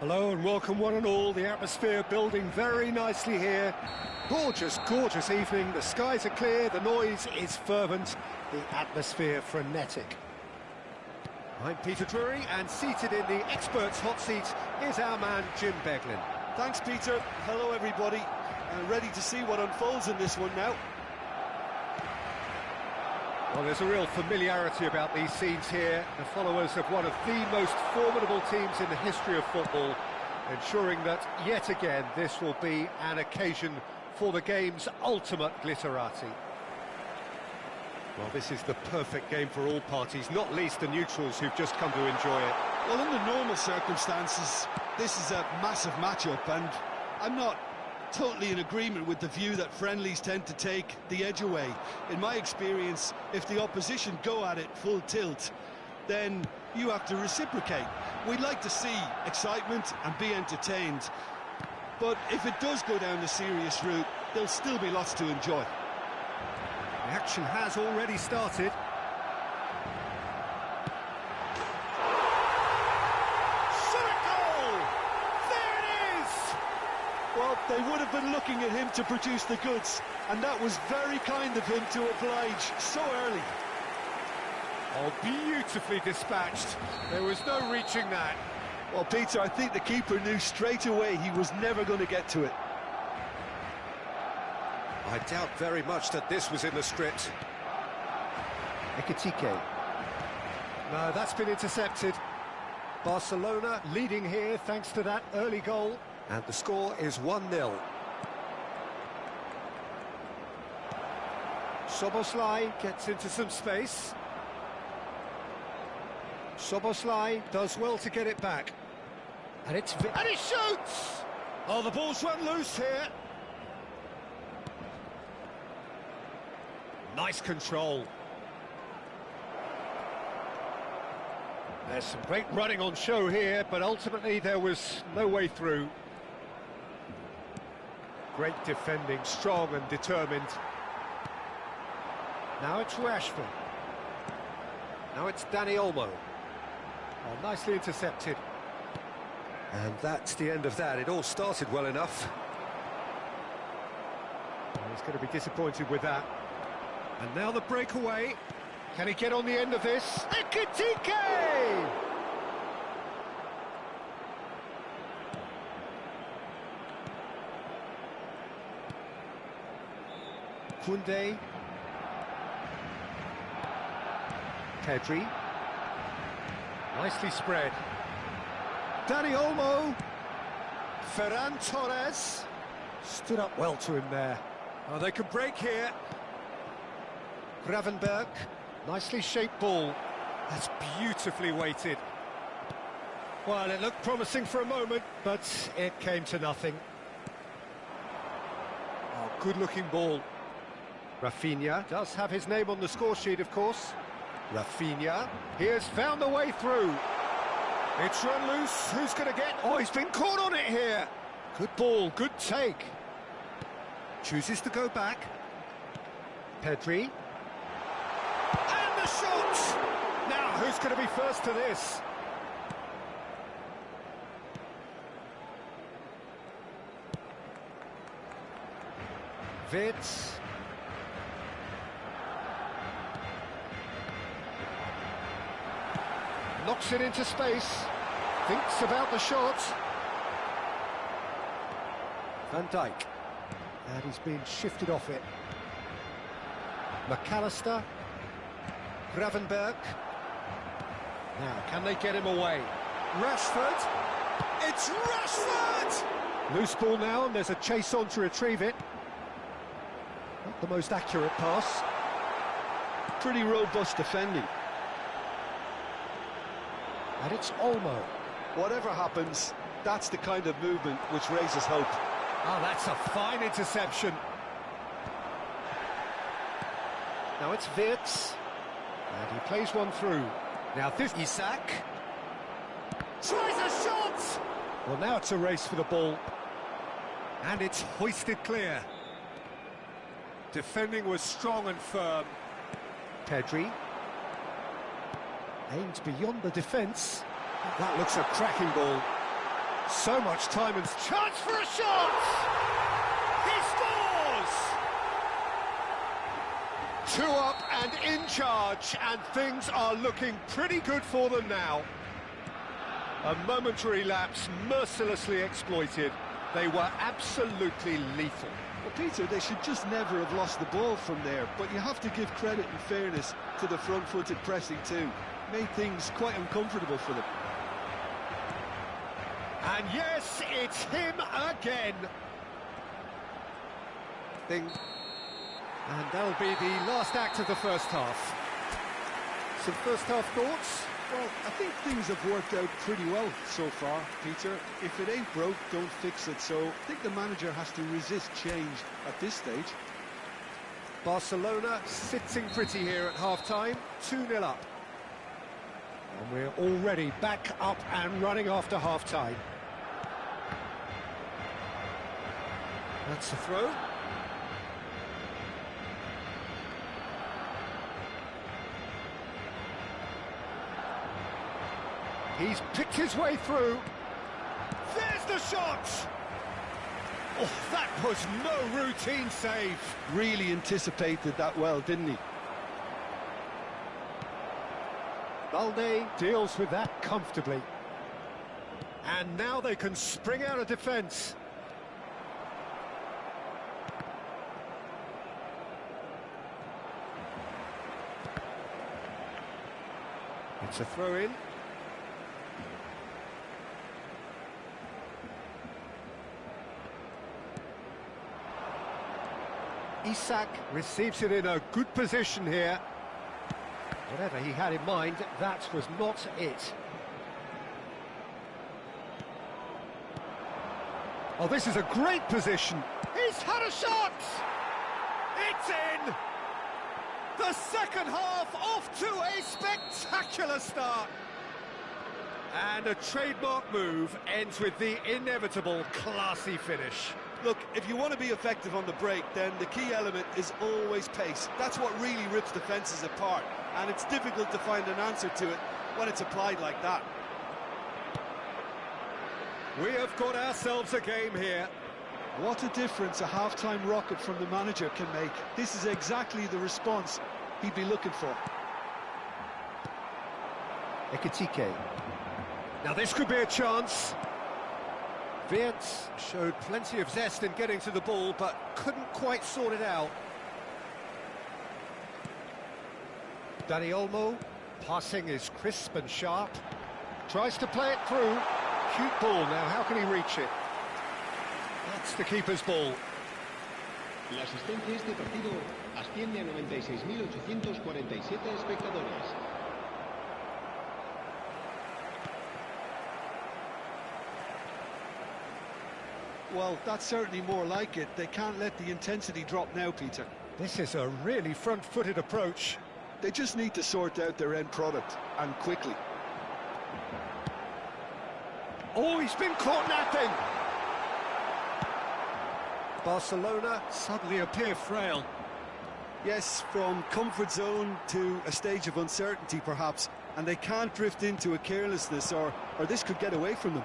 Hello and welcome one and all. The atmosphere building very nicely here. Gorgeous, gorgeous evening. The skies are clear, the noise is fervent, the atmosphere frenetic. I'm Peter Drury, and seated in the experts' hot seat is our man Jim Beglin. Thanks, Peter. Hello, everybody. Ready to see what unfolds in this one now. Well, there's a real familiarity about these scenes here. The followers of one of the most formidable teams in the history of football, ensuring that, yet again, this will be an occasion for the game's ultimate glitterati. Well, this is the perfect game for all parties, not least the neutrals who've just come to enjoy it. Well, in the normal circumstances, this is a massive matchup, and I'm not totally in agreement with the view that friendlies tend to take the edge away. In my experience, if the opposition go at it full tilt, then you have to reciprocate. We'd like to see excitement and be entertained, but if it does go down the serious route, there'll still be lots to enjoy. The action has already started. Well, they would have been looking at him to produce the goods, and that was very kind of him to oblige so early. Oh, beautifully dispatched. There was no reaching that. Well, Peter, I think the keeper knew straight away he was never going to get to it. I doubt very much that this was in the script. Ekitike. No, that's been intercepted. Barcelona leading here thanks to that early goal. And the score is 1-0. Soboslai gets into some space. Soboslai does well to get it back. And he shoots! Oh, the ball's run loose here. Nice control. There's some great running on show here, but ultimately there was no way through. Great defending, strong and determined. Now it's Rashford. Now it's Dani Olmo. Oh, nicely intercepted. And that's the end of that. It all started well enough. Oh, he's going to be disappointed with that. And now the breakaway. Can he get on the end of this? Ekitike! Koundé. Pedri. Nicely spread. Dani Olmo. Ferran Torres. Stood up well to him there. Oh, they can break here. Gravenberg. Nicely shaped ball. That's beautifully weighted. Well, it looked promising for a moment, but it came to nothing. Oh, good-looking ball. Rafinha does have his name on the score sheet, of course. Rafinha, he has found the way through. It's run loose, who's going to get... Oh, he's been caught on it here. Good ball, good take. Chooses to go back. Pedri. And the shot! Now, who's going to be first to this? Vitz. Knocks it into space. Thinks about the shot. Van Dijk. And he's been shifted off it. McAllister. Gravenberg. Now, can they get him away? Rashford. It's Rashford! Loose ball now, and there's a chase on to retrieve it. Not the most accurate pass. Pretty robust defending. And it's Olmo. Whatever happens, that's the kind of movement which raises hope. Oh, that's a fine interception. Now it's Vitz. And he plays one through. Now this Isak. Tries a shot! Well, now it's a race for the ball. And it's hoisted clear. Defending was strong and firm. Pedri. Aimed beyond the defence. That looks a cracking ball. So much time and chance for a shot! He scores! 2 up and in charge, and things are looking pretty good for them now. A momentary lapse mercilessly exploited. They were absolutely lethal. Well, Peter, they should just never have lost the ball from there, but you have to give credit and fairness to the front-footed pressing too. Made things quite uncomfortable for them. And yes, it's him again. And that'll be the last act of the first half. Some first half thoughts? Well, I think things have worked out pretty well so far, Peter. If it ain't broke, don't fix it. So I think the manager has to resist change at this stage. Barcelona sitting pretty here at half-time, 2-0 up. And we're already back up and running after half-time. That's the throw. He's picked his way through. There's the shot! Oh, that was no routine save. Really anticipated that well, didn't he? Balde deals with that comfortably. And now they can spring out of defence. It's a throw-in. Isak receives it in a good position here. Whatever he had in mind, that was not it. Oh, this is a great position. He's had a shot! It's in! The second half off to a spectacular start. And a trademark move ends with the inevitable classy finish. Look, if you want to be effective on the break, then the key element is always pace. That's what really rips defences apart, and it's difficult to find an answer to it when it's applied like that. We have got ourselves a game here. What a difference a half-time rocket from the manager can make. This is exactly the response he'd be looking for. Ekitike. Now this could be a chance. Wirtz showed plenty of zest in getting to the ball, but couldn't quite sort it out. Dani Olmo, passing is crisp and sharp. Tries to play it through. Cute ball, now how can he reach it? That's the keeper's ball. La asistencia a este partido asciende a 96.847 espectadores. Well, that's certainly more like it. They can't let the intensity drop now, Peter. This is a really front-footed approach. They just need to sort out their end product, and quickly. Oh, he's been caught napping! Barcelona suddenly appear frail. Yes, from comfort zone to a stage of uncertainty, perhaps, and they can't drift into a carelessness, or this could get away from them.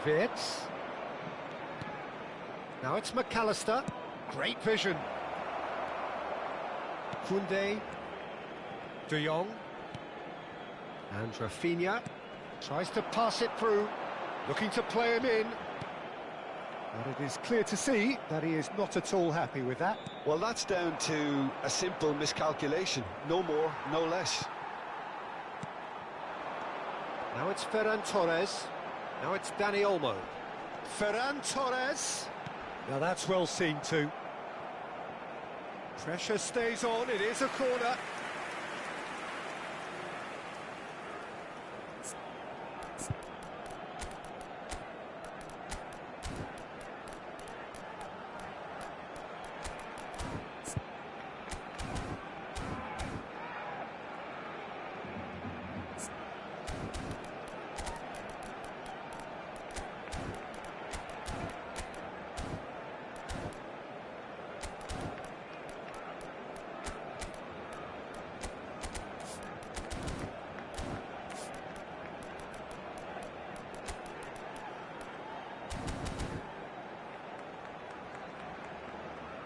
Wirtz. Now it's McAllister. Great vision. Koundé. De Jong. And Rafinha tries to pass it through, looking to play him in. But it is clear to see that he is not at all happy with that. Well, that's down to a simple miscalculation. No more, no less. Now it's Ferran Torres. Now it's Dani Olmo. Ferran Torres. Now that's well seen too. Pressure stays on, it is a corner.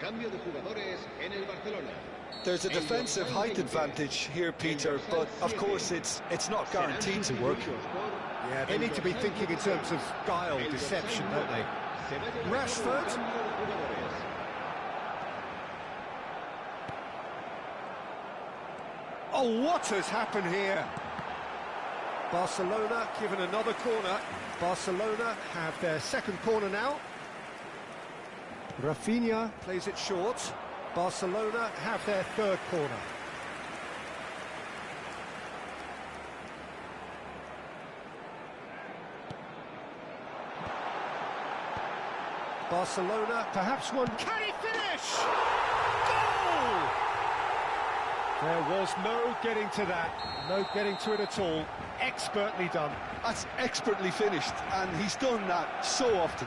Cambio de jugadores en el Barcelona. There's a defensive height advantage here, Peter, but of course it's not guaranteed to work. Yeah, they need to be thinking in terms of guile, deception, don't they? Rashford. Oh, what has happened here? Barcelona given another corner. Barcelona have their second corner now. Rafinha plays it short. Barcelona have their third corner. Barcelona, perhaps one. Can he finish? Goal! There was no getting to that. No getting to it at all. Expertly done. That's expertly finished, and he's done that so often.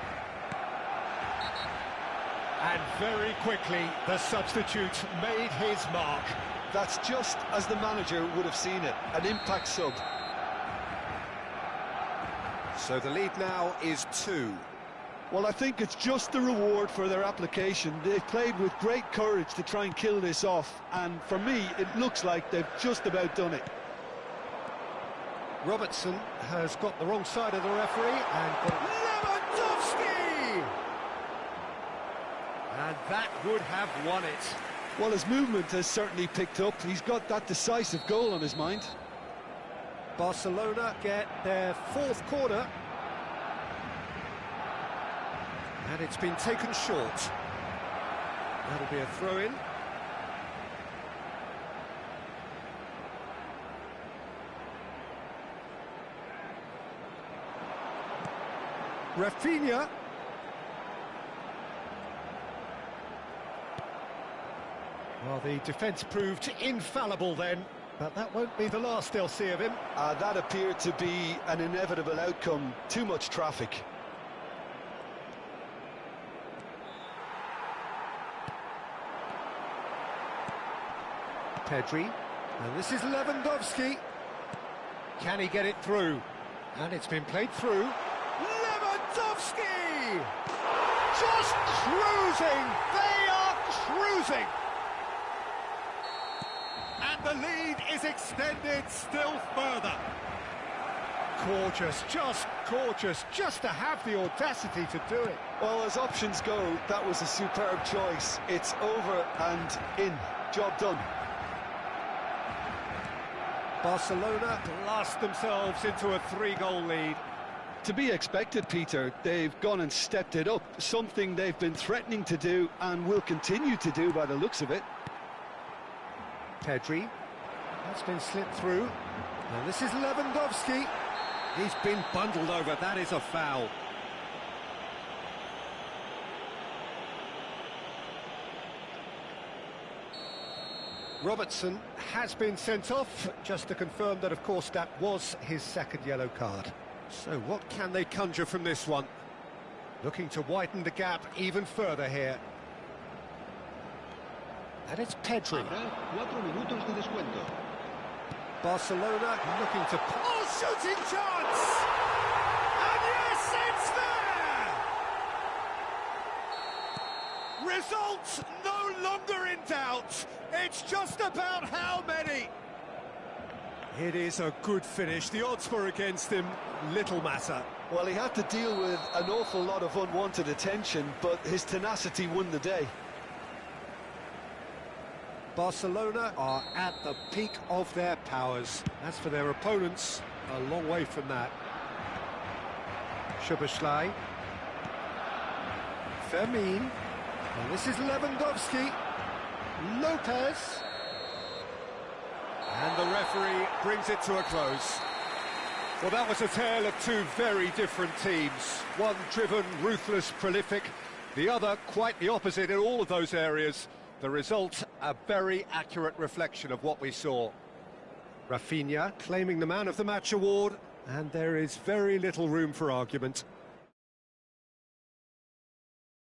And very quickly, the substitute made his mark. That's just as the manager would have seen it, an impact sub. So the lead now is 2. Well, I think it's just the reward for their application. They've played with great courage to try and kill this off, and for me, it looks like they've just about done it. Robertson has got the wrong side of the referee and got Lewandowski! And that would have won it. Well, his movement has certainly picked up. He's got that decisive goal on his mind. Barcelona get their fourth corner. And it's been taken short. That'll be a throw-in. Rafinha. Well, the defence proved infallible then, but that won't be the last they'll see of him. That appeared to be an inevitable outcome. Too much traffic. Pedri, and this is Lewandowski. Can he get it through? And it's been played through. Lewandowski! Just cruising! They are cruising! And the lead is extended still further. Gorgeous, just to have the audacity to do it. Well, as options go, that was a superb choice. It's over and in. Job done. Barcelona blast themselves into a 3-goal lead. To be expected, Peter. They've gone and stepped it up, something they've been threatening to do and will continue to do by the looks of it. Pedri, that's been slipped through. And this is Lewandowski. He's been bundled over, that is a foul. Robertson has been sent off, just to confirm that, of course, that was his second yellow card. So what can they conjure from this one? Looking to widen the gap even further here. And it's Pedri. Habrá 4 minutos de descuento. Barcelona looking to... Oh, shooting chance! And yes, it's there! Results no longer in doubt. It's just about how many. It is a good finish. The odds were against him. Little matter. Well, he had to deal with an awful lot of unwanted attention, but his tenacity won the day. Barcelona are at the peak of their powers. As for their opponents, a long way from that. Szoboszlai. Fermin. And this is Lewandowski. Lopez. And the referee brings it to a close. Well, that was a tale of two very different teams. One driven, ruthless, prolific. The other quite the opposite in all of those areas. The result, a very accurate reflection of what we saw. Rafinha claiming the Man of the Match award, and there is very little room for argument.